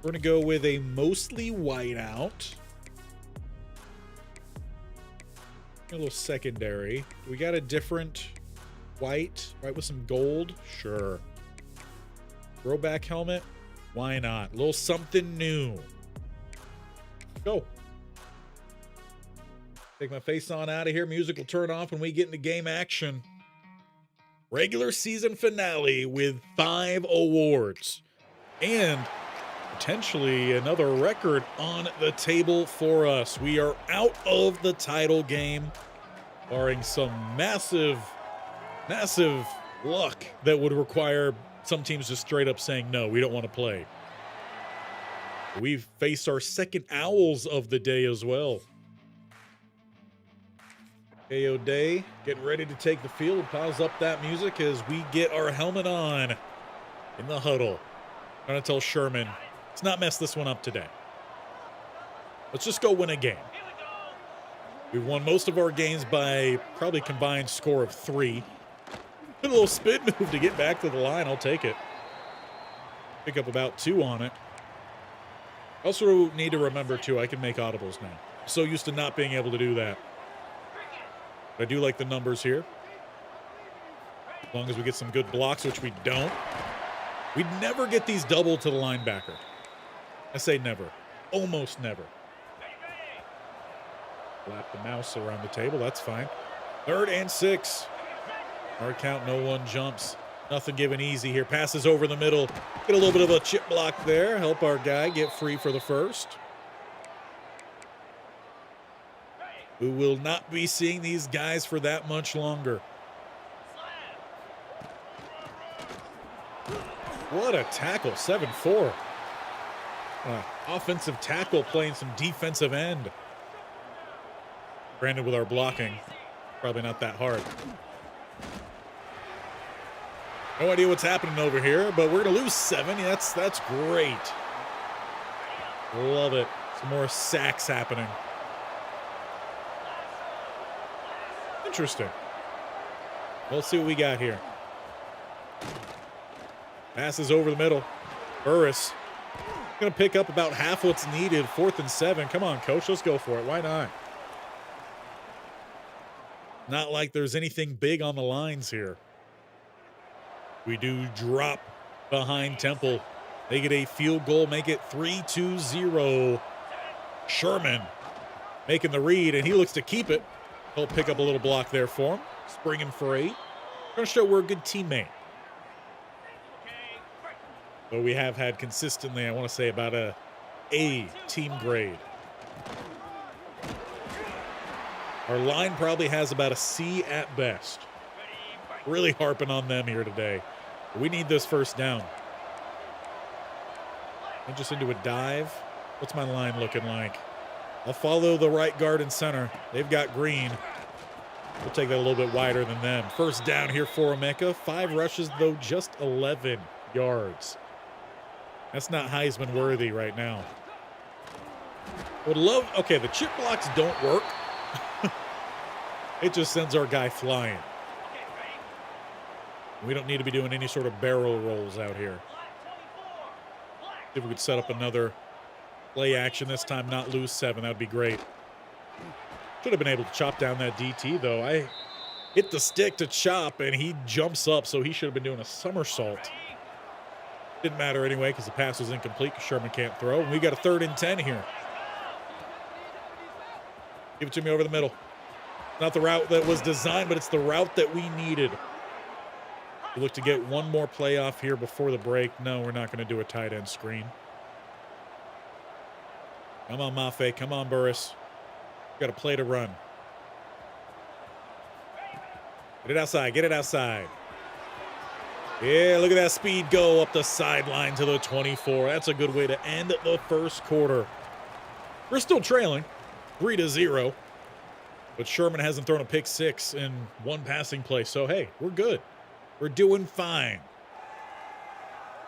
We're going to go with a mostly white out. A little secondary. We got a different white, right, with some gold? Sure. Throwback helmet? Why not? A little something new. Go. Take my face on out of here. Music will turn off when we get into game action. Regular season finale with 5 awards. And potentially another record on the table for us. We are out of the title game, barring some massive luck that would require some teams just straight up saying, no, we don't want to play. We've faced our second Owls of the day as well. KO Day getting ready to take the field. Pause up that music as we get our helmet on in the huddle. I'm going to tell Sherman, let's not mess this one up today. Let's just go win a game. We've won most of our games by probably combined score of 3. Did a little spin move to get back to the line. I'll take it. Pick up about 2 on it. Also need to remember, too, I can make audibles now. So used to not being able to do that. But I do like the numbers here. As long as we get some good blocks, which we don't. We'd never get these double to the linebacker. I say never. Almost never. Lap the mouse around the table. That's fine. 3rd and 6. Hard count, no one jumps. Nothing given easy here. Passes over the middle. Get a little bit of a chip block there. Help our guy get free for the first. We will not be seeing these guys for that much longer. What a tackle, 7-4. Offensive tackle playing some defensive end. Granted, with our blocking, probably not that hard. No idea what's happening over here, but we're going to lose 7. Yeah, that's great. Love it. Some more sacks happening. Interesting. Let's see what we got here. Passes over the middle. Burris going to pick up about half what's needed. 4th and 7. Come on, coach. Let's go for it. Why not? Not like there's anything big on the lines here. We do drop behind Temple. They get a field goal, make it 3-0. Sherman making the read, and he looks to keep it. He'll pick up a little block there for him. Spring him for 8. Going to show we're a good teammate. But we have had consistently, I want to say, about a A team grade. Our line probably has about a C at best. Really harping on them here today. We need this first down. And just into a dive. What's my line looking like? I'll follow the right guard and center. They've got green. We'll take that a little bit wider than them. First down here for Emeka. 5 rushes, though, just 11 yards. That's not Heisman worthy right now. Would love, okay, the chip blocks don't work. It just sends our guy flying. We don't need to be doing any sort of barrel rolls out here. If we could set up another play action this time, not lose 7, that would be great. Should have been able to chop down that DT, though. I hit the stick to chop, and he jumps up, so he should have been doing a somersault. Didn't matter anyway because the pass was incomplete because Sherman can't throw. And we got a 3rd and 10 here. Give it to me over the middle. Not the route that was designed, but it's the route that we needed. We look to get one more play off here before the break. No, we're not going to do a tight end screen. Come on, Mafe. Come on, Burris. Got a play to run. Get it outside. Get it outside. Yeah, look at that speed go up the sideline to the 24. That's a good way to end the first quarter. We're still trailing 3-0. But Sherman hasn't thrown a pick 6 in one passing play. So, hey, we're good. We're doing fine.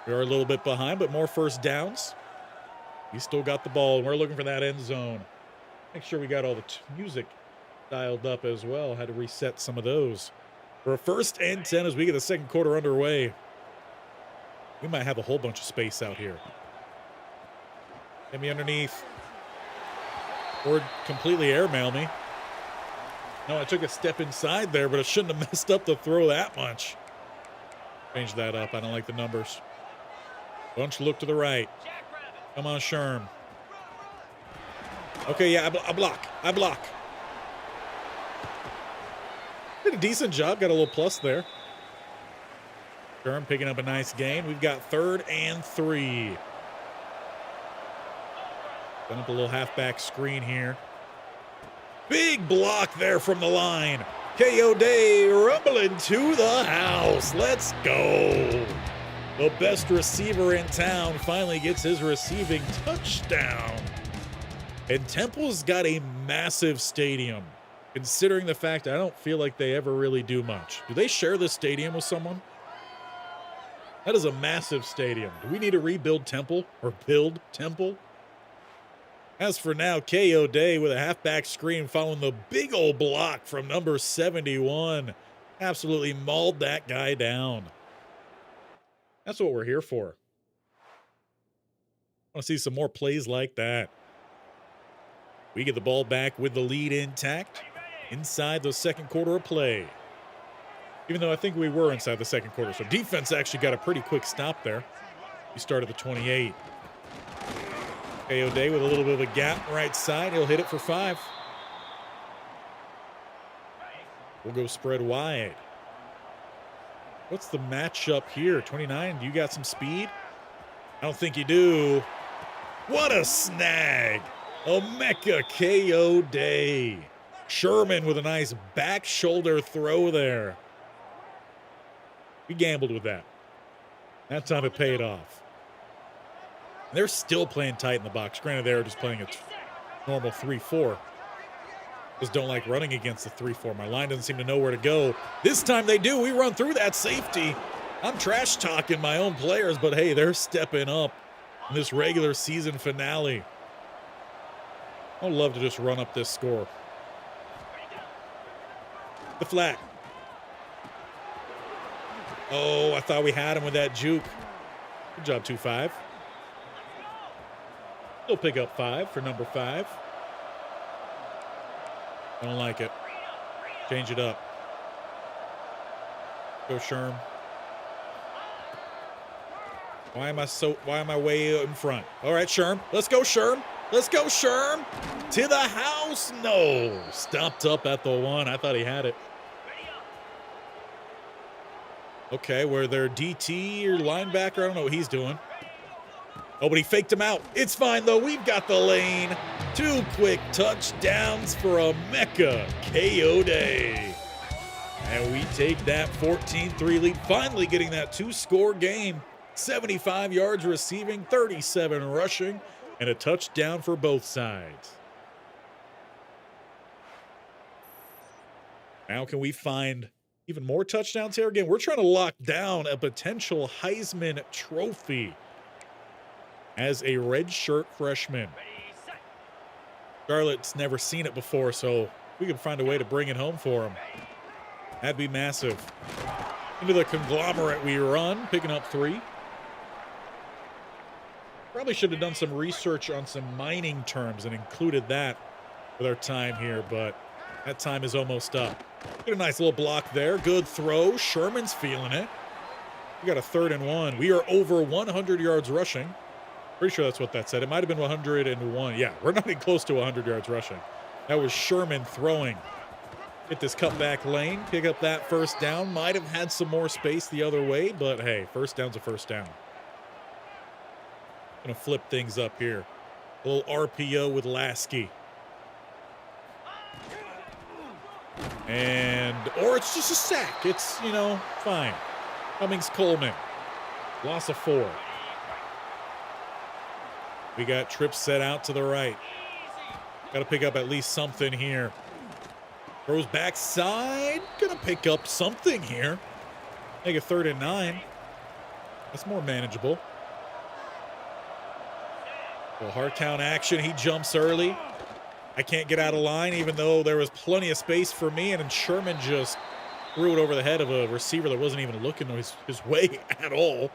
We are a little bit behind, but more first downs. We still got the ball. We're looking for that end zone. Make sure we got all the music dialed up as well. Had to reset some of those. For a 1st and 10 as we get the second quarter underway. We might have a whole bunch of space out here. Get me underneath. Or completely airmail me. No, I took a step inside there, but I shouldn't have messed up to throw that much. Change that up. I don't like the numbers. Bunch look to the right. Come on, Sherm. Okay, yeah, I block. I block. Did a decent job. Got a little plus there. Sherm picking up a nice gain. We've got 3rd and 3. Done up a little halfback screen here. Big block there from the line. KO Day rumbling to the house. Let's go. The best receiver in town finally gets his receiving touchdown. And Temple's got a massive stadium, considering the fact I don't feel like they ever really do much. Do they share this stadium with someone? That is a massive stadium. Do we need to rebuild Temple or build Temple? As for now, KO Day with a halfback screen following the big old block from number 71. Absolutely mauled that guy down. That's what we're here for. I want to see some more plays like that. We get the ball back with the lead intact inside the second quarter of play. Even though I think we were inside the second quarter. So defense actually got a pretty quick stop there. We started the 28. KO Day with a little bit of a gap right side. He'll hit it for 5. We'll go spread wide. What's the matchup here? 29, do you got some speed? I don't think you do. What a snag. Omeka KO Day. Sherman with a nice back shoulder throw there. We gambled with that. That time it paid off. They're still playing tight in the box. Granted, they're just playing a normal 3-4. Just don't like running against the 3-4. My line doesn't seem to know where to go. This time they do. We run through that safety. I'm trash talking my own players, but hey, they're stepping up in this regular season finale. I'd love to just run up this score. The flat. Oh, I thought we had him with that juke. Good job, 2-5. He'll pick up 5 for number 5. I don't like it. Change it up. Go Sherm. Why am I way in front? All right, Sherm. Let's go, Sherm. Let's go, Sherm. To the house. No. Stopped up at the 1. I thought he had it. Okay, where their DT or linebacker, I don't know what he's doing. Oh, but he faked him out. It's fine, though. We've got the lane. 2 quick touchdowns for Omeka KO Day. And we take that 14-3 lead, finally getting that 2-score game. 75 yards receiving, 37 rushing, and a touchdown for both sides. Now can we find even more touchdowns here? Again, we're trying to lock down a potential Heisman Trophy as a redshirt freshman. Charlotte's never seen it before, so we can find a way to bring it home for him. That'd be massive. Into the conglomerate we run, picking up 3. Probably should have done some research on some mining terms and included that with our time here, but That time is almost up. Get a nice little block there. Good throw. Sherman's feeling it. We got a 3rd and 1. We are over 100 yards rushing. Pretty sure that's what that said. It might have been 101. Yeah, we're not even close to 100 yards rushing. That was Sherman throwing. Get this cutback lane. Pick up that first down. Might have had some more space the other way, but hey, first down's a first down. Gonna flip things up here. A little RPO with Lasky. Or it's just a sack. It's, fine. Cummings Coleman. Loss of 4. We got trips set out to the right. Got to pick up at least something here. Throws backside. Gonna pick up something here. Make a 3rd and 9. That's more manageable. Well, hard count action. He jumps early. I can't get out of line, even though there was plenty of space for me, and then Sherman just threw it over the head of a receiver that wasn't even looking his way at all.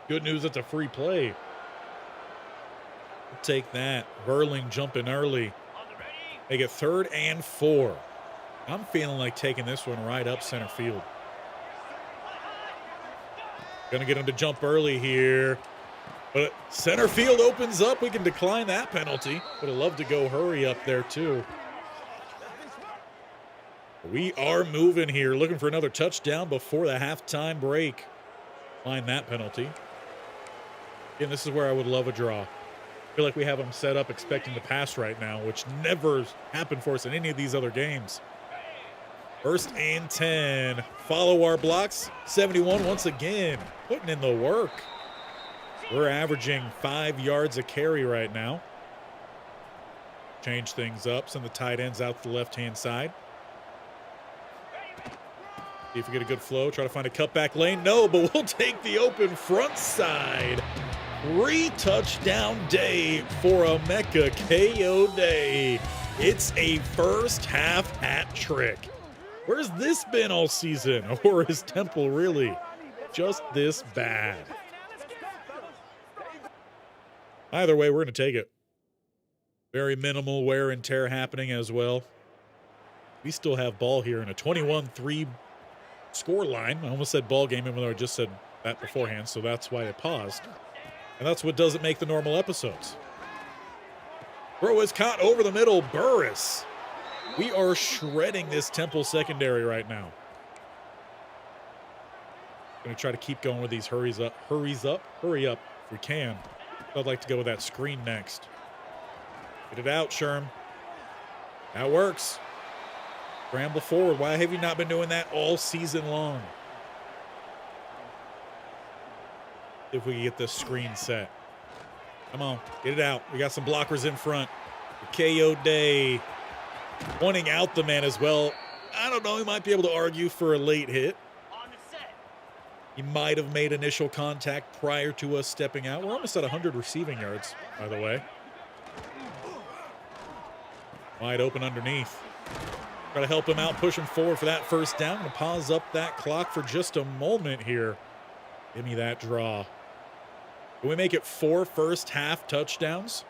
Good news, it's a free play. We'll take that. Verling jumping early. They get 3rd and 4. I'm feeling like taking this one right up center field. Gonna get him to jump early here. But center field opens up. We can decline that penalty. Would have loved to go hurry up there, too. We are moving here. Looking for another touchdown before the halftime break. Find that penalty. Again, this is where I would love a draw. I feel like we have them set up expecting to pass right now, which never happened for us in any of these other games. 1st and 10. Follow our blocks. 71 once again. Putting in the work. We're averaging 5 yards a carry right now. Change things up. Send the tight ends out to the left-hand side. See if we get a good flow. Try to find a cutback lane. No, but we'll take the open front side. 3-touchdown day for Emeka Kayode. It's a first-half hat trick. Where's this been all season? Or is Temple really just this bad? Either way, we're going to take it. Very minimal wear and tear happening as well. We still have ball here in a 21-3 score line. I almost said ball game, even though I just said that beforehand, so that's why I paused. And that's what doesn't make the normal episodes. Throw is caught over the middle. Burris. We are shredding this Temple secondary right now. Going to try to keep going with these hurry up if we can. I'd like to go with that screen next. Get it out, Sherm. That works. Scramble forward. Why have you not been doing that all season long? If we can get this screen set. Come on, get it out. We got some blockers in front. Kayode pointing out the man as well. I don't know. He might be able to argue for a late hit. He might have made initial contact prior to us stepping out. We're almost at 100 receiving yards, by the way. Wide open underneath. Try to help him out, push him forward for that first down. Gonna pause up that clock for just a moment here. Give me that draw. Can we make it 4 first-half touchdowns?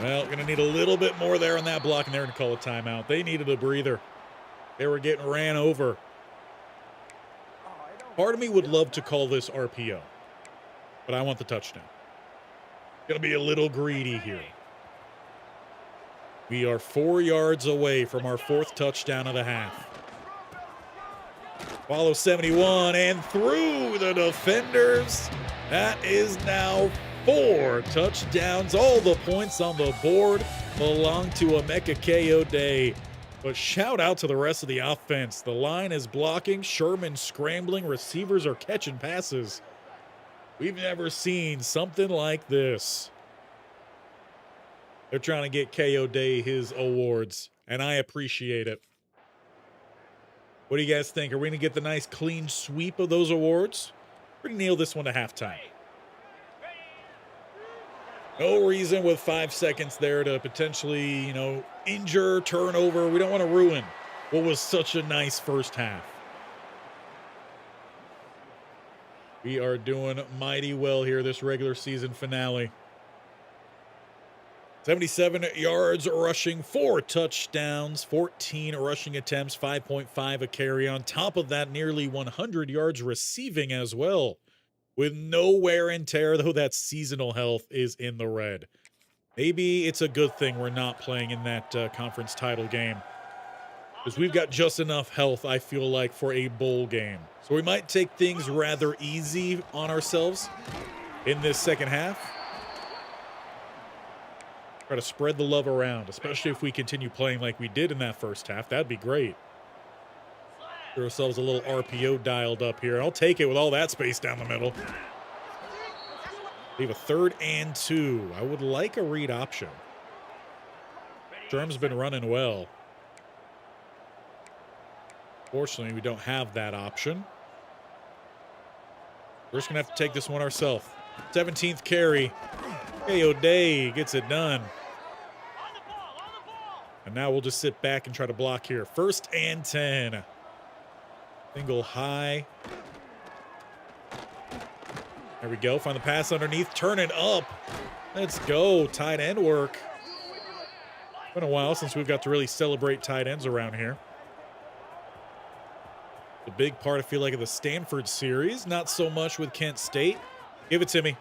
Well, gonna need a little bit more there on that block, and they're gonna call a timeout. They needed a breather. They were getting ran over. Part of me would love to call this RPO, but I want the touchdown. Gonna be a little greedy here. We are 4 yards away from our 4th touchdown of the half. Follow 71 and through the defenders. That is now 4 touchdowns. All the points on the board belong to Emeka Kayode. But shout out to the rest of the offense. The line is blocking. Sherman scrambling. Receivers are catching passes. We've never seen something like this. They're trying to get Kayode his awards, and I appreciate it. What do you guys think? Are we going to get the nice clean sweep of those awards? We're going to nail this one to halftime. No reason with 5 seconds there to potentially, injure, turnover. We don't want to ruin what was such a nice first half. We are doing mighty well here this regular season finale. 77 yards rushing, 4 touchdowns, 14 rushing attempts, 5.5 a carry. On top of that, nearly 100 yards receiving as well. With no wear and tear, though that seasonal health is in the red. Maybe it's a good thing we're not playing in that conference title game, because we've got just enough health, I feel like, for a bowl game. So we might take things rather easy on ourselves in this second half. Try to spread the love around, especially if we continue playing like we did in that first half. That'd be great. Get ourselves a little RPO dialed up here. I'll take it with all that space down the middle. Leave a 3rd and 2. I would like a read option. Sherm's been running well. Fortunately, we don't have that option. We're just going to have to take this one ourselves. 17th carry. O'Day gets it done. And now we'll just sit back and try to block here. 1st and 10. Single high. There we go. Find the pass underneath. Turn it up. Let's go. Tight end work. Been a while since we've got to really celebrate tight ends around here. The big part, I feel like, of the Stanford series. Not so much with Kent State. Give it to me.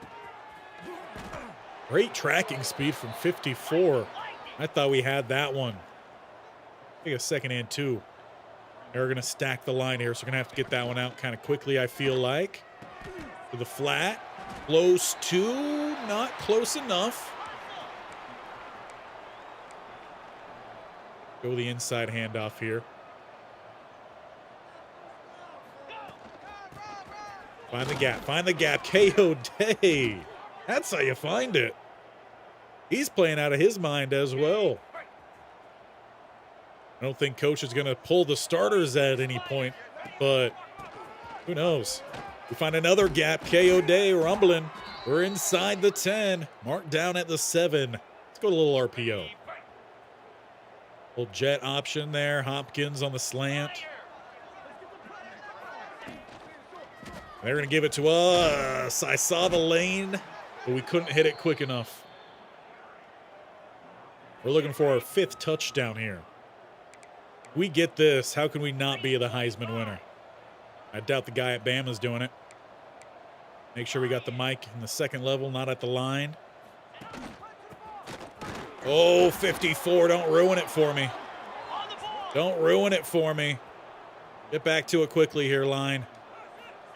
Great tracking speed from 54. I thought we had that one. Take a 2nd and 2. They're going to stack the line here, so we're going to have to get that one out kind of quickly, I feel like. To the flat. Close to, not close enough. Go the inside handoff here. Find the gap. Find the gap. KO Day. That's how you find it. He's playing out of his mind as well. I don't think coach is going to pull the starters at any point, but who knows? We find another gap. KO Day rumbling. We're inside the 10. Marked down at the 7. Let's go to a little RPO. Little jet option there. Hopkins on the slant. They're going to give it to us. I saw the lane, but we couldn't hit it quick enough. We're looking for our 5th touchdown here. If we get this, how can we not be the Heisman winner? I doubt the guy at Bama's doing it. Make sure we got the mic in the 2nd level, not at the line. Oh, 54. Don't ruin it for me. Don't ruin it for me. Get back to it quickly here, line.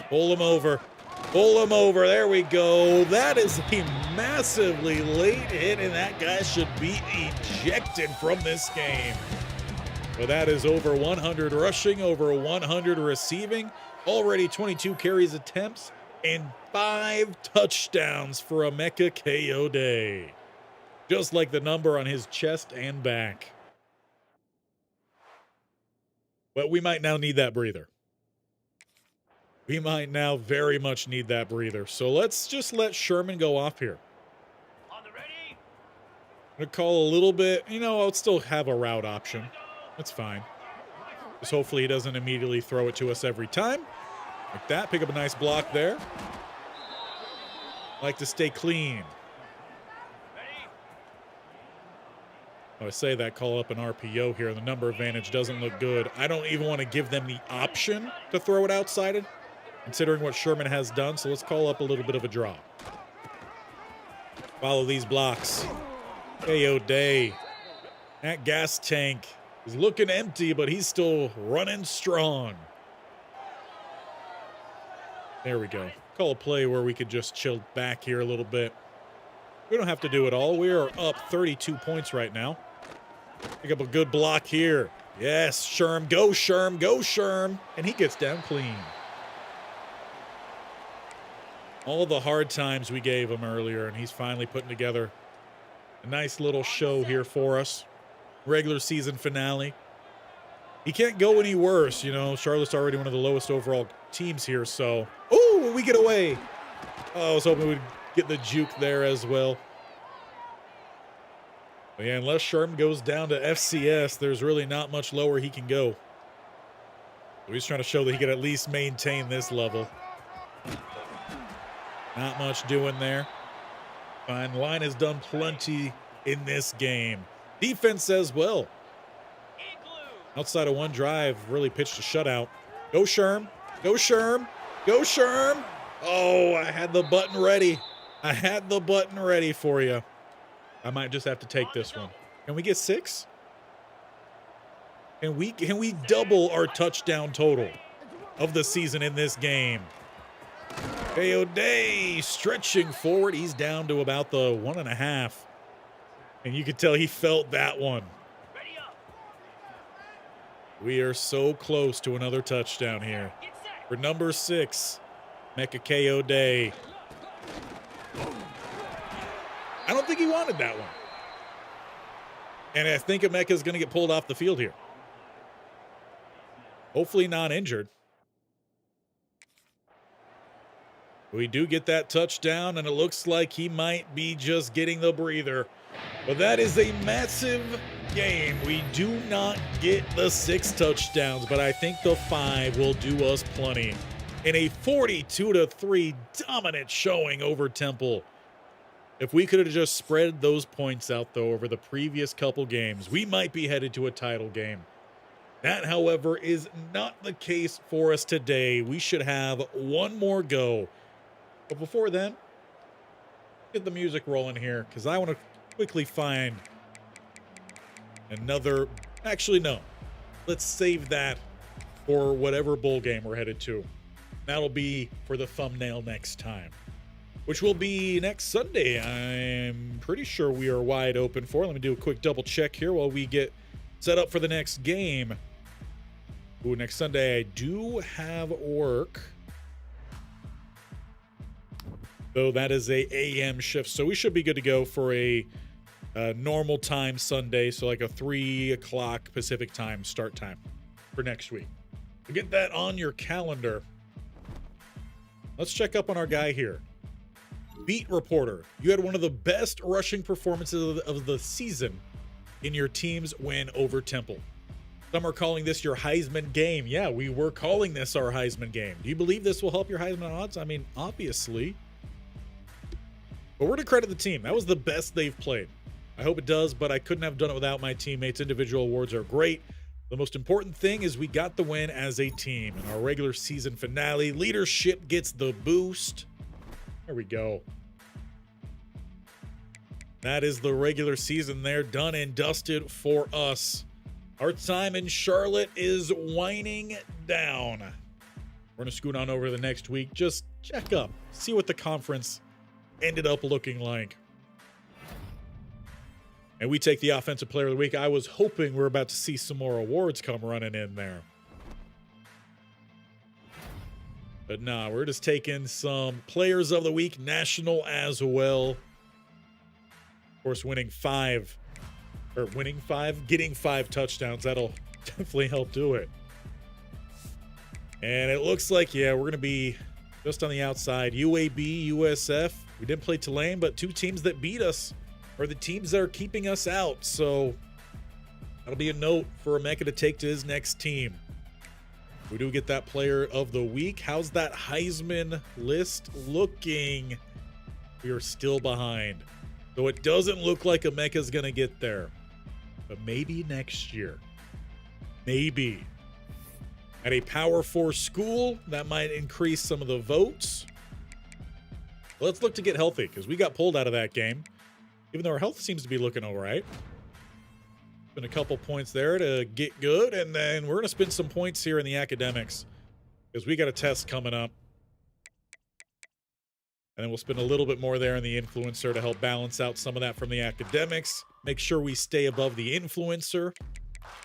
Pull him over. Pull him over. There we go. That is a massively late hit, and that guy should be ejected from this game. But that is over 100 rushing, over 100 receiving, already 22 carries attempts, and 5 touchdowns for Emeka KO Day. Just like the number on his chest and back. But we might now need that breather. We might now very much need that breather. So let's just let Sherman go off here. I'm going to call a little bit. You know, I'll still have a route option. That's fine. Just hopefully he doesn't immediately throw it to us every time. Like that. Pick up a nice block there. Like to stay clean. I say that, call up an RPO here. The number advantage doesn't look good. I don't even want to give them the option to throw it outside, considering what Sherman has done. So let's call up a little bit of a draw. Follow these blocks. KO Day. That gas tank is looking empty, but he's still running strong. There we go. Call a play where we could just chill back here a little bit. We don't have to do it all. We are up 32 points right now. Pick up a good block here. Yes, Sherm. Go, Sherm. Go, Sherm. And he gets down clean. All the hard times we gave him earlier, and he's finally putting together a nice little show here for us. Regular season finale. He can't go any worse, you know. Charlotte's already one of the lowest overall teams here, so. Oh, we get away. Oh, I was hoping we'd get the juke there as well. But yeah, unless Sherm goes down to FCS, there's really not much lower he can go. So he's trying to show that he can at least maintain this level. Not much doing there. Fine. Line has done plenty in this game. Defense as well. Outside of one drive, really pitched a shutout. Go Sherm. Go Sherm. Go Sherm. Oh, I had the button ready. I had the button ready for you. I might just have to take this one. Can we get 6? Can we double our touchdown total of the season in this game? O'Day stretching forward. He's down to about the 1.5. And you could tell he felt that one. We are so close to another touchdown here. For number 6, Mecca O'Day. I don't think he wanted that one. And I think Emeka is going to get pulled off the field here. Hopefully not injured. We do get that touchdown, and it looks like he might be just getting the breather. But that is a massive game. We do not get the 6 touchdowns, but I think the 5 will do us plenty. In a 42-3 dominant showing over Temple. If we could have just spread those points out, though, over the previous couple games, we might be headed to a title game. That, however, is not the case for us today. We should have one more go. But before then, get the music rolling here, because I want to quickly find another. Actually, no. Let's save that for whatever bowl game we're headed to. That'll be for the thumbnail next time, which will be next Sunday. I'm pretty sure we are wide open for. Let me do a quick double check here while we get set up for the next game. Ooh, next Sunday I do have work. So that is a AM shift. So we should be good to go for a normal time Sunday. So like a 3 o'clock Pacific time start time for next week. So get that on your calendar. Let's check up on our guy here. Beat reporter, you had one of the best rushing performances of the season in your team's win over Temple. Some are calling this your Heisman game. Yeah, we were calling this our Heisman game. Do you believe this will help your Heisman odds? I mean, obviously. But we're to credit the team. That was the best they've played. I hope it does, but I couldn't have done it without my teammates. Individual awards are great. The most important thing is we got the win as a team. In our regular season finale, leadership gets the boost. There we go. That is the regular season there, done and dusted for us. Our time in Charlotte is winding down. We're going to scoot on over the next week. Just check up, see what the conference ended up looking like. And we take the offensive player of the week. I was hoping we were about to see some more awards come running in there. But nah, we're just taking some players of the week, national as well. Of course, getting 5 touchdowns. That'll definitely help do it. And it looks like, yeah, we're going to be just on the outside. UAB, USF. We didn't play Tulane, but 2 teams that beat us are the teams that are keeping us out. So that'll be a note for Emeka to take to his next team. We do get that player of the week. How's that Heisman list looking? We are still behind. So it doesn't look like Emeka's going to get there. But maybe next year. Maybe. At a Power 4 school, that might increase some of the votes. Let's look to get healthy, because we got pulled out of that game. Even though our health seems to be looking all right. Been a couple points there to get good, and then we're going to spend some points here in the academics, because we got a test coming up. And then we'll spend a little bit more there in the influencer to help balance out some of that from the academics. Make sure we stay above the influencer.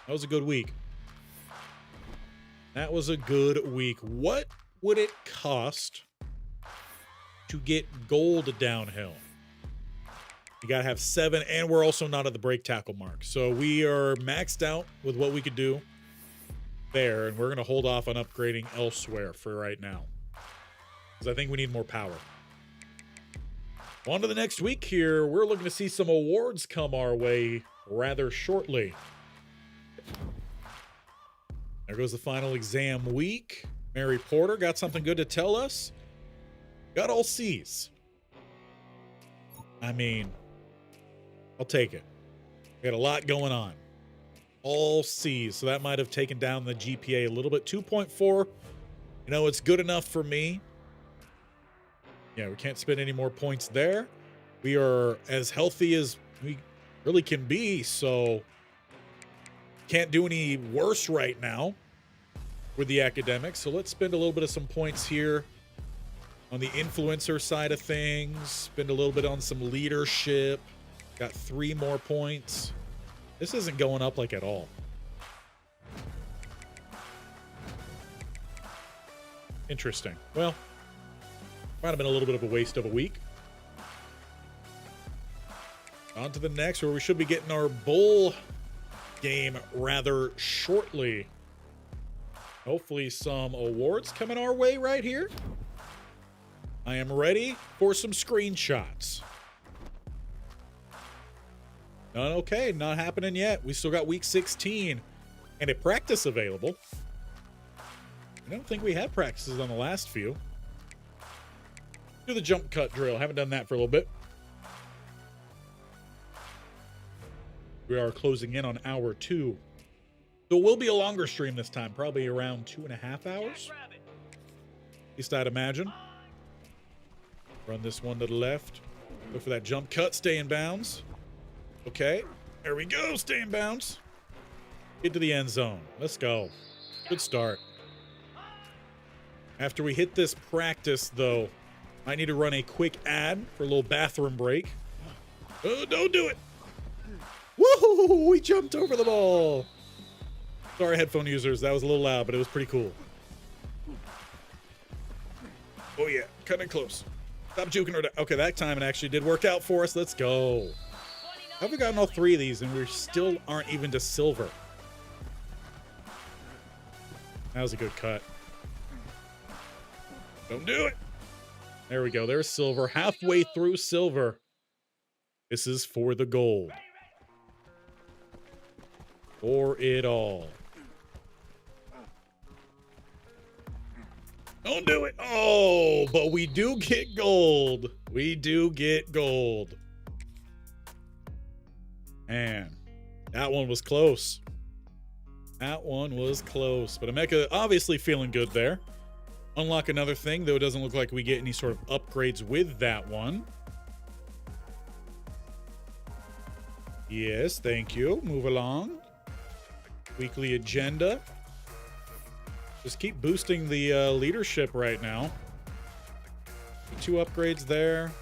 That was a good week. That was a good week. What would it cost to get gold downhill? You got to have 7, and we're also not at the break tackle mark. So we are maxed out with what we could do there, and we're going to hold off on upgrading elsewhere for right now, because I think we need more power. On to the next week here. We're looking to see some awards come our way rather shortly. There goes the final exam week. Mary Porter got something good to tell us. Got all C's. I mean, I'll take it. We got a lot going on. All C's, so that might have taken down the GPA a little bit. 2.4, you know, it's good enough for me. Yeah, we can't spend any more points there. We are as healthy as we really can be, so can't do any worse right now with the academics. So let's spend a little bit of some points here on the influencer side of things. Spend a little bit on some leadership. Got 3 more points. This isn't going up like at all. Interesting. Well, might have been a little bit of a waste of a week. On to the next, where we should be getting our bowl game rather shortly. Hopefully some awards coming our way right here. I am ready for some screenshots. Okay, not happening yet. We still got week 16 and a practice available. I don't think we had practices on the last few. Do the jump cut drill. Haven't done that for a little bit. We are closing in on hour 2. So it will be a longer stream this time, probably around 2.5 hours. At least I'd imagine. Run this one to the left. Go for that jump cut, stay in bounds. Okay, there we go, stay in bounds. Get to the end zone. Let's go. Good start. After we hit this practice, though, I need to run a quick ad for a little bathroom break. Oh, don't do it. Woohoo! We jumped over the ball. Sorry, headphone users. That was a little loud, but it was pretty cool. Oh, yeah. Cutting it close. Stop juking her down. Okay, that time it actually did work out for us. Let's go. How have we gotten all 3 of these and we still aren't even to silver? That was a good cut. Don't do it. There we go. There's silver. Halfway through silver. This is for the gold. For it all. Don't do it. Oh, but we do get gold. We do get gold. Man, that one was close. That one was close. But Emeka obviously feeling good there. Unlock another thing, though it doesn't look like we get any sort of upgrades with that one. Yes, thank you. Move along. Weekly agenda. Just keep boosting the leadership right now. 2 upgrades there.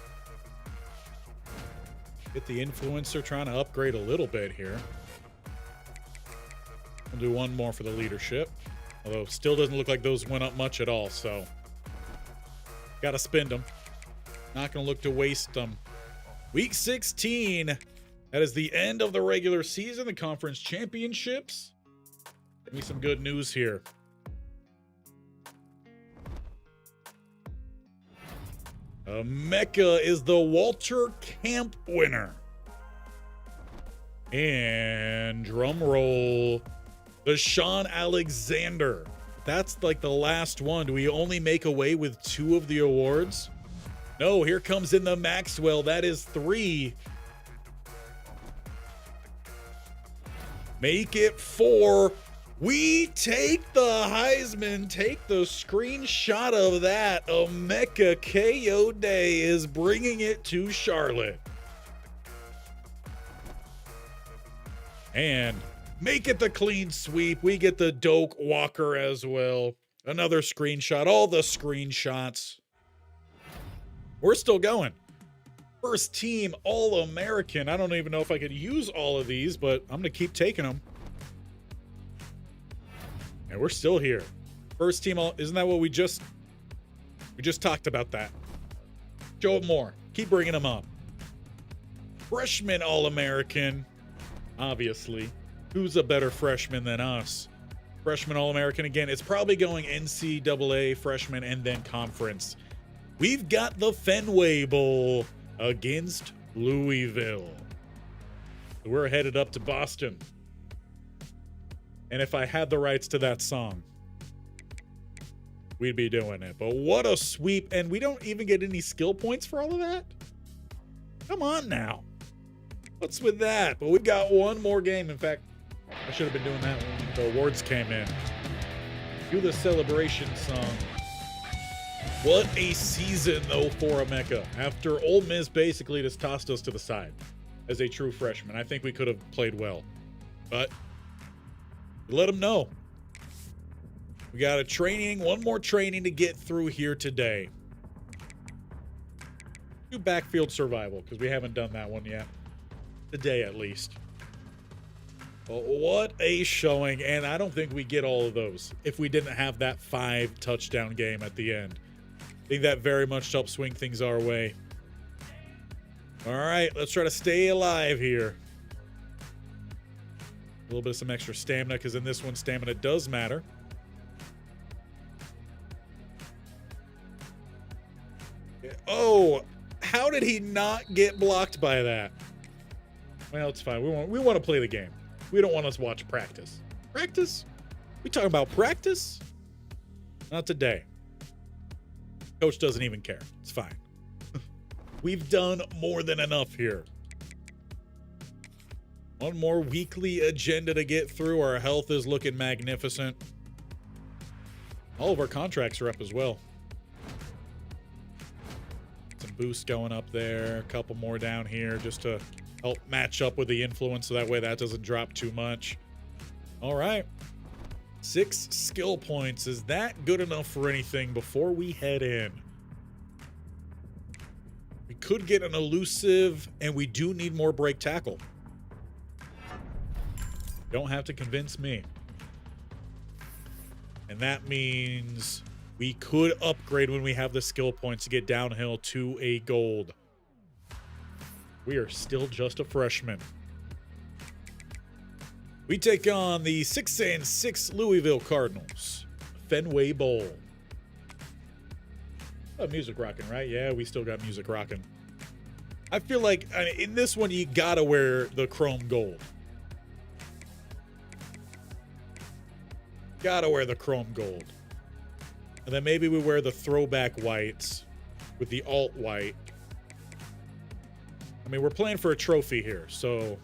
Get the influencer, trying to upgrade a little bit here. We'll do 1 more for the leadership. Although still doesn't look like those went up much at all, so gotta spend them. Not gonna look to waste them. Week 16. That is the end of the regular season, the conference championships. Give me some good news here. Mecca is the Walter Camp winner. And drum roll, the Sean Alexander. That's like the last one. Do we only make away with 2 of the awards? No, here comes in the Maxwell. That is 3. Make it 4. We take the Heisman, take the screenshot of that. Emeka KO Day is bringing it to Charlotte. And make it the clean sweep. We get the Doak Walker as well. Another screenshot, all the screenshots. We're still going. First team All-American. I don't even know if I could use all of these, but I'm going to keep taking them. And we're still here. First team all, isn't that what we just talked about that? Show up more. Keep bringing them up. Freshman All-American. Obviously. Who's a better freshman than us? Freshman All-American again. It's probably going NCAA freshman and then conference. We've got the Fenway Bowl against Louisville. We're headed up to Boston. And if I had the rights to that song, we'd be doing it. But what a sweep. And we don't even get any skill points for all of that? Come on now. What's with that? But we've got one more game. In fact, I should have been doing that when the awards came in. Do the celebration song. What a season, though, for Emeka. After Ole Miss basically just tossed us to the side as a true freshman. I think we could have played well. But let them know. We got one more training to get through here today. Do backfield survival, because we haven't done that one yet. Today, at least. But what a showing, and I don't think we get all of those if we didn't have that 5-touchdown game at the end. I think that very much helped swing things our way. All right, let's try to stay alive here. A little bit of some extra stamina, because in this one, stamina does matter. Oh, how did he not get blocked by that? Well, it's fine. We want to play the game. We don't want us to watch practice. Practice? We talking about practice? Not today. Coach doesn't even care. It's fine. We've done more than enough here. One more weekly agenda to get through. Our health is looking magnificent. All of our contracts are up as well. Some boost going up there. A couple more down here just to help match up with the influence so that way that doesn't drop too much. All right. 6 skill points. Is that good enough for anything before we head in? We could get an elusive, and we do need more break tackle. Don't have to convince me. And that means we could upgrade when we have the skill points to get downhill to a gold. We are still just a freshman. We take on the 6-6 Louisville Cardinals. Fenway Bowl. Oh, music rocking, right? Yeah, we still got music rocking. I feel like in this one, you gotta wear the chrome gold. Gotta wear the chrome gold. And then maybe we wear the throwback whites with the alt white. I mean, we're playing for a trophy here, so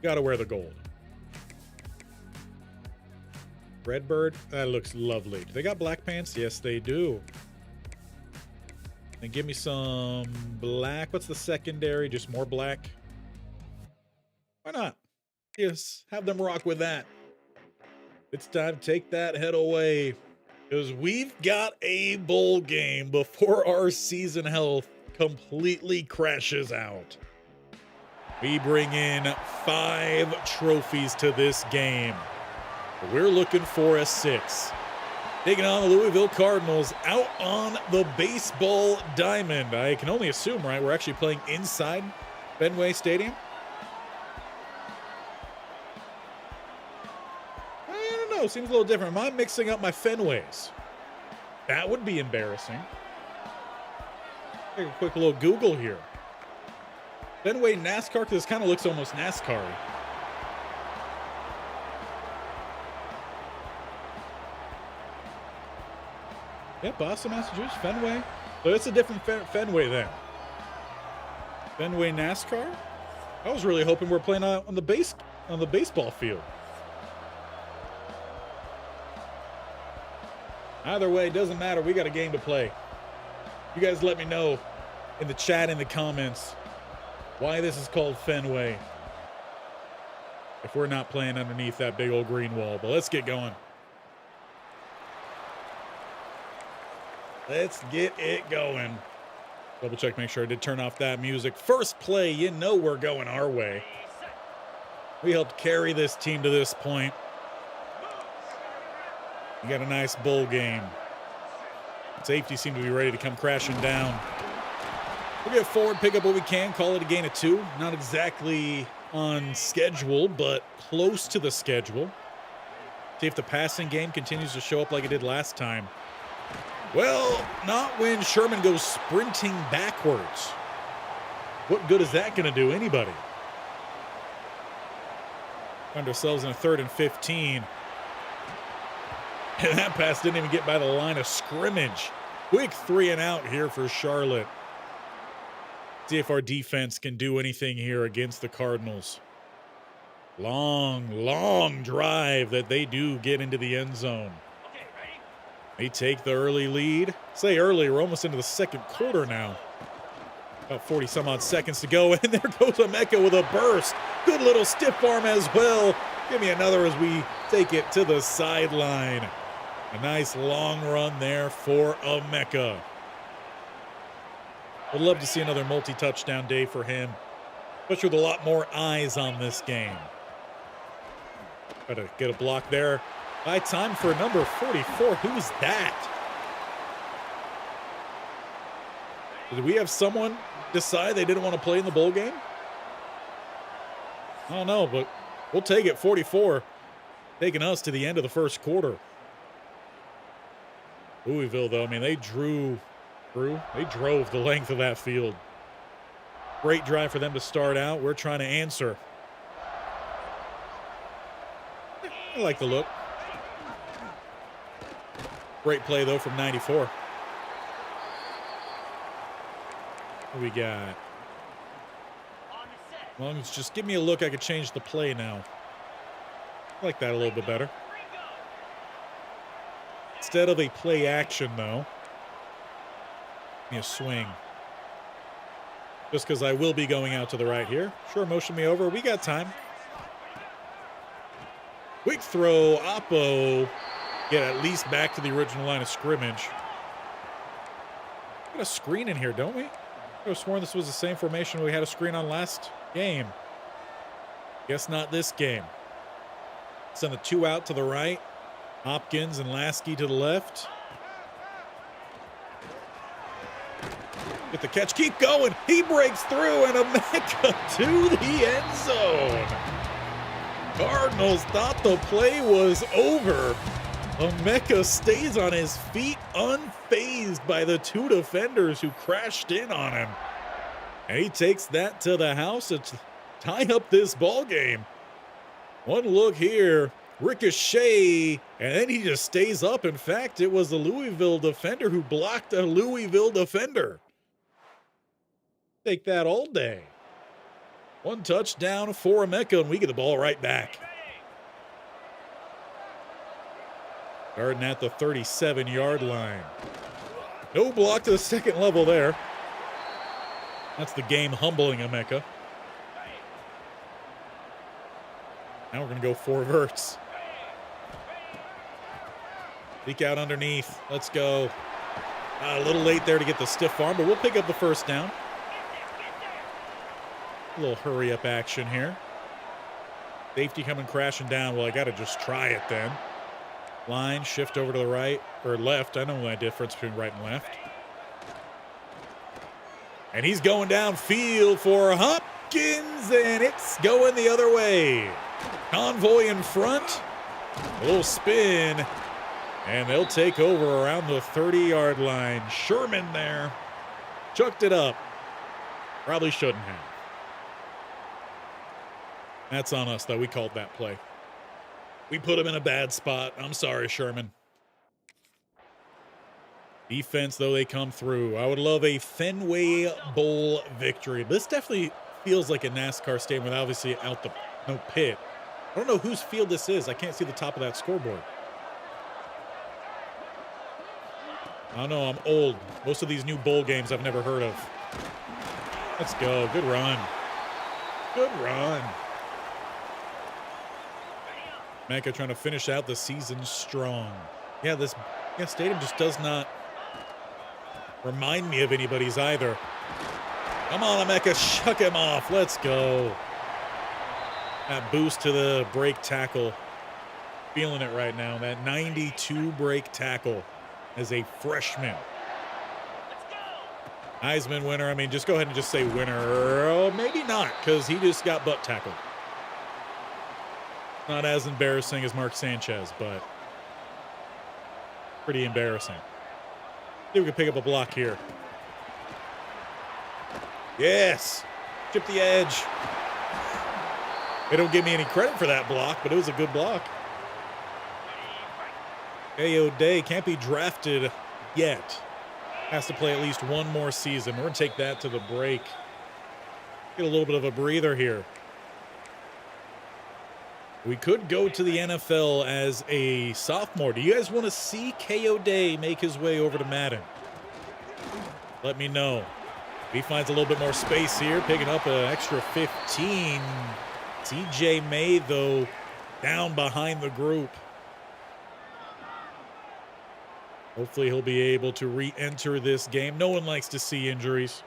gotta wear the gold. Redbird, that looks lovely. Do they got black pants? Yes, they do. Then give me some black. What's the secondary? Just more black? Why not? Yes, have them rock with that. It's time to take that head away, because we've got a bowl game before our season health completely crashes out. We bring in 5 trophies to this game. We're looking for a 6. Taking on the Louisville Cardinals out on the baseball diamond. I can only assume, right, we're actually playing inside Fenway Stadium. I don't know, seems a little different. Am I mixing up my Fenways? That would be embarrassing. Take a quick little Google here. Fenway NASCAR, because this kind of looks almost NASCAR-y. Yep, Boston, Massachusetts, Fenway. So it's a different Fenway then. Fenway NASCAR? I was really hoping we're playing on the baseball field. Either way, it doesn't matter. We got a game to play. You guys let me know in the chat, in the comments, why this is called Fenway. If we're not playing underneath that big old green wall. But let's get going. Let's get it going. Double check, make sure I did turn off that music. First play, you know we're going our way. We helped carry this team to this point. We got a nice bowl game. Safety seem to be ready to come crashing down. We'll get forward, pick up what we can, call it a gain of 2. Not exactly on schedule, but close to the schedule. See if the passing game continues to show up like it did last time. Well, not when Sherman goes sprinting backwards. What good is that going to do anybody? Find ourselves in a 3rd and 15. And that pass didn't even get by the line of scrimmage. Quick 3 and out here for Charlotte. See if our defense can do anything here against the Cardinals. Long drive that they do get into the end zone. They take the early lead. Say early, we're almost into the second quarter now. About 40 some odd seconds to go, and there goes Emeka with a burst. Good little stiff arm as well. Give me another as we take it to the sideline. A nice long run there for Emeka. Would love to see another multi-touchdown day for him, especially with a lot more eyes on this game. Try to get a block there. By time for number 44. Who's that? Did we have someone decide they didn't want to play in the bowl game? I don't know, but we'll take it. 44 taking us to the end of the first quarter. Louisville, though, I mean, they drove the length of that field. Great drive for them to start out. We're trying to answer. I like the look. Great play, though, from 94. What do we got? Well, just give me a look. I could change the play now. I like that a little bit better. Instead of a play action, though, give me a swing. Just because I will be going out to the right here. Sure, motion me over. We got time. Quick throw. Oppo get at least back to the original line of scrimmage. Got a screen in here, don't we? I could have sworn this was the same formation we had a screen on last game. Guess not this game. Send the two out to the right. Hopkins and Lasky to the left. Get the catch. Keep going. He breaks through, and Emeka to the end zone. Cardinals thought the play was over. Emeka stays on his feet unfazed by the two defenders who crashed in on him. And he takes that to the house to tie up this ball game. One look here. Ricochet, and then he just stays up. In fact, it was the Louisville defender who blocked a Louisville defender. Take that all day. One touchdown for Emeka, and we get the ball right back. Starting at the 37-yard line. No block to the second level there. That's the game humbling Emeka. Now we're going to go four verts. Leak out underneath. Let's go. A little late there to get the stiff arm, but we'll pick up the first down. A little hurry-up action here. Safety coming crashing down. Well, I got to just try it then. Line, shift over to the right, or left. I know my difference between right and left. And he's going downfield for Hopkins, and it's going the other way. Convoy in front. A little spin. And they'll take over around the 30-yard line. Sherman there. Chucked it up. Probably shouldn't have. That's on us, though. We called that play. We put him in a bad spot. I'm sorry, Sherman. Defense, though, they come through. I would love a Fenway Bowl victory. This definitely feels like a NASCAR stadium with obviously out the no pit. I don't know whose field this is. I can't see the top of that scoreboard. I don't know. I'm old. Most of these new bowl games I've never heard of. Let's go. Good run. Good run. Emeka trying to finish out the season strong. Yeah, this stadium just does not remind me of anybody's either. Come on, Emeka. Shuck him off. Let's go. That boost to the break tackle. Feeling it right now. That 92 break tackle as a freshman. Heisman winner. I mean, just go ahead and just say winner. Oh, maybe not, because he just got butt tackled. Not as embarrassing as Mark Sanchez, but pretty embarrassing. See if we can pick up a block here. Yes. Chip the edge. They don't give me any credit for that block, but it was a good block. A.O. Day can't be drafted yet. Has to play at least one more season. We're going to take that to the break. Get a little bit of a breather here. We could go to the NFL as a sophomore. Do you guys want to see KO Day make his way over to Madden? Let me know. He finds a little bit more space here, picking up an extra 15. CJ May, though, down behind the group. Hopefully he'll be able to re-enter this game. No one likes to see injuries.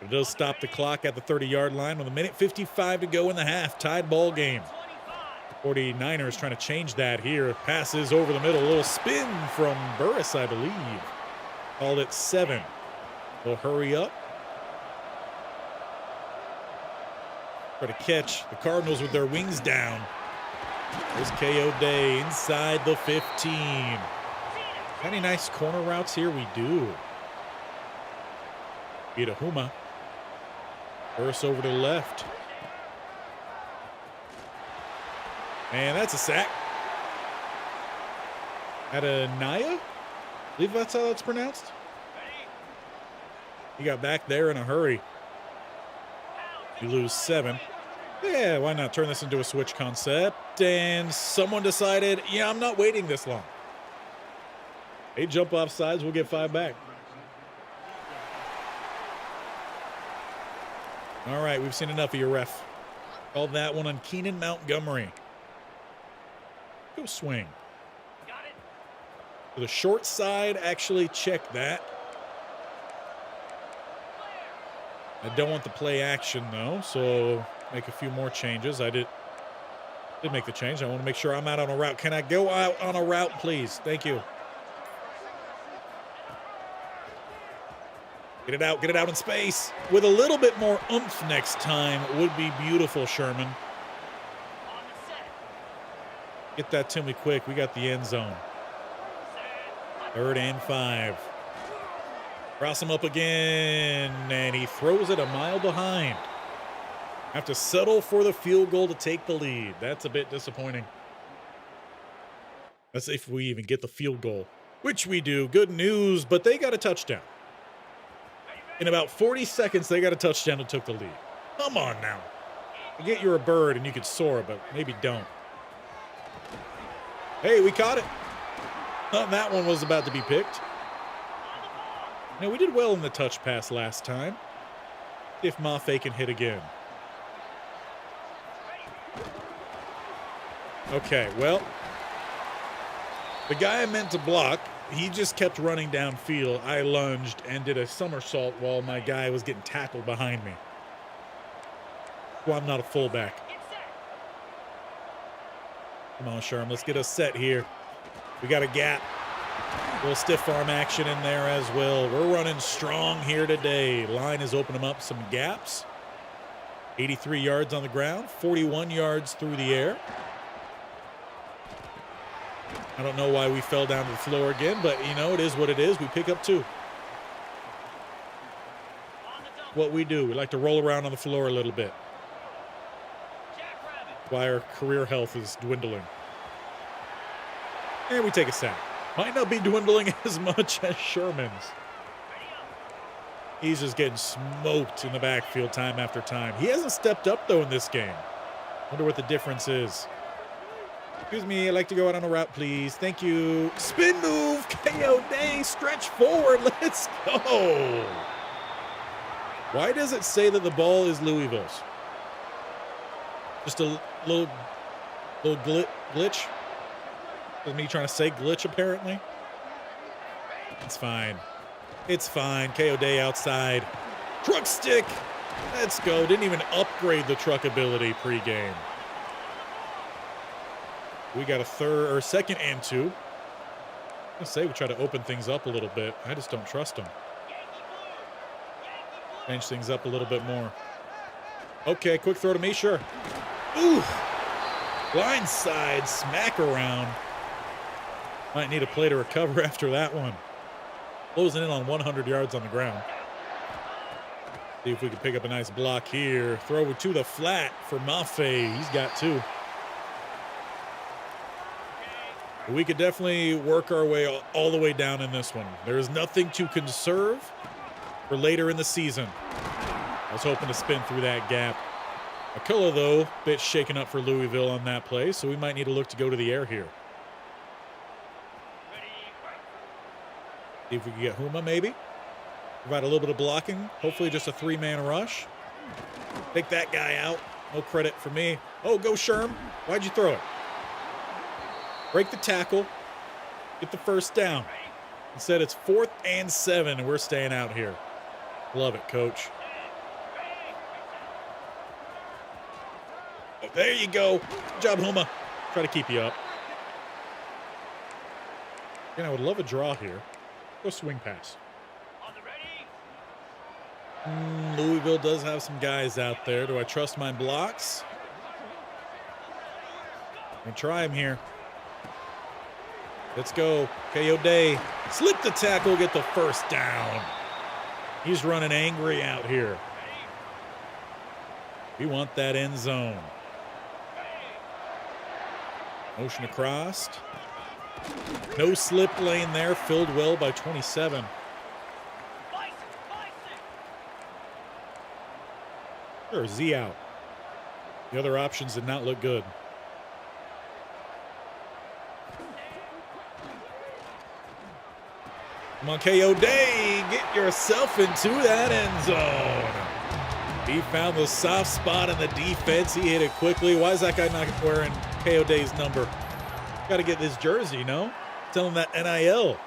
But it does stop the clock at the 30-yard line with 1:55 to go in the half. Tied ball game. 49ers trying to change that here. Passes over the middle. A little spin from Burris, I believe. Called it 7. They'll hurry up. Try to catch the Cardinals with their wings down. There's KO Day inside the 15. Any nice corner routes here? We do. Huma. Burris over to the left. And that's a sack. Adenaya? I believe that's how it's pronounced. He got back there in a hurry. You lose 7. Yeah, why not turn this into a switch concept? And someone decided, yeah, I'm not waiting this long. They jump off sides, we'll get 5 back. All right, we've seen enough of your ref. Called that one on Keenan Montgomery. Go swing. To the short side, actually check that. I don't want the play action, though, so make a few more changes. I did make the change. I want to make sure I'm out on a route. Can I go out on a route, please? Thank you. Get it out in space. With a little bit more oomph next time would be beautiful, Sherman. Get that to me quick. We got the end zone. 3rd and 5. Cross him up again, and he throws it a mile behind. Have to settle for the field goal to take the lead. That's a bit disappointing. That's if we even get the field goal, which we do. Good news, but they got a touchdown. In about 40 seconds, they got a touchdown and took the lead. Come on now. I get you're a bird and you could soar, but maybe don't. Hey, we caught it. Thought that one was about to be picked. Now, we did well in the touch pass last time. If Mafe can hit again. Okay, well, the guy I meant to block, he just kept running downfield. I lunged and did a somersault while my guy was getting tackled behind me. Well, I'm not a fullback. Come on, Sherm, let's get a set here. We got a gap. A little stiff arm action in there as well. We're running strong here today. Line is opening up some gaps. 83 yards on the ground, 41 yards through the air. I don't know why we fell down to the floor again, but, you know, it is what it is. We pick up 2. What we do, we like to roll around on the floor a little bit. Why our career health is dwindling. And we take a sack. Might not be dwindling as much as Sherman's. He's just getting smoked in the backfield time after time. He hasn't stepped up, though, in this game. Wonder what the difference is. Excuse me, I'd like to go out on a route, please. Thank you. Spin move, KO Day, stretch forward. Let's go. Why does it say that the ball is Louisville's? Just a little glitch? Was me trying to say glitch, apparently. It's fine. It's fine. KO Day outside. Truck stick. Let's go. Didn't even upgrade the truck ability pregame. We got a 2nd and 2. I say we try to open things up a little bit. I just don't trust them. Change things up a little bit more. Okay, quick throw to me, sure. Ooh. Blindside smack around. Might need a play to recover after that one. Closing in on 100 yards on the ground. See if we can pick up a nice block here. Throw to the flat for Mafe. He's got 2. We could definitely work our way all the way down in this one. There is nothing to conserve for later in the season. I was hoping to spin through that gap. McCullough, though, bit shaken up for Louisville on that play, so we might need to look to go to the air here. See if we can get Huma, maybe. Provide a little bit of blocking. Hopefully just a three-man rush. Take that guy out. No credit for me. Oh, go Sherm. Why'd you throw it? Break the tackle. Get the first down. Instead, it's 4th and 7, and we're staying out here. Love it, coach. Oh, there you go. Good job, Huma. Try to keep you up. Again, I would love a draw here. Go swing pass. Louisville does have some guys out there. Do I trust my blocks? I'm going to try him here. Let's go. KO Day. Slip the tackle, get the first down. He's running angry out here. We want that end zone. Motion across. No slip lane there, filled well by 27. Sure, Z out. The other options did not look good. Come on, KO Day, get yourself into that end zone. He found the soft spot in the defense. He hit it quickly. Why is that guy not wearing KO Day's number? Got to get this jersey, no? Tell him that NIL.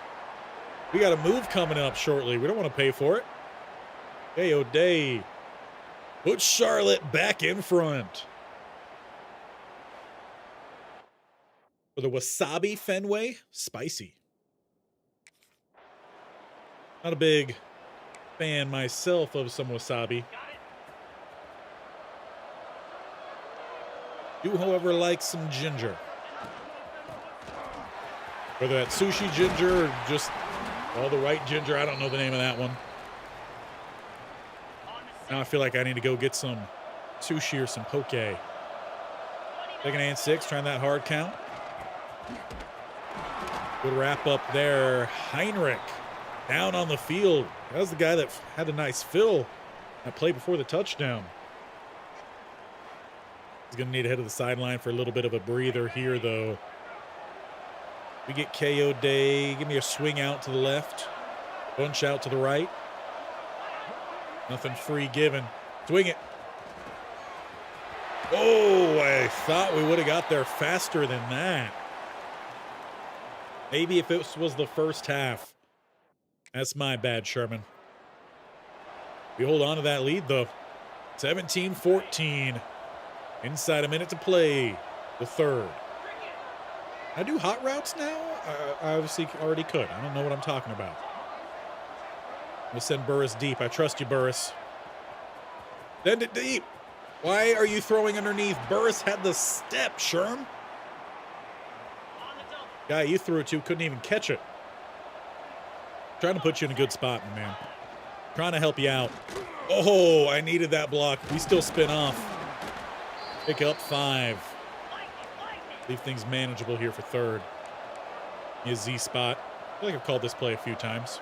We got a move coming up shortly. We don't want to pay for it. KO Day. Put Charlotte back in front. For the Wasabi Fenway, spicy. Not a big fan myself of some wasabi. Do, however, like some ginger. Whether that's sushi ginger or just all the right ginger, I don't know the name of that one. Now I feel like I need to go get some sushi or some poke. 2nd and 6, trying that hard count. Good wrap up there. Heinrich down on the field. That was the guy that had a nice fill that play before the touchdown. He's going to need to head to the sideline for a little bit of a breather here, though. We get KO Day. Give me a swing out to the left. Bunch out to the right. Nothing free given. Swing it. Oh, I thought we would have got there faster than that. Maybe if it was the first half. That's my bad, Sherman. We hold on to that lead, though. 17-14. Inside a minute to play. The 3rd. I do hot routes now? I obviously already could. I don't know what I'm talking about. We'll send Burris deep. I trust you, Burris. Send it deep. Why are you throwing underneath? Burris had the step, Sherm. Guy you threw it to couldn't even catch it. Trying to put you in a good spot, my man. Trying to help you out. Oh, I needed that block. We still spin off. Pick up 5. Leave things manageable here for 3rd. His Z spot. I feel like I've called this play a few times.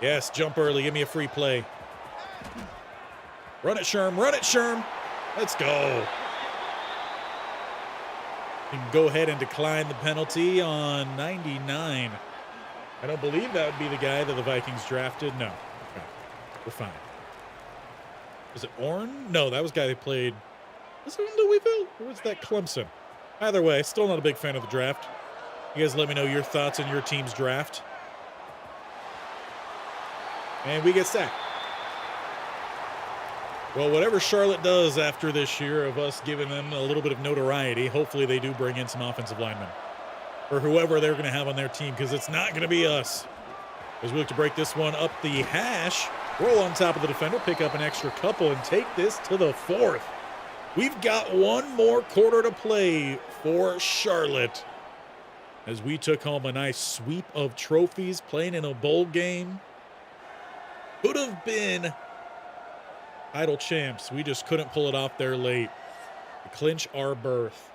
Yes, jump early. Give me a free play. Run it, Sherm. Run it, Sherm. Let's go. You can go ahead and decline the penalty on 99. I don't believe that would be the guy that the Vikings drafted. No. Okay. We're fine. Was it Orn? No, that was the guy they played. Was it in Louisville? Or was that Clemson? Either way, still not a big fan of the draft. You guys let me know your thoughts on your team's draft. And we get sacked. Well, whatever Charlotte does after this year of us giving them a little bit of notoriety, hopefully they do bring in some offensive linemen. Or whoever they're going to have on their team, because it's not going to be us. As we look to break this one up the hash, roll on top of the defender, pick up an extra couple, and take this to the 4th. We've got one more quarter to play for Charlotte. As we took home a nice sweep of trophies, playing in a bowl game. Could have been title champs. We just couldn't pull it off there late to clinch our berth.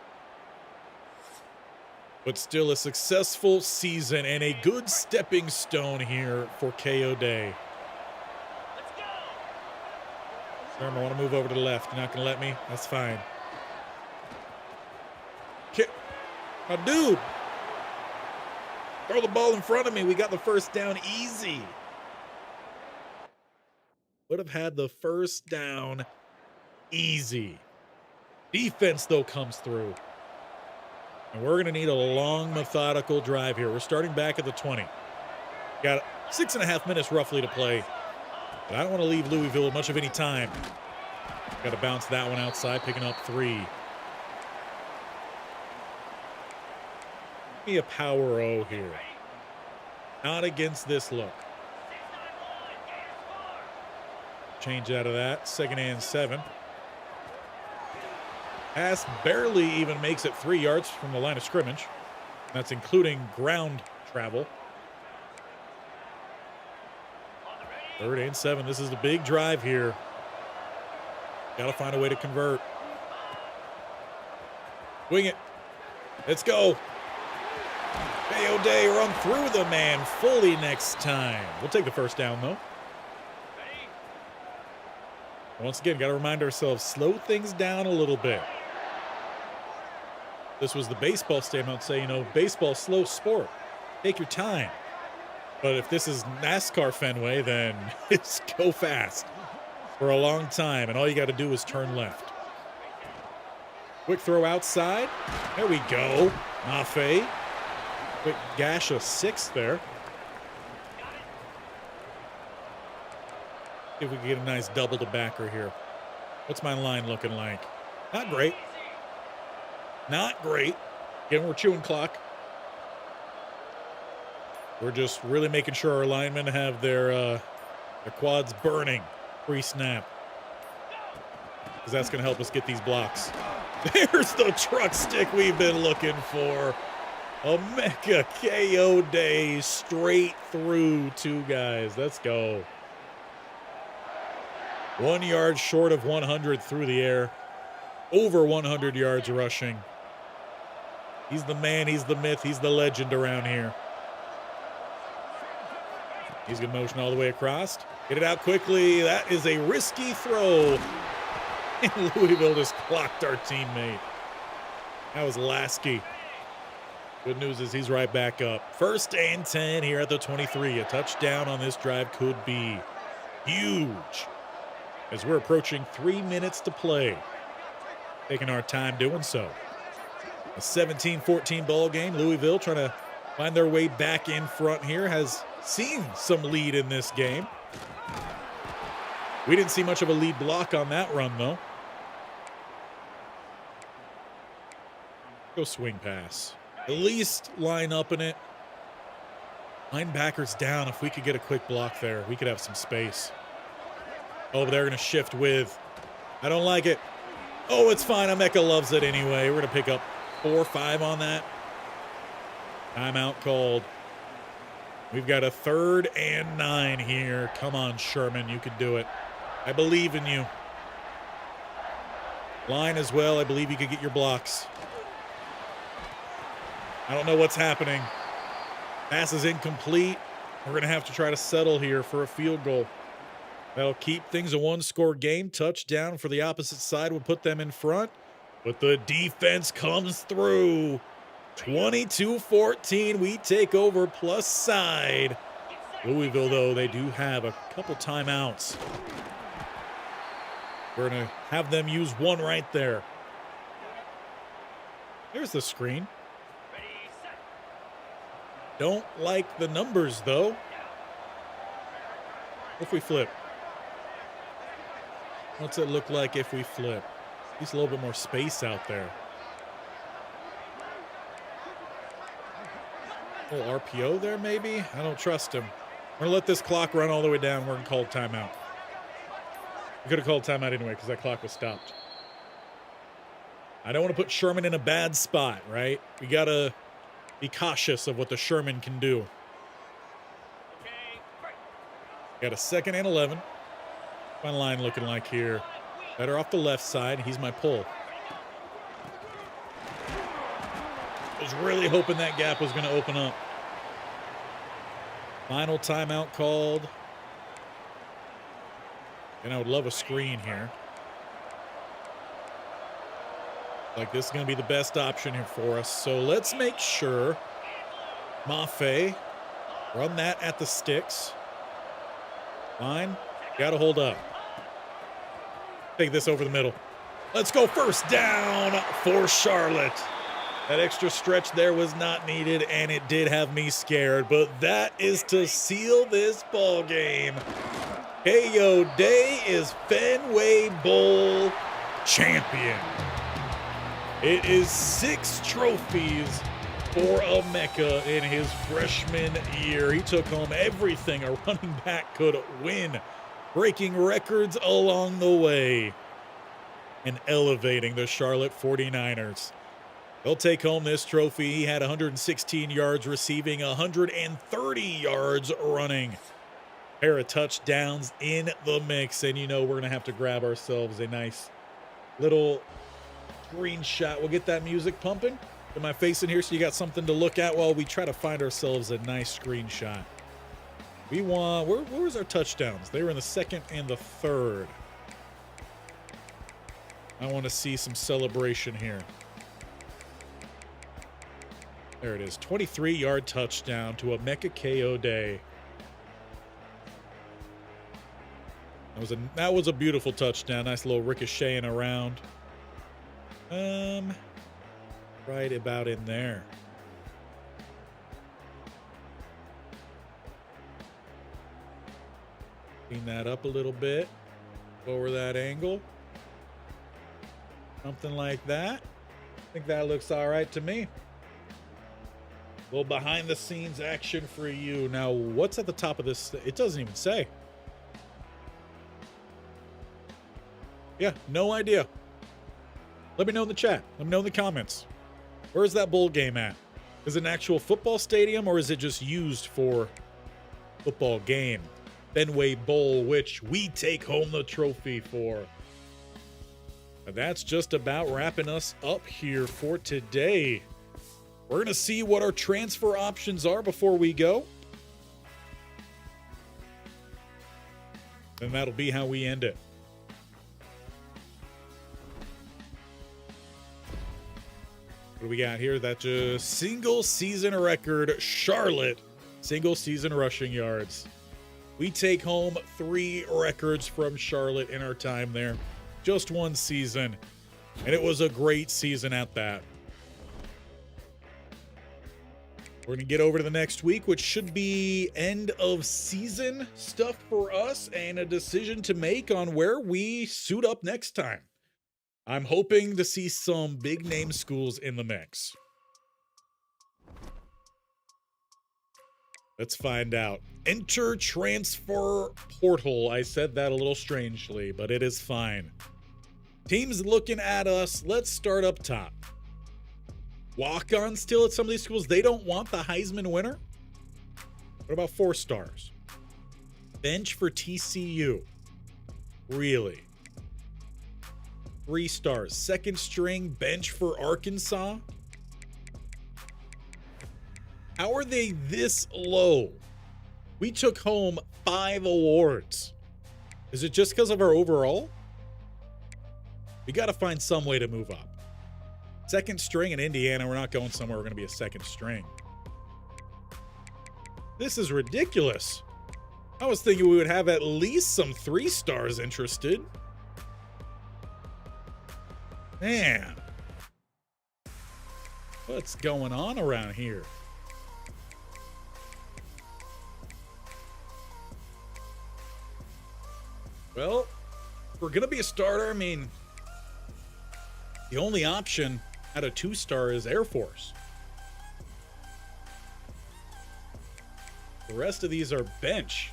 But still a successful season and a good stepping stone here for KO Day. Sherman, I want to move over to the left. You're not going to let me? That's fine. My dude. Throw the ball in front of me. We got the first down easy. Would have had the first down easy. Defense, though, comes through. And we're going to need a long, methodical drive here. We're starting back at the 20. Got 6.5 minutes roughly to play. But I don't want to leave Louisville much of any time. Got to bounce that one outside, picking up 3. Give me a power O here. Not against this look. Change out of that. 2nd and 7. Pass barely even makes it 3 yards from the line of scrimmage. That's including ground travel. 3rd and 7. This is the big drive here. Got to find a way to convert. Wing it. Let's go. Day run through the man fully next time. We'll take the first down, though. Once again, got to remind ourselves, slow things down a little bit. This was the baseball statement. Say, baseball, slow sport. Take your time. But if this is NASCAR Fenway, then it's go fast for a long time. And all you got to do is turn left. Quick throw outside. There we go. Mafe. Quick gash of 6 there. See if we can get a nice double to backer here. What's my line looking like? Not great. Not great. Again, we're chewing clock. We're just really making sure our linemen have their quads burning pre-snap. Because that's going to help us get these blocks. There's the truck stick we've been looking for. A mega KO day straight through 2 guys. Let's go. 1 yard short of 100 through the air. Over 100 yards rushing. He's the man, he's the myth, he's the legend around here. He's going to motion all the way across. Get it out quickly. That is a risky throw. And Louisville just clocked our teammate. That was Lasky. Good news is he's right back up. 1st and 10 here at the 23. A touchdown on this drive could be huge. As we're approaching 3 minutes to play. Taking our time doing so. A 17-14 ball game. Louisville trying to find their way back in front here. Has seen some lead in this game. We didn't see much of a lead block on that run, though. Go swing pass. At least line up in it. Linebackers down. If we could get a quick block there, we could have some space. Oh, but they're going to shift with. I don't like it. Oh, it's fine. Emeka loves it anyway. We're going to pick up 4 or 5 on that. Timeout called. We've got a 3rd and 9 here. Come on, Sherman. You can do it. I believe in you. Line as well. I believe you could get your blocks. I don't know what's happening. Pass is incomplete. We're going to have to try to settle here for a field goal. That'll keep things a 1-score game. Touchdown for the opposite side will put them in front. But the defense comes through. 22-14. We take over plus side. Louisville, though, they do have a couple timeouts. We're going to have them use one right there. There's the screen. Don't like the numbers, though. If we flip. What's it look like if we flip? Just a little bit more space out there. A little RPO there, maybe? I don't trust him. We're going to let this clock run all the way down. We're going to call timeout. We could have called timeout anyway because that clock was stopped. I don't want to put Sherman in a bad spot, right? We got to be cautious of what the Sherman can do. Got a 2nd and 11. What's my line looking like here? Better off the left side. He's my pull. I was really hoping that gap was going to open up. Final timeout called. And I would love a screen here. Like, this is going to be the best option here for us. So let's make sure Mafe run that at the sticks. Line. Got to hold up. Take this over the middle. Let's go first down for Charlotte. That extra stretch there was not needed, and it did have me scared. But that is to seal this ball game. KO Day is Fenway Bowl champion. It is 6 trophies for Emeka in his freshman year. He took home everything a running back could win, breaking records along the way and elevating the Charlotte 49ers. He'll take home this trophy. He had 116 yards receiving, 130 yards running. Pair of touchdowns in the mix. And you know we're going to have to grab ourselves a nice little screenshot. We'll get that music pumping. Get my face in here so you got something to look at while we try to find ourselves a nice screenshot. We want, where was our touchdowns? They were in the second and the third. I want to see some celebration here. There it is. 23-yard touchdown to Emeka KO Day. That was a beautiful touchdown. Nice little ricocheting around. Right about in there. Clean that up a little bit. Lower that angle. Something like that. I think that looks all right to me. A little behind the scenes action for you. Now, what's at the top of this? It doesn't even say. Yeah, no idea. Let me know in the chat. Let me know in the comments. Where's that bowl game at? Is it an actual football stadium or is it just used for football game? Fenway Bowl, which we take home the trophy for. And that's just about wrapping us up here for today. We're going to see what our transfer options are before we go. And that'll be how we end it. What do we got here? That's a single season record, Charlotte, single season rushing yards. We take home 3 records from Charlotte in our time there. Just 1 season. And it was a great season at that. We're going to get over to the next week, which should be end of season stuff for us and a decision to make on where we suit up next time. I'm hoping to see some big name schools in the mix. Let's find out. Enter transfer portal. I said that a little strangely, but it is fine. Teams looking at us. Let's start up top. Walk-on still at some of these schools. They don't want the Heisman winner. What about 4 stars? Bench for TCU. Really? 3 stars. Second string bench for Arkansas. How are they this low? We took home 5 awards. Is it just because of our overall? We got to find some way to move up. Second string in Indiana. We're not going somewhere. We're going to be a second string. This is ridiculous. I was thinking we would have at least some 3 stars interested. Man. What's going on around here? Well, if we're going to be a starter, I mean, the only option out of 2 star is Air Force. The rest of these are bench.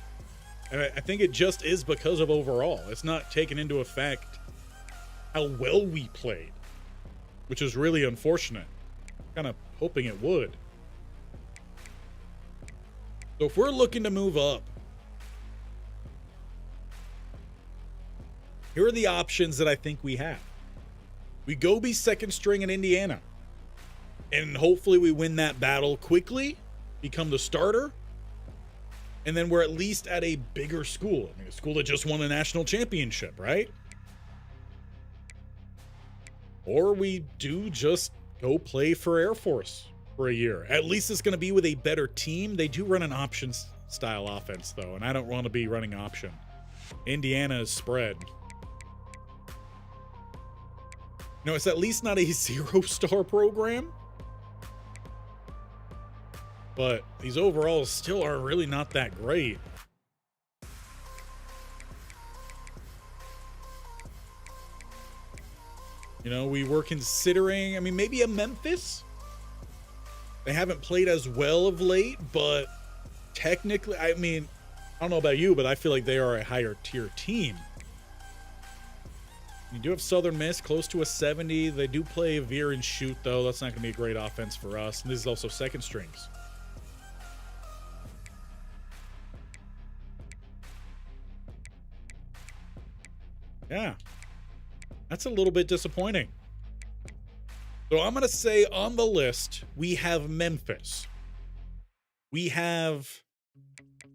And I think it just is because of overall. It's not taken into effect how well we played, which is really unfortunate. Kind of hoping it would. So if we're looking to move up, here are the options that I think we have. We go be second string in Indiana, and hopefully we win that battle quickly, become the starter, And then we're at least at a bigger school. I mean, a school that just won a national championship, right? Or we do just go play for Air Force for a year. At least it's going to be with a better team. They do run an options style offense, though, and I don't want to be running option. Indiana is spread. No, it's at least not a 0-star program. But these overalls still are really not that great. You know, we were considering, I mean, maybe a Memphis. They haven't played as well of late, but technically, I mean, I don't know about you, but I feel like they are a higher tier team. You do have Southern Miss close to a 70. They do play veer and shoot, though. That's not going to be a great offense for us. And this is also second strings. Yeah, that's a little bit disappointing. So I'm going to say on the list, we have Memphis. We have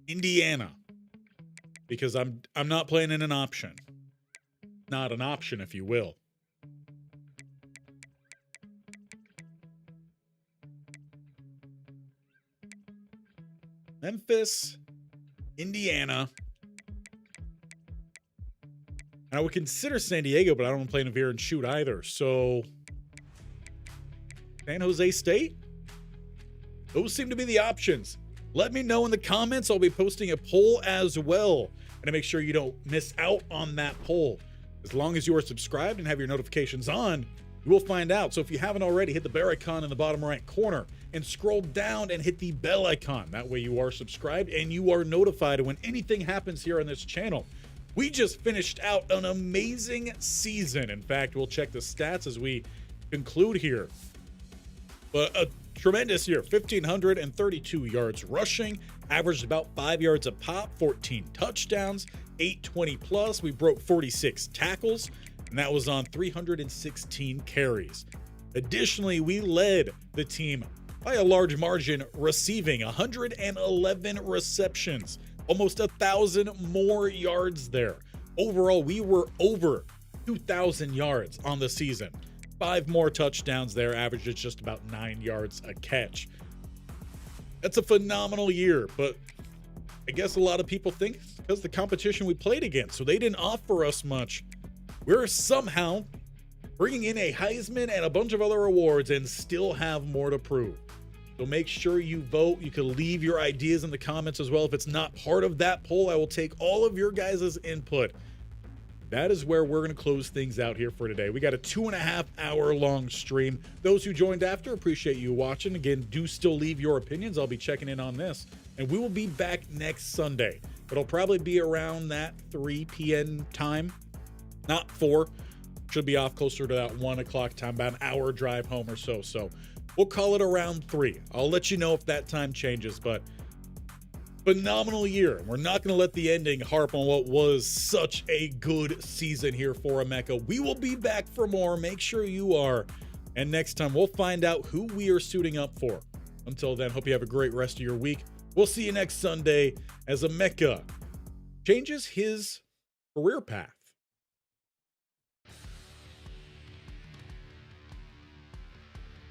Indiana, because I'm not playing in an option. Not an option, if you will. Memphis, Indiana. And I would consider San Diego, but I don't want to play in a veer and shoot either. So San Jose State? Those seem to be the options. Let me know in the comments. I'll be posting a poll as well. And to make sure you don't miss out on that poll. As long as you are subscribed and have your notifications on, you will find out. So if you haven't already, hit the bear icon in the bottom right corner and scroll down and hit the bell icon. That way you are subscribed and you are notified when anything happens here on this channel. We just finished out an amazing season. In fact, we'll check the stats as we conclude here. But a tremendous year, 1,532 yards rushing, averaged about 5 yards a pop, 14 touchdowns, 820 plus. We broke 46 tackles, and that was on 316 carries. Additionally, we led the team by a large margin, receiving 111 receptions, almost 1,000 more yards there. Overall, we were over 2,000 yards on the season. 5 more touchdowns there, averaged at just about 9 yards a catch. That's a phenomenal year, but I guess a lot of people think it's because of the competition we played against, so they didn't offer us much. We're somehow bringing in a Heisman and a bunch of other awards and still have more to prove. So make sure you vote. You can leave your ideas in the comments as well. If it's not part of that poll, I will take all of your guys' input. That is where we're going to close things out here for today. We got a 2.5 hour long stream. Those who joined after, appreciate you watching. Again, do still leave your opinions. I'll be checking in on this. And we will be back next Sunday. It'll probably be around that 3 p.m. time. Not 4. Should be off closer to that 1 o'clock time, about an hour drive home or so. So we'll call it around 3. I'll let you know if that time changes, but phenomenal year. We're not going to let the ending harp on what was such a good season here for Emeka. We will be back for more. Make sure you are. And next time, we'll find out who we are suiting up for. Until then, hope you have a great rest of your week. We'll see you next Sunday as Emeka changes his career path.